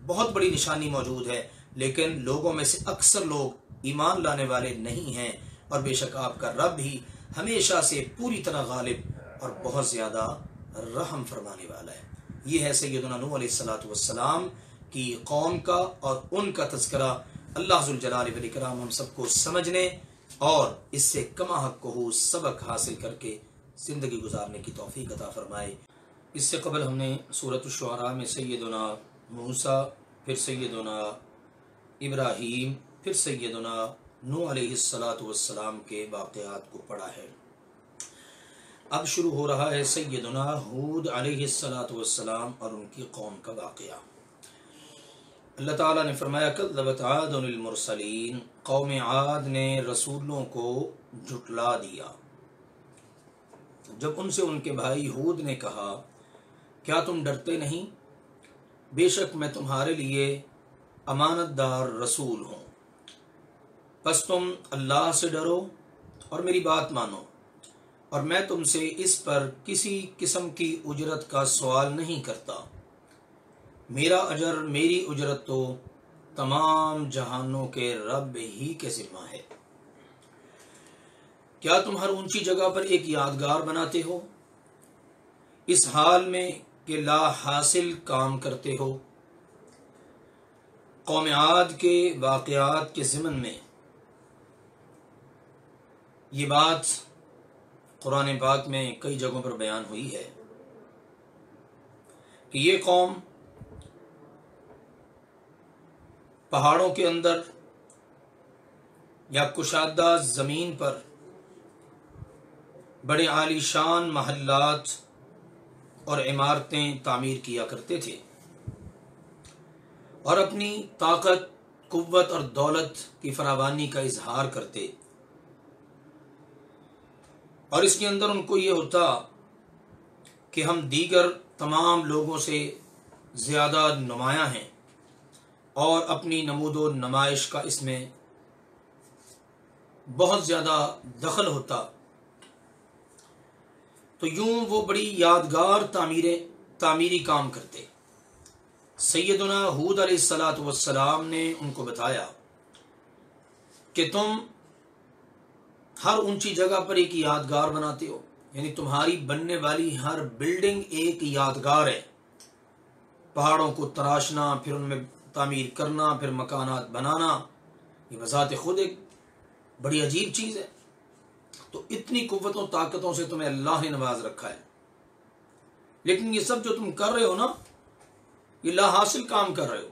بہت بڑی نشانی موجود ہے، لیکن لوگوں میں سے اکثر لوگ ایمان لانے والے نہیں ہیں، اور بے شک آپ کا رب ہی ہمیشہ سے پوری طرح غالب اور بہت زیادہ رحم فرمانے والا ہے۔ یہ ہے سیدنا نوح علیہ السلام کی قوم کا اور ان کا تذکرہ۔ اللہ ذوالجلال والاکرام ہم سب کو سمجھنے اور اس سے کما حق ہو سبق حاصل کر کے زندگی گزارنے کی توفیق عطا فرمائے۔ اس سے قبل ہم نے سورۃ الشعراء میں سیدنا موسیٰ، پھر سیدنا ابراہیم، پھر سیدنا نوح علیہ السلام کے واقعات کو پڑھا ہے۔ اب شروع ہو رہا ہے سیدنا ہود علیہ السلام اور ان کی قوم کا واقعہ۔ اللہ تعالیٰ نے فرمایا، کذبت عاد المرسلین، قوم عاد نے رسولوں کو جھٹلا دیا۔ جب ان سے ان کے بھائی ہود نے کہا، کیا تم ڈرتے نہیں؟ بے شک میں تمہارے لیے امانت دار رسول ہوں، بس تم اللہ سے ڈرو اور میری بات مانو، اور میں تم سے اس پر کسی قسم کی اجرت کا سوال نہیں کرتا، میرا اجر، میری اجرت تو تمام جہانوں کے رب ہی کے ذمہ ہے۔ کیا تم ہر اونچی جگہ پر ایک یادگار بناتے ہو، اس حال میں کہ لا حاصل کام کرتے ہو؟ قوم عاد کے واقعات کے ضمن میں یہ بات قرآن پاک میں کئی جگہوں پر بیان ہوئی ہے کہ یہ قوم پہاڑوں کے اندر یا کشادہ زمین پر بڑے عالی شان محلات اور عمارتیں تعمیر کیا کرتے تھے، اور اپنی طاقت، قوت اور دولت کی فراوانی کا اظہار کرتے، اور اس کے اندر ان کو یہ ہوتا کہ ہم دیگر تمام لوگوں سے زیادہ نمایاں ہیں، اور اپنی نمود و نمائش کا اس میں بہت زیادہ دخل ہوتا، تو یوں وہ بڑی یادگار تعمیری کام کرتے۔ سیدنا ہود علیہ السلام نے ان کو بتایا کہ تم ہر اونچی جگہ پر ایک یادگار بناتے ہو، یعنی تمہاری بننے والی ہر بلڈنگ ایک یادگار ہے۔ پہاڑوں کو تراشنا، پھر ان میں تعمیر کرنا، پھر مکانات بنانا، یہ بذات خود ایک بڑی عجیب چیز ہے۔ تو اتنی قوتوں طاقتوں سے تمہیں اللہ نے نواز رکھا ہے، لیکن یہ سب جو تم کر رہے ہو نا، یہ لا حاصل کام کر رہے ہو،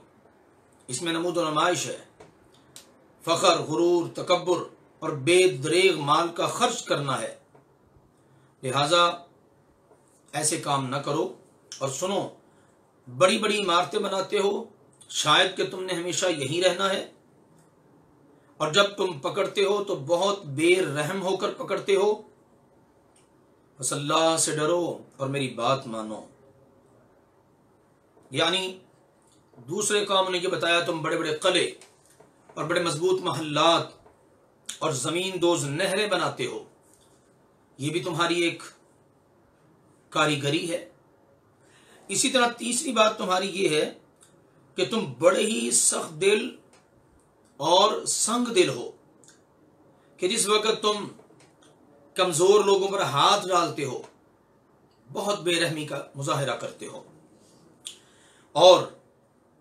اس میں نمود و نمائش ہے، فخر، غرور، تکبر اور بے دریغ مال کا خرچ کرنا ہے، لہذا ایسے کام نہ کرو۔ اور سنو، بڑی بڑی عمارتیں بناتے ہو، شاید کہ تم نے ہمیشہ یہی رہنا ہے، اور جب تم پکڑتے ہو تو بہت بے رحم ہو کر پکڑتے ہو، بس اللہ سے ڈرو اور میری بات مانو۔ یعنی دوسرے قوم نے یہ بتایا، تم بڑے بڑے قلعے اور بڑے مضبوط محلات اور زمین دوز نہریں بناتے ہو، یہ بھی تمہاری ایک کاریگری ہے۔ اسی طرح تیسری بات تمہاری یہ ہے کہ تم بڑے ہی سخت دل اور سنگ دل ہو، کہ جس وقت تم کمزور لوگوں پر ہاتھ ڈالتے ہو بہت بے رحمی کا مظاہرہ کرتے ہو، اور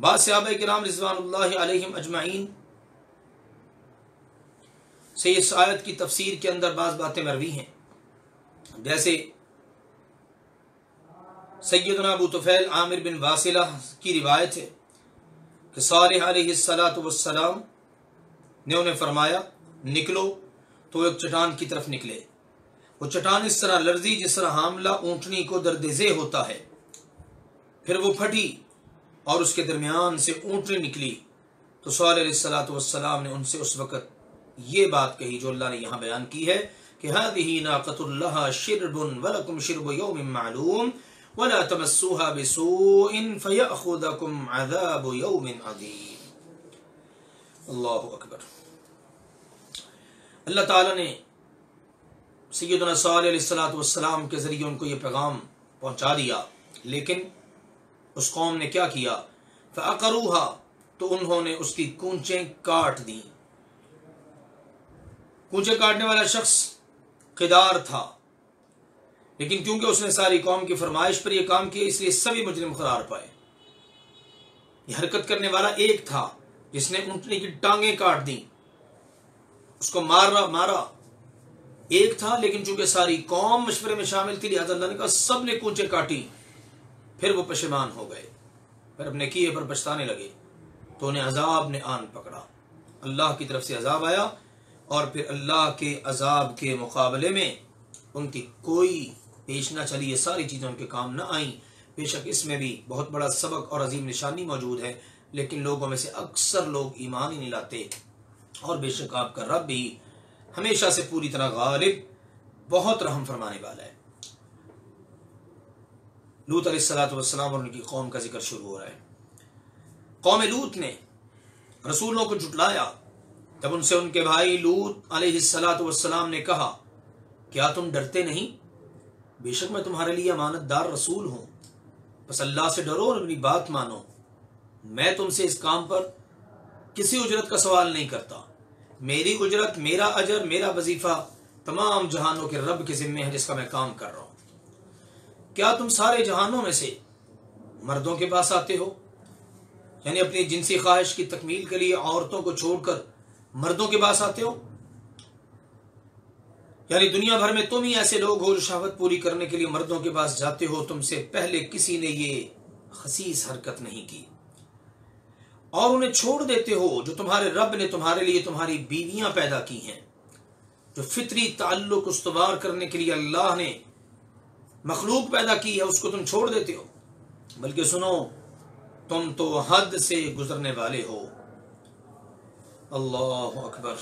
بعض صحابہ کرام رضوان اللہ علیہم اجمعین سے اس آیت کی تفسیر کے اندر بعض باتیں مروی ہیں، جیسے سیدنا ابو طفیل عامر بن واصلہ کی روایت ہے کہ صالح علیہ السلام نے انہیں فرمایا نکلو، تو ایک چٹان کی طرف نکلے۔ وہ چٹان اس طرح لرزی جس طرح حاملہ اونٹنی کو درد ذیل ہوتا ہے، پھر وہ پھٹی اور اس کے درمیان سے اونٹنی نکلی۔ تو صالح علیہ السلام نے ان سے اس وقت یہ بات کہی جو اللہ نے یہاں بیان کی ہے کہ هذه ناقۃ لها شرب ولکم شرب یوم معلوم ولا تمسوها بسوء فیأخذکم عذاب یوم عظیم۔ اللہ اکبر۔ اللہ تعالیٰ نے سیدنا صالح علیہ السلام کے ذریعے ان کو یہ پیغام پہنچا دیا، لیکن اس قوم نے کیا کیا؟ فعقروها، تو انہوں نے اس کی کونچیں کاٹ دیں۔ کونچیں کاٹنے والا شخص قدار تھا، لیکن کیونکہ اس نے ساری قوم کی فرمائش پر یہ کام کیا، اس لیے سبھی مجرم قرار پائے۔ یہ حرکت کرنے والا ایک تھا جس نے اونٹنی کی ٹانگیں کاٹ دیں، اس کو مارا ایک تھا، لیکن چونکہ ساری قوم مشورے میں شامل تھی لہذا اللہ نے کہا سب نے کونچیں کاٹی۔ پھر وہ پشیمان ہو گئے، پھر اپنے کیے پر پچھتانے لگے، تو انہیں عذاب نے آن پکڑا۔ اللہ کی طرف سے عذاب آیا، اور پھر اللہ کے عذاب کے مقابلے میں ان کی کوئی پیش نہ چلی، یہ ساری چیزیں ان کے کام نہ آئیں۔ بے شک اس میں بھی بہت بڑا سبق اور عظیم نشانی موجود ہے، لیکن لوگوں میں سے اکثر لوگ ایمان ہی نہیں لاتے۔ اور بے شک آپ کا رب بھی ہمیشہ سے پوری طرح غالب، بہت رحم فرمانے والا ہے۔ لوط علیہ السلام اور ان کی قوم کا ذکر شروع ہو رہا ہے۔ قوم لوط نے رسولوں کو جھٹلایا جب ان سے ان کے بھائی لوط علیہ السلام نے کہا کیا تم ڈرتے نہیں؟ بے شک میں تمہارے لیے امانت دار رسول ہوں، بس اللہ سے ڈرو اور اپنی بات مانو۔ میں تم سے اس کام پر کسی اجرت کا سوال نہیں کرتا، میری اجرت، میرا اجر، میرا وظیفہ تمام جہانوں کے رب کے ذمے ہے جس کا میں کام کر رہا ہوں۔ کیا تم سارے جہانوں میں سے مردوں کے پاس آتے ہو؟ یعنی اپنی جنسی خواہش کی تکمیل کے لیے عورتوں کو چھوڑ کر مردوں کے پاس آتے ہو؟ یعنی دنیا بھر میں تم ہی ایسے لوگ ہو جو شہوت پوری کرنے کے لیے مردوں کے پاس جاتے ہو، تم سے پہلے کسی نے یہ خسیس حرکت نہیں کی، اور انہیں چھوڑ دیتے ہو جو تمہارے رب نے تمہارے لیے تمہاری بیویاں پیدا کی ہیں، جو فطری تعلق استوار کرنے کے لیے اللہ نے مخلوق پیدا کی ہے، اس کو تم چھوڑ دیتے ہو۔ بلکہ سنو، تم تو حد سے گزرنے والے ہو۔ اللہ اکبر۔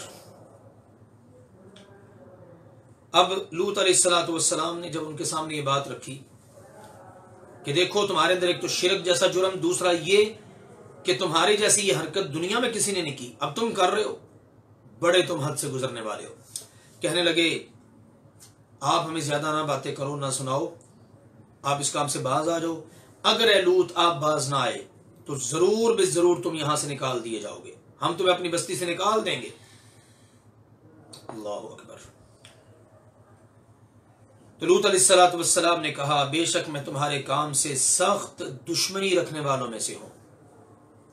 اب لوط علیہ السلام نے جب ان کے سامنے یہ بات رکھی کہ دیکھو تمہارے اندر ایک تو شرک جیسا جرم، دوسرا یہ کہ تمہاری جیسی یہ حرکت دنیا میں کسی نے نہیں کی، اب تم کر رہے ہو، بڑے تم حد سے گزرنے والے ہو۔ کہنے لگے آپ ہمیں زیادہ نہ باتیں کرو، نہ سناؤ، آپ اس کام سے باز آ جاؤ۔ اگر اے لوط آپ باز نہ آئے تو ضرور بے ضرور تم یہاں سے نکال دیے جاؤ گے، ہم تمہیں اپنی بستی سے نکال دیں گے۔ اللہ اکبر۔ تو لوط علیہ السلام نے کہا بے شک میں تمہارے کام سے سخت دشمنی رکھنے والوں میں سے ہوں،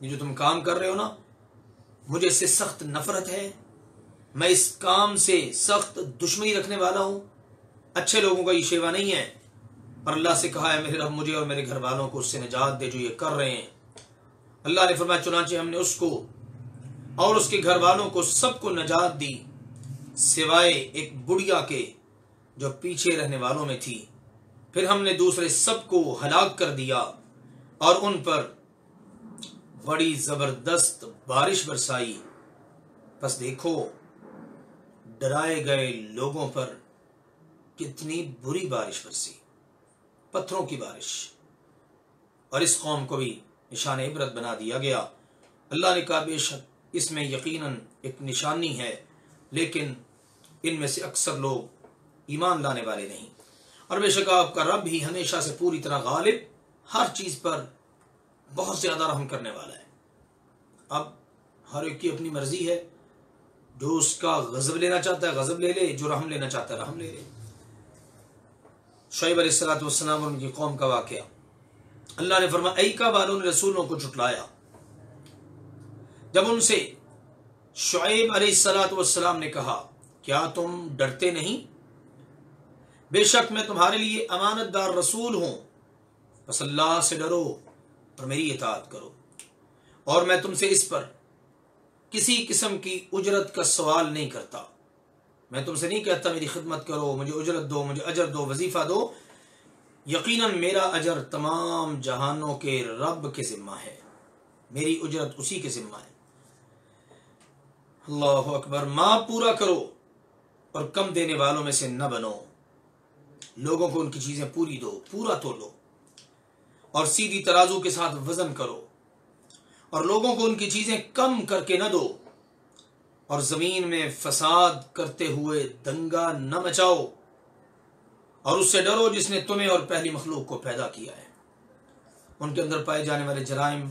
یہ جو تم کام کر رہے ہو نا، مجھے اس سے سخت نفرت ہے، میں اس کام سے سخت دشمنی رکھنے والا ہوں۔ اچھے لوگوں کا یہ شیوا نہیں ہے، اور اللہ سے کہا ہے میرے رب مجھے اور میرے گھر والوں کو اس سے نجات دے جو یہ کر رہے ہیں۔ اللہ نے فرمایا چنانچہ ہم نے اس کو اور اس کے گھر والوں کو سب کو نجات دی، سوائے ایک بڑھیا کے جو پیچھے رہنے والوں میں تھی۔ پھر ہم نے دوسرے سب کو ہلاک کر دیا اور ان پر بڑی زبردست بارش برسائی۔ پس دیکھو ڈرائے گئے لوگوں پر کتنی بری بارش برسی، پتھروں کی بارش، اور اس قوم کو بھی نشان عبرت بنا دیا گیا۔ اللہ نے کہا بے شک اس میں یقیناً ایک نشانی ہے، لیکن ان میں سے اکثر لوگ ایمان لانے والے نہیں۔ اور بے شک آپ کا رب ہی ہمیشہ سے پوری طرح غالب، ہر چیز پر بہت زیادہ رحم کرنے والا ہے۔ اب ہر ایک کی اپنی مرضی ہے، جو اس کا غضب لینا چاہتا ہے غضب لے لے، جو رحم لینا چاہتا ہے رحم لے لے۔ شعیب علیہ السلام اور ان کی قوم کا واقعہ، اللہ نے فرمایا ایکا والوں نے رسولوں کو جھٹلایا جب ان سے شعیب علیہ السلام نے کہا کیا تم ڈرتے نہیں؟ بے شک میں تمہارے لیے امانت دار رسول ہوں، بس اللہ سے ڈرو اور میری اطاعت کرو، اور میں تم سے اس پر کسی قسم کی اجرت کا سوال نہیں کرتا۔ میں تم سے نہیں کہتا میری خدمت کرو، مجھے اجرت دو، مجھے اجر دو، وظیفہ دو۔ یقیناً میرا اجر تمام جہانوں کے رب کے ذمہ ہے، میری اجرت اسی کے ذمہ ہے۔ اللہ اکبر۔ ماں پورا کرو اور کم دینے والوں میں سے نہ بنو، لوگوں کو ان کی چیزیں پوری دو، پورا تولو، اور سیدھی ترازو کے ساتھ وزن کرو، اور لوگوں کو ان کی چیزیں کم کر کے نہ دو، اور زمین میں فساد کرتے ہوئے دنگا نہ مچاؤ، اور اس سے ڈرو جس نے تمہیں اور پہلی مخلوق کو پیدا کیا ہے۔ ان کے اندر پائے جانے والے جرائم،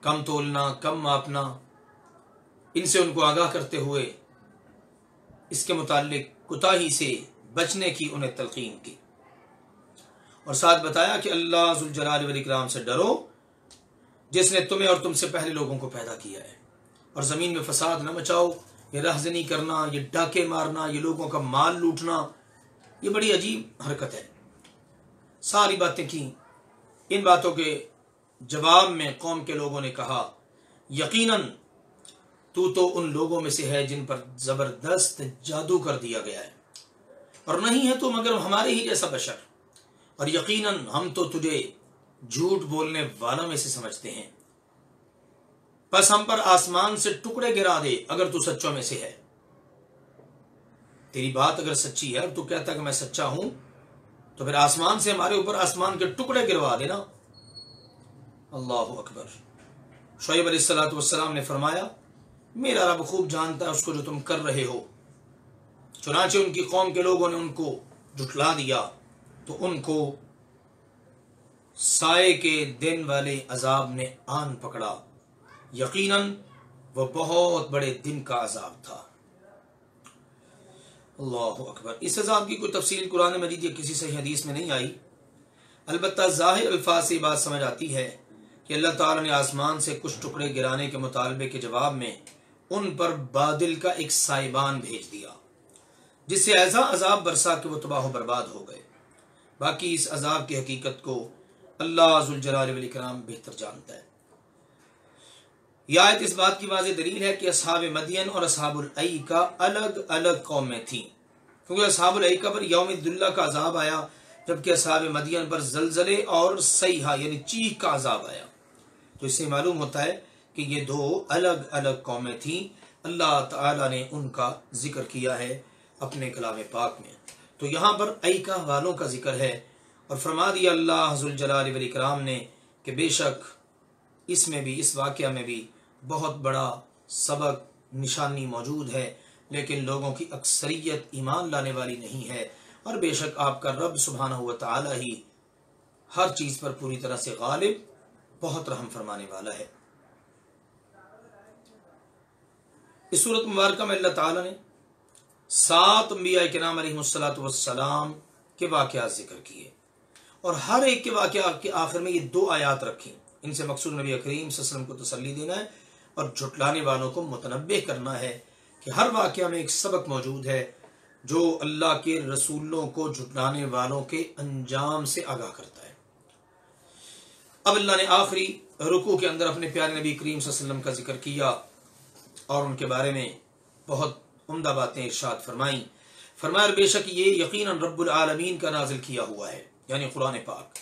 کم تولنا، کم ماپنا، ان سے ان کو آگاہ کرتے ہوئے اس کے متعلق کوتاہی سے بچنے کی انہیں تلقین کی، اور ساتھ بتایا کہ اللہ ذوالجلال والاکرام سے ڈرو جس نے تمہیں اور تم سے پہلے لوگوں کو پیدا کیا ہے، اور زمین میں فساد نہ مچاؤ۔ یہ رہزنی کرنا، یہ ڈاکے مارنا، یہ لوگوں کا مال لوٹنا، یہ بڑی عجیب حرکت ہے۔ ساری باتیں کی، ان باتوں کے جواب میں قوم کے لوگوں نے کہا یقیناً تو ان لوگوں میں سے ہے جن پر زبردست جادو کر دیا گیا ہے، اور نہیں ہے تو مگر ہمارے ہی جیسا بشر، اور یقیناً ہم تو تجھے جھوٹ بولنے والوں میں سے سمجھتے ہیں، بس ہم پر آسمان سے ٹکڑے گرا دے اگر تو سچوں میں سے ہے۔ تیری بات اگر سچی ہے اور تو کہتا کہ میں سچا ہوں، تو پھر آسمان سے ہمارے اوپر آسمان کے ٹکڑے گروا دینا۔ اللہ اکبر۔ شعیب علیہ السلام نے فرمایا میرا رب خوب جانتا ہے اس کو جو تم کر رہے ہو۔ چنانچہ ان کی قوم کے لوگوں نے ان کو جھٹلا دیا تو ان کو سائے کے دن والے عذاب نے آن پکڑا، یقیناً وہ بہت بڑے دن کا عذاب تھا۔ اللہ اکبر۔ اس عذاب کی کوئی تفصیل قرآن مجید یا کسی صحیح حدیث میں نہیں آئی، البتہ ظاہر الفاظ سے بات سمجھ آتی ہے کہ اللہ تعالیٰ نے آسمان سے کچھ ٹکڑے گرانے کے مطالبے کے جواب میں ان پر بادل کا ایک سائبان بھیج دیا، جس سے ایسا عذاب برسا کہ وہ تباہ و برباد ہو گئے۔ باقی اس عذاب کی حقیقت کو اللہ ذوالجلال والاکرام بہتر جانتا ہے۔ یہ آیت اس بات کی واضح دلیل ہے کہ اصحاب مدین اور اصحاب الایکہ الگ الگ قومیں تھیں، کیونکہ اصحاب الایکہ پر یوم الذلہ کا عذاب آیا، جبکہ اصحاب مدین پر زلزلے اور صیحہ یعنی چیخ کا عذاب آیا۔ تو اس سے معلوم ہوتا ہے کہ یہ دو الگ الگ قومیں تھیں۔ اللہ تعالی نے ان کا ذکر کیا ہے اپنے کلام پاک میں، تو یہاں پر ایکہ والوں کا ذکر ہے، اور فرما دیا اللہ ذوالجلال والاکرام نے کہ بے شک اس میں بھی، اس واقعہ میں بھی بہت بڑا سبق، نشانی موجود ہے، لیکن لوگوں کی اکثریت ایمان لانے والی نہیں ہے، اور بے شک آپ کا رب سبحانہ و تعالی ہی ہر چیز پر پوری طرح سے غالب، بہت رحم فرمانے والا ہے۔ اس صورت مبارکہ میں اللہ تعالی نے 7 انبیاء کرام علیہم السلام کے واقعات ذکر کیے، اور ہر ایک کے واقعات کے آخر میں یہ 2 آیات رکھی۔ ان سے مقصود نبی کریم صلی اللہ علیہ وسلم کو تسلی دینا ہے اور جھٹلانے والوں کو متنبہ کرنا ہے کہ ہر واقعہ میں ایک سبق موجود ہے جو اللہ کے رسولوں کو جھٹلانے والوں کے انجام سے آگاہ کرتا ہے۔ اب اللہ نے آخری رکوع کے اندر اپنے پیارے نبی کریم صلی اللہ علیہ وسلم کا ذکر کیا اور ان کے بارے میں بہت عمدہ باتیں ارشاد فرمائیں۔ فرمایا بے شک یہ یقیناً رب العالمین کا نازل کیا ہوا ہے، یعنی قرآن پاک،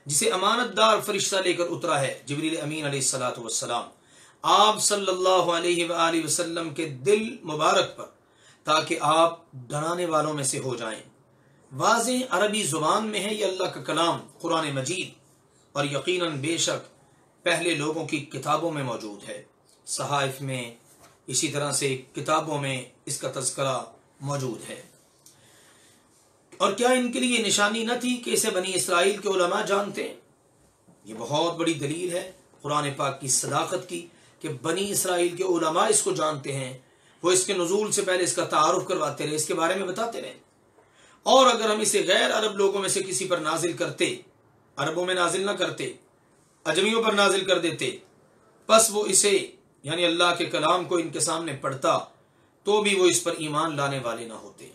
جسے امانت دار فرشتہ لے کر اترا ہے، جبریل امین علیہ السلام، آپ صلی اللہ علیہ وآلہ وسلم کے دل مبارک پر، تاکہ آپ ڈرانے والوں میں سے ہو جائیں۔ واضح عربی زبان میں ہے یہ اللہ کا کلام قرآن مجید، اور یقیناً بے شک پہلے لوگوں کی کتابوں میں موجود ہے، صحائف میں، اسی طرح سے کتابوں میں اس کا تذکرہ موجود ہے۔ اور کیا ان کے لیے نشانی نہ تھی کہ اسے بنی اسرائیل کے علماء جانتے ہیں؟ یہ بہت بڑی دلیل ہے قرآن پاک کی صداقت کی کہ بنی اسرائیل کے علماء اس کو جانتے ہیں، وہ اس کے نزول سے پہلے اس کا تعارف کرواتے رہے، اس کے بارے میں بتاتے رہے۔ اور اگر ہم اسے غیر عرب لوگوں میں سے کسی پر نازل کرتے، عربوں میں نازل نہ کرتے، اجمیوں پر نازل کر دیتے، بس وہ اسے یعنی اللہ کے کلام کو ان کے سامنے پڑھتا تو بھی وہ اس پر ایمان لانے والے نہ ہوتے.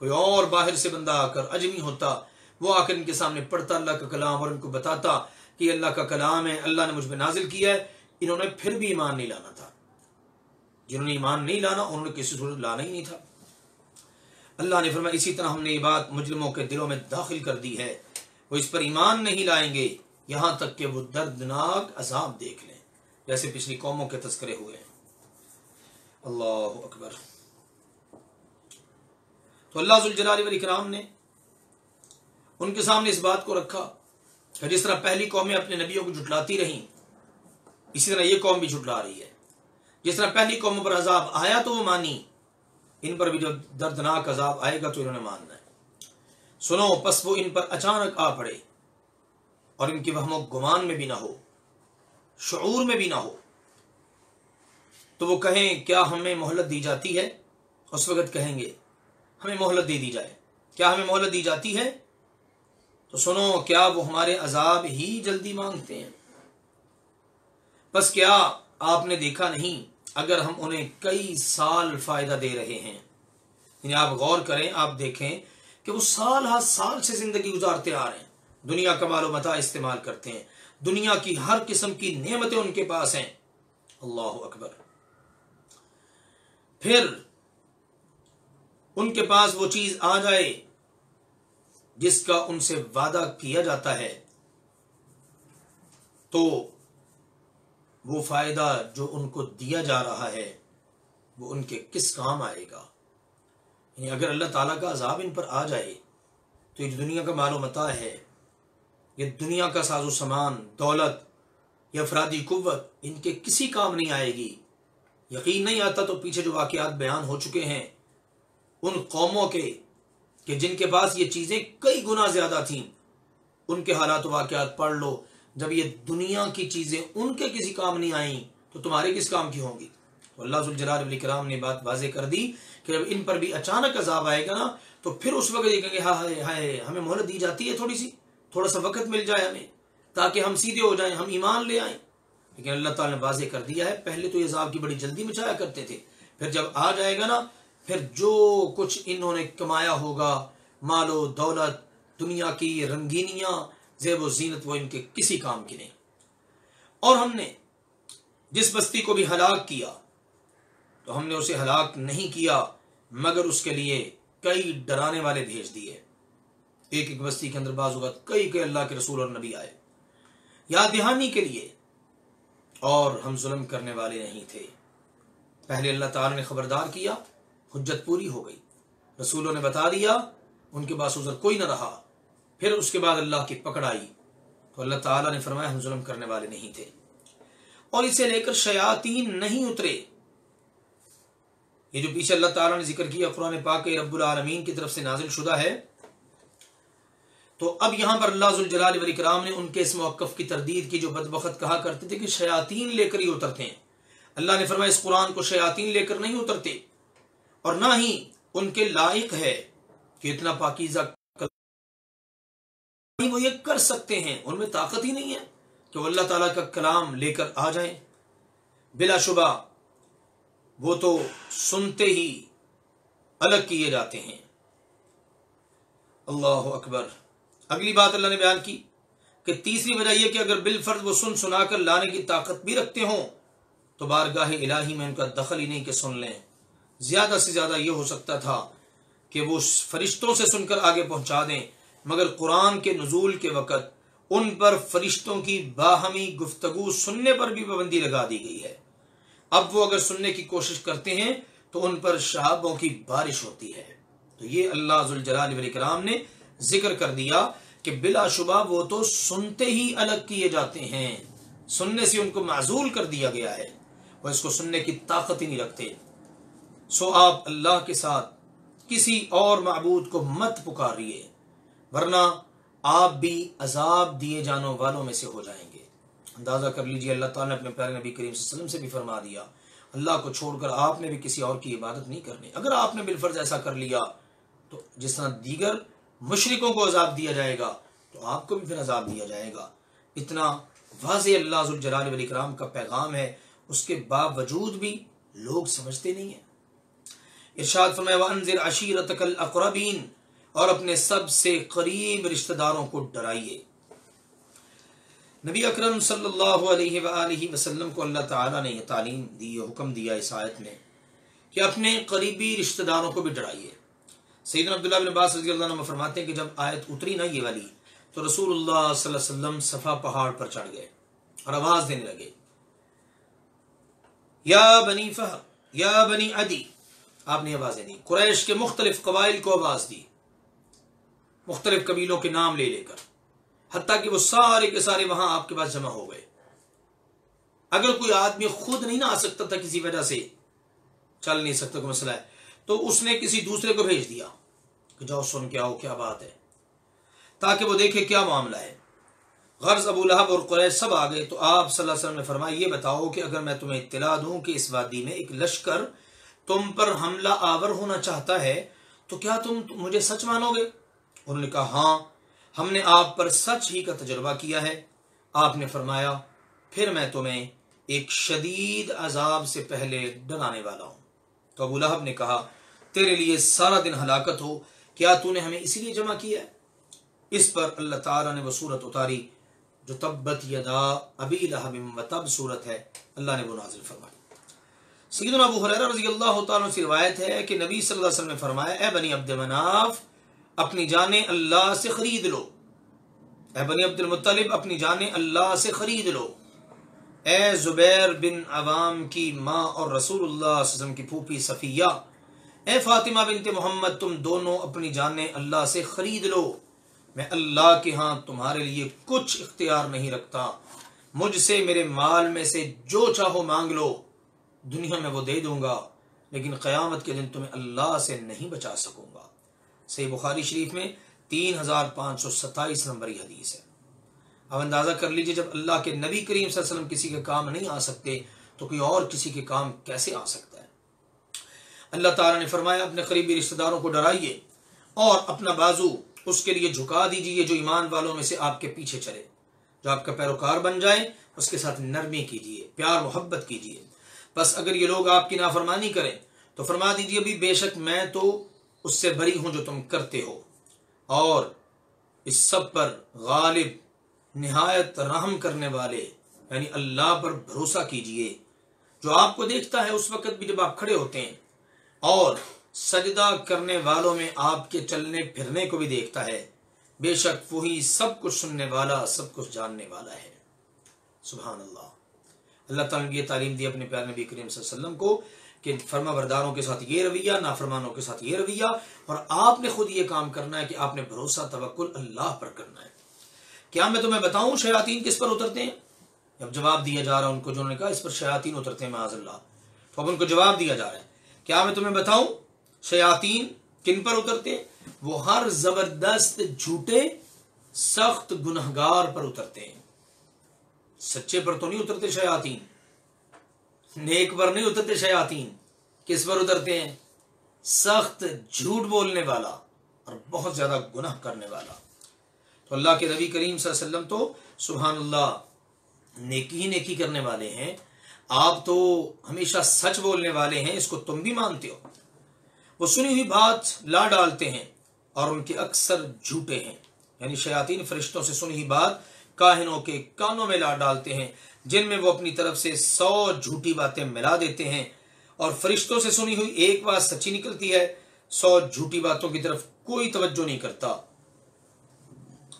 کوئی اور باہر سے بندہ آ کر اجمی ہوتا، وہ آ کر ان کے سامنے پڑھتا اللہ کا کلام اور ان کو بتاتا کہ یہ اللہ کا کلام ہے، اللہ نے مجھ پہ نازل کیا ہے، انہوں نے پھر بھی ایمان نہیں لانا تھا. جنہوں نے ایمان نہیں لانا انہوں نے کسی صورت لانا ہی نہیں تھا. اللہ نے فرمایا اسی طرح ہم نے یہ بات مجرموں کے دلوں میں داخل کر دی ہے، وہ اس پر ایمان نہیں لائیں گے یہاں تک کہ وہ دردناک عذاب دیکھ لیں، جیسے پچھلی قوموں کے تذکرے ہوئے ہیں. اللہ اکبر. تو اللہ ذوالجلال والاکرام نے ان کے سامنے اس بات کو رکھا کہ جس طرح پہلی قومیں اپنے نبیوں کو جھٹلاتی رہیں، اسی طرح یہ قوم بھی جھٹلا رہی ہے. جس طرح پہلی قوموں پر عذاب آیا تو وہ مانی، ان پر بھی جو دردناک عذاب آئے گا تو انہوں نے ماننا ہے. سنو پس وہ ان پر اچانک آ پڑے اور ان کی وہم و گمان میں بھی نہ ہو، شعور میں بھی نہ ہو، تو وہ کہیں کیا ہمیں مہلت دی جاتی ہے؟ اس وقت کہیں گے ہمیں مہلت دے دی جائے. کیا ہمیں مہلت دی جاتی ہے؟ تو سنو کیا وہ ہمارے عذاب ہی جلدی مانگتے ہیں؟ بس کیا آپ نے دیکھا نہیں اگر ہم انہیں کئی سال فائدہ دے رہے ہیں. یعنی آپ غور کریں، آپ دیکھیں کہ وہ سال ہر سال سے زندگی گزارتے آ رہے ہیں، دنیا کا مال و متاع استعمال کرتے ہیں، دنیا کی ہر قسم کی نعمتیں ان کے پاس ہیں. اللہ اکبر. پھر ان کے پاس وہ چیز آ جائے جس کا ان سے وعدہ کیا جاتا ہے تو وہ فائدہ جو ان کو دیا جا رہا ہے وہ ان کے کس کام آئے گا. یعنی اگر اللہ تعالیٰ کا عذاب ان پر آ جائے تو یہ دنیا کا مال و متاع ہے، یہ دنیا کا ساز و سامان، دولت یا افرادی قوت ان کے کسی کام نہیں آئے گی. یقین نہیں آتا تو پیچھے جو واقعات بیان ہو چکے ہیں ان قوموں کے کہ جن کے پاس یہ چیزیں کئی گنا زیادہ تھیں، ان کے حالات و واقعات پڑھ لو. جب یہ دنیا کی چیزیں ان کے کسی کام نہیں آئیں تو تمہارے کس کام کی ہوں گی؟ تو اللہ ذوالجلال والاکرام نے بات واضح کر دی کہ جب ان پر بھی اچانک عذاب آئے گا نا تو پھر اس وقت یہ کہیں گے ہائے ہائے ہمیں مہلت دی جاتی ہے، تھوڑا سا وقت مل جائے ہمیں تاکہ ہم سیدھے ہو جائیں، ہم ایمان لے آئیں. لیکن اللہ تعالیٰ نے واضح کر دیا ہے پہلے تو یہ عذاب کی بڑی جلدی مچایا کرتے تھے، پھر جب آ جائے گا نا پھر جو کچھ انہوں نے کمایا ہوگا، مال و دولت، دنیا کی رنگینیاں، زیب و زینت، وہ ان کے کسی کام کی نہیں. اور ہم نے جس بستی کو بھی ہلاک کیا تو ہم نے اسے ہلاک نہیں کیا مگر اس کے لیے کئی ڈرانے والے بھیج دیے. ایک ایک بستی کے اندر بعض اوقات کئی اللہ کے رسول اور نبی آئے یاد دہانی کے لیے، اور ہم ظلم کرنے والے نہیں تھے. پہلے اللہ تعالیٰ نے خبردار کیا، حجت پوری ہو گئی، رسولوں نے بتا دیا، ان کے پاس عذر کوئی نہ رہا. پھر اس کے بعد اللہ کی پکڑ آئی تو اللہ تعالیٰ نے فرمایا ہم ظلم کرنے والے نہیں تھے. اور اسے لے کر شیاطین نہیں اترے. یہ جو پیچھے اللہ تعالیٰ نے ذکر کیا قرآن پاک رب العالمین کی طرف سے نازل شدہ ہے، تو اب یہاں پر اللہ ذوالجلال والاکرام نے ان کے اس موقف کی تردید کی جو بدبخت کہا کرتے تھے کہ شیاطین لے کر ہی اترتے ہیں. اللہ نے فرمایا اس قرآن کو شیاطین لے کر نہیں اترتے، اور نہ ہی ان کے لائق ہے کہ اتنا پاکیزہ وہ یہ کر سکتے ہیں. ان میں طاقت ہی نہیں ہے کہ وہ اللہ تعالیٰ کا کلام لے کر آ جائیں. بلا شبہ وہ تو سنتے ہی الگ کیے جاتے ہیں. اللہ اکبر. اگلی بات اللہ نے بیان کی کہ تیسری وجہ یہ کہ اگر بالفرض وہ سن سنا کر لانے کی طاقت بھی رکھتے ہوں تو بارگاہ الہی میں ان کا دخل ہی نہیں کہ سن لیں. زیادہ سے زیادہ یہ ہو سکتا تھا کہ وہ فرشتوں سے سن کر آگے پہنچا دیں، مگر قرآن کے نزول کے وقت ان پر فرشتوں کی باہمی گفتگو سننے پر بھی پابندی لگا دی گئی ہے. اب وہ اگر سننے کی کوشش کرتے ہیں تو ان پر شہابوں کی بارش ہوتی ہے. تو یہ اللہ ذوالجلال والاکرام نے ذکر کر دیا کہ بلا شبہ وہ تو سنتے ہی الگ کیے جاتے ہیں، سننے سے ان کو معزول کر دیا گیا ہے، وہ اس کو سننے کی طاقت ہی نہیں رکھتے. سو آپ اللہ کے ساتھ کسی اور معبود کو مت پکاریے ورنہ آپ بھی عذاب دیے جانے والوں میں سے ہو جائیں گے. اندازہ کر لیجئے اللہ تعالیٰ نے اپنے پیارے نبی کریم صلی اللہ علیہ وسلم سے بھی فرما دیا اللہ کو چھوڑ کر آپ نے بھی کسی اور کی عبادت نہیں کرنی. اگر آپ نے بالفرض ایسا کر لیا تو جس طرح دیگر مشرکوں کو عذاب دیا جائے گا تو آپ کو بھی پھر عذاب دیا جائے گا. اتنا واضح اللہ ذوالجلال والاکرام کا پیغام ہے اس کے باوجود بھی لوگ سمجھتے نہیں ہیں۔ ارشاد فرمایا وَأَنذِرْ عَشِيرَتَكَ الْأَقْرَبِينَ، اور اپنے سب سے قریب رشتہ داروں کو ڈرائیے۔ نبی اکرم صلی اللہ علیہ وآلہ وسلم کو اللہ تعالیٰ نے یہ تعلیم دی، حکم دیا اس آیت میں کہ اپنے قریبی رشتہ داروں کو بھی ڈرائیے۔ سیدنا عبداللہ بن عباس رضی اللہ عنہ فرماتے ہیں کہ جب آیت اتری نا یہ والی، تو رسول اللہ صلی اللہ علیہ وسلم صفا پہاڑ پر چڑھ گئے اور آواز دینے لگے، یا بنی فہر، یا بنی عدی۔ آپ نے آوازیں دی، قریش کے مختلف قبائل کو آواز دی، مختلف قبیلوں کے نام لے لے کر، حتیٰ کہ وہ سارے کے سارے وہاں آپ کے پاس جمع ہو گئے۔ اگر کوئی آدمی خود نہیں نہ آ سکتا تھا، کسی وجہ سے چل نہیں سکتا، کوئی مسئلہ ہے، تو اس نے کسی دوسرے کو بھیج دیا کہ جاؤ سن کے آؤ کیا بات ہے، تاکہ وہ دیکھے کیا معاملہ ہے۔ غرض ابو لہب اور قریش سب آ گئے، تو آپ صلی اللہ علیہ وسلم نے فرمایا یہ بتاؤ کہ اگر میں تمہیں اطلاع دوں کہ اس وادی میں ایک لشکر تم پر حملہ آور ہونا چاہتا ہے تو کیا تم مجھے سچ مانو گے؟ انہوں نے کہا ہاں، ہم نے آپ پر سچ ہی کا تجربہ کیا ہے۔ آپ نے فرمایا پھر میں تمہیں ایک شدید عذاب سے پہلے ڈرانے والا ہوں۔ تو ابو لہب نے کہا تیرے لیے سارا دن ہلاکت ہو، کیا تو نے ہمیں اسی لیے جمع کیا ہے؟ اس پر اللہ تعالیٰ نے وہ صورت اتاری جو تبت یدا ابی لہب وتب صورت ہے، اللہ نے وہ نازل فرمائی۔ سیدنا ابو ہریرہ رضی اللہ تعالیٰ سے روایت ہے کہ نبی صلی اللہ علیہ وسلم نے فرمایا اے بنی عبد مناف، اپنی جانیں اللہ سے خرید لو۔ اے بنی عبد المطلب، اپنی جانیں اللہ سے خرید لو۔ اے زبیر بن عوام کی ماں اور رسول اللہ صلی اللہ علیہ وسلم کی پھوپھی صفیہ، اے فاطمہ بنت محمد، تم دونوں اپنی جانیں اللہ سے خرید لو۔ میں اللہ کے ہاں تمہارے لیے کچھ اختیار نہیں رکھتا، مجھ سے میرے مال میں سے جو چاہو مانگ لو، دنیا میں وہ دے دوں گا، لیکن قیامت کے دن تمہیں اللہ سے نہیں بچا سکوں گا۔ صحیح بخاری شریف میں 3527 نمبری حدیث ہے۔ اب اندازہ کر لیجئے جب اللہ کے نبی کریم صلی اللہ علیہ وسلم کسی کے کام نہیں آ سکتے تو کوئی اور کسی کے کام کیسے آ سکتا ہے؟ اللہ تعالیٰ نے فرمایا اپنے قریبی رشتہ داروں کو ڈرائیے اور اپنا بازو اس کے لیے جھکا دیجیے جو ایمان والوں میں سے آپ کے پیچھے چلے، جو آپ کا پیروکار بن جائے، اس کے ساتھ نرمی کیجیے، پیار محبت کیجیے۔ بس اگر یہ لوگ آپ کی نافرمانی کریں تو فرما دیجیے بھی بے شک میں تو اس سے بری ہوں جو تم کرتے ہو، اور اس سب پر غالب نہایت رحم کرنے والے یعنی اللہ پر بھروسہ کیجیے، جو آپ کو دیکھتا ہے اس وقت بھی جب آپ کھڑے ہوتے ہیں، اور سجدہ کرنے والوں میں آپ کے چلنے پھرنے کو بھی دیکھتا ہے، بے شک وہی سب کچھ سننے والا، سب کچھ جاننے والا ہے۔ سبحان اللہ۔ اللہ تعالیٰ نے یہ تعلیم دی اپنے پیارے نبی کریم صلی اللہ علیہ وسلم کو کہ فرما برداروں کے ساتھ یہ رویہ، نافرمانوں کے ساتھ یہ رویہ، اور آپ نے خود یہ کام کرنا ہے کہ آپ نے بھروسہ توکل اللہ پر کرنا ہے۔ کیا میں تمہیں بتاؤں شیاطین کس پر اترتے ہیں؟ اب جواب دیا جا رہا ہے ان کو جو نے کہا اس پر شیاطین اترتے ہیں معاذ اللہ، تو اب ان کو جواب دیا جا رہا ہے کیا میں تمہیں بتاؤں شیاطین کن پر اترتے ہیں؟ وہ ہر زبردست جھوٹے سخت گنہگار پر اترتے ہیں۔ سچے پر تو نہیں اترتے شیاطین، نیک پر نہیں اترتے شیاطین، کس پر اترتے ہیں؟ سخت جھوٹ بولنے والا اور بہت زیادہ گناہ کرنے والا۔ تو اللہ کے نبی کریم صلی اللہ علیہ وسلم تو سبحان اللہ نیکی ہی نیکی کرنے والے ہیں، آپ تو ہمیشہ سچ بولنے والے ہیں، اس کو تم بھی مانتے ہو۔ وہ سنی ہوئی بات لا ڈالتے ہیں اور ان کے اکثر جھوٹے ہیں، یعنی شیاطین فرشتوں سے سنی ہوئی بات کاہنوں کے کانوں میں لا ڈالتے ہیں، جن میں وہ اپنی طرف سے 100 جھوٹی باتیں ملا دیتے ہیں، اور فرشتوں سے سنی ہوئی ایک بات سچی نکلتی ہے، 100 جھوٹی باتوں کی طرف کوئی توجہ نہیں کرتا،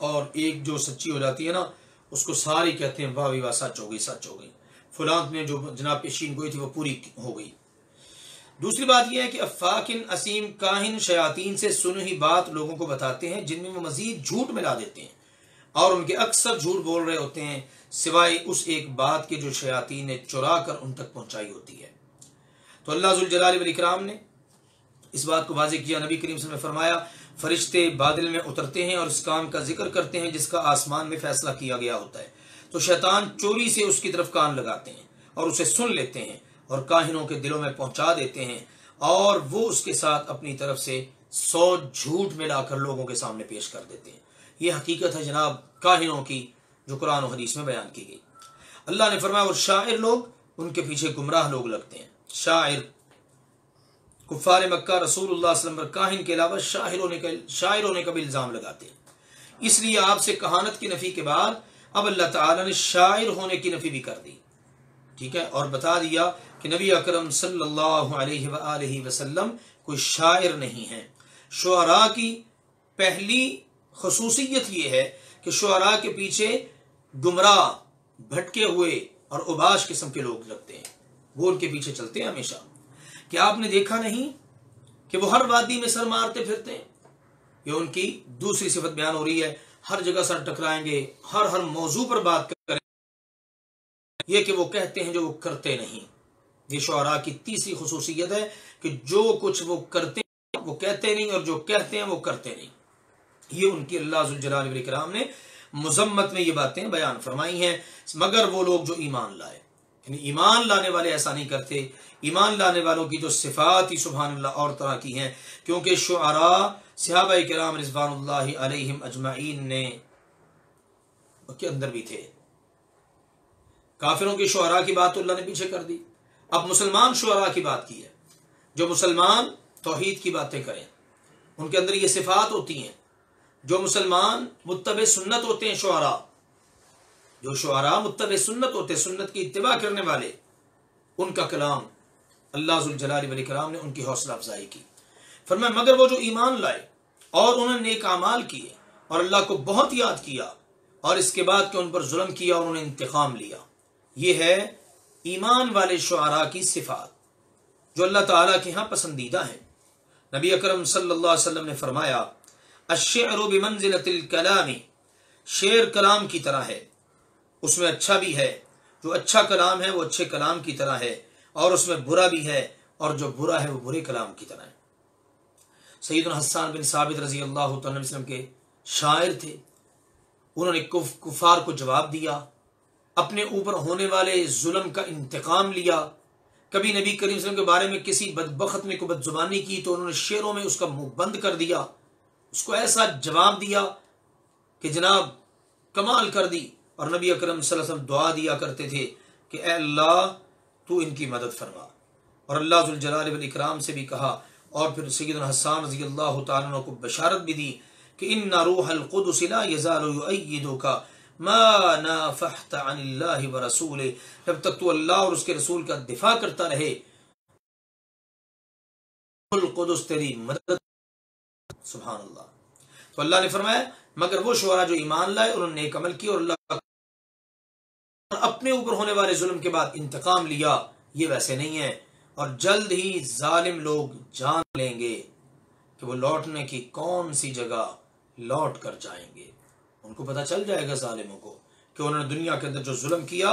اور ایک جو سچی ہو جاتی ہے نا اس کو سارے کہتے ہیں واہ واہ سچ ہو گئی، سچ ہو گئی، فلاں میں جو جناب پیشین گوئی تھی وہ پوری ہو گئی۔ دوسری بات یہ ہے کہ افاکن اسیم کاہن شیاطین سے سنی ہوئی بات لوگوں کو بتاتے ہیں جن میں وہ مزید جھوٹ ملا دیتے ہیں، اور ان کے اکثر جھوٹ بول رہے ہوتے ہیں سوائے اس ایک بات کے جو شیاطین نے چرا کر ان تک پہنچائی ہوتی ہے۔ تو اللہ ذوالجلال والاکرام نے اس بات کو واضح کیا، نبی کریم صلی اللہ علیہ وسلم نے فرمایا فرشتے بادل میں اترتے ہیں اور اس کام کا ذکر کرتے ہیں جس کا آسمان میں فیصلہ کیا گیا ہوتا ہے، تو شیطان چوری سے اس کی طرف کان لگاتے ہیں اور اسے سن لیتے ہیں اور کاہنوں کے دلوں میں پہنچا دیتے ہیں، اور وہ اس کے ساتھ اپنی طرف سے 100 جھوٹ ملا کر لوگوں کے سامنے پیش کر دیتے ہیں۔ یہ حقیقت ہے جناب کاہنوں کی جو قرآن و حدیث میں بیان کی گئی۔ اللہ نے فرمایا اور شاعر لوگ ان کے پیچھے گمراہ لوگ لگتے ہیں. شاعر، کفار مکہ رسول اللہ صلی اللہ علیہ وسلم پر کاہن کے علاوہ شاعر ہونے کا بھی الزام لگاتے ہیں. اس لیے آپ سے کہانت کی نفی کے بعد اب اللہ تعالیٰ نے شاعر ہونے کی نفی بھی کر دی. ٹھیک ہے، اور بتا دیا کہ نبی اکرم صلی اللہ علیہ وآلہ وسلم کوئی شاعر نہیں ہے. شعراء کی پہلی خصوصیت یہ ہے کہ شعراء کے پیچھے گمراہ، بھٹکے ہوئے اور اوباش قسم کے لوگ لگتے ہیں، وہ ان کے پیچھے چلتے ہیں ہمیشہ. کہ آپ نے دیکھا نہیں کہ وہ ہر وادی میں سر مارتے پھرتے ہیں؟ یہ ان کی دوسری صفت بیان ہو رہی ہے. ہر جگہ سر ٹکرائیں گے، ہر موضوع پر بات کریں، یہ کہ وہ کہتے ہیں جو وہ کرتے نہیں. یہ شعراء کی تیسری خصوصیت ہے کہ جو کچھ وہ کرتے ہیں وہ کہتے نہیں، اور جو کہتے ہیں وہ کرتے نہیں. یہ ان کی اللہ ذوالجلال والاکرام نے مذمت میں یہ باتیں بیان فرمائی ہیں. مگر وہ لوگ جو ایمان لائے، یعنی ایمان لانے والے ایسا نہیں کرتے. ایمان لانے والوں کی جو صفات ہی سبحان اللہ اور طرح کی ہیں، کیونکہ شعراء صحابہ کرام رضوان اللہ علیہم اجمعین نے کے اندر بھی تھے. کافروں کے شعراء کی بات تو اللہ نے پیچھے کر دی. اب مسلمان شعراء کی بات کی ہے. جو مسلمان توحید کی باتیں کریں، ان کے اندر یہ صفات ہوتی ہیں. جو مسلمان متبع سنت ہوتے ہیں، جو شعراء متبع سنت ہوتے ہیں، سنت کی اتباع کرنے والے، ان کا کلام اللہ ذوالجلال والاکرام نے ان کی حوصلہ افزائی کی. فرمایا مگر وہ جو ایمان لائے اور انہوں نے نیک اعمال کیے اور اللہ کو بہت یاد کیا، اور اس کے بعد کہ ان پر ظلم کیا اور انہوں نے انتقام لیا. یہ ہے ایمان والے شعراء کی صفات جو اللہ تعالیٰ کے ہاں پسندیدہ ہیں. نبی اکرم صلی اللہ علیہ وسلم نے فرمایا الشعر بمنزلۃ الکلام، شعر کلام کی طرح ہے، اس میں اچھا بھی ہے. جو اچھا کلام ہے وہ اچھے کلام کی طرح ہے، اور اس میں برا بھی ہے، اور جو برا ہے وہ برے کلام کی طرح ہے. سیدنا حسان بن ثابت رضی اللہ تعالیٰ عنہ وسلم کے شاعر تھے. انہوں نے کفار کو جواب دیا، اپنے اوپر ہونے والے ظلم کا انتقام لیا. کبھی نبی کریم صلی اللہ علیہ وسلم کے بارے میں کسی بدبخت نے کوئی بدزبانی کی تو انہوں نے شعروں میں اس کا منہ بند کر دیا، اس کو ایسا جواب دیا کہ جناب کمال کر دی. اور نبی اکرم صلی اللہ علیہ وسلم دعا دیا کرتے تھے کہ اے اللہ تو ان کی مدد فرما. اور اللہ ذوالجلال والاکرام سے بھی کہا. اور پھر سیدنا حسان رضی اللہ تعالیٰ عنہ کو بشارت بھی دی کہ ان روح القدس لا یزال یؤیدک ما نافحت عن اللہ ورسولہ، جب تک تو اللہ اور اس کے رسول کا دفاع کرتا رہے القدس تیری مدد. سبحان اللہ. تو اللہ نے فرمایا مگر وہ شعراء جو ایمان لائے، انہوں نے نیک عمل کی اور اللہ اپنے اوپر ہونے والے ظلم کے بعد انتقام لیا، یہ ویسے نہیں ہے. اور جلد ہی ظالم لوگ جان لیں گے کہ وہ لوٹنے کی کون سی جگہ لوٹ کر جائیں گے. ان کو پتہ چل جائے گا ظالموں کو کہ انہوں نے دنیا کے اندر جو ظلم کیا،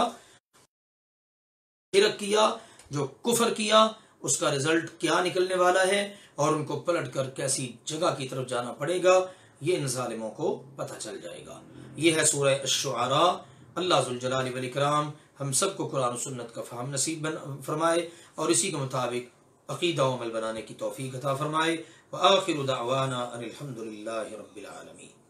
شرک کیا، جو کفر کیا، اس کا رزلٹ کیا نکلنے والا ہے، اور ان کو پلٹ کر کیسی جگہ کی طرف جانا پڑے گا، یہ ان ظالموں کو پتہ چل جائے گا. یہ ہے سورہ الشعراء. اللہ ذوالجلال والاکرام ہم سب کو قرآن و سنت کا فہم نصیب فرمائے اور اسی کے مطابق عقیدہ و عمل بنانے کی توفیق عطا فرمائے. وآخر دعوانا ان الحمد للہ رب العالمین.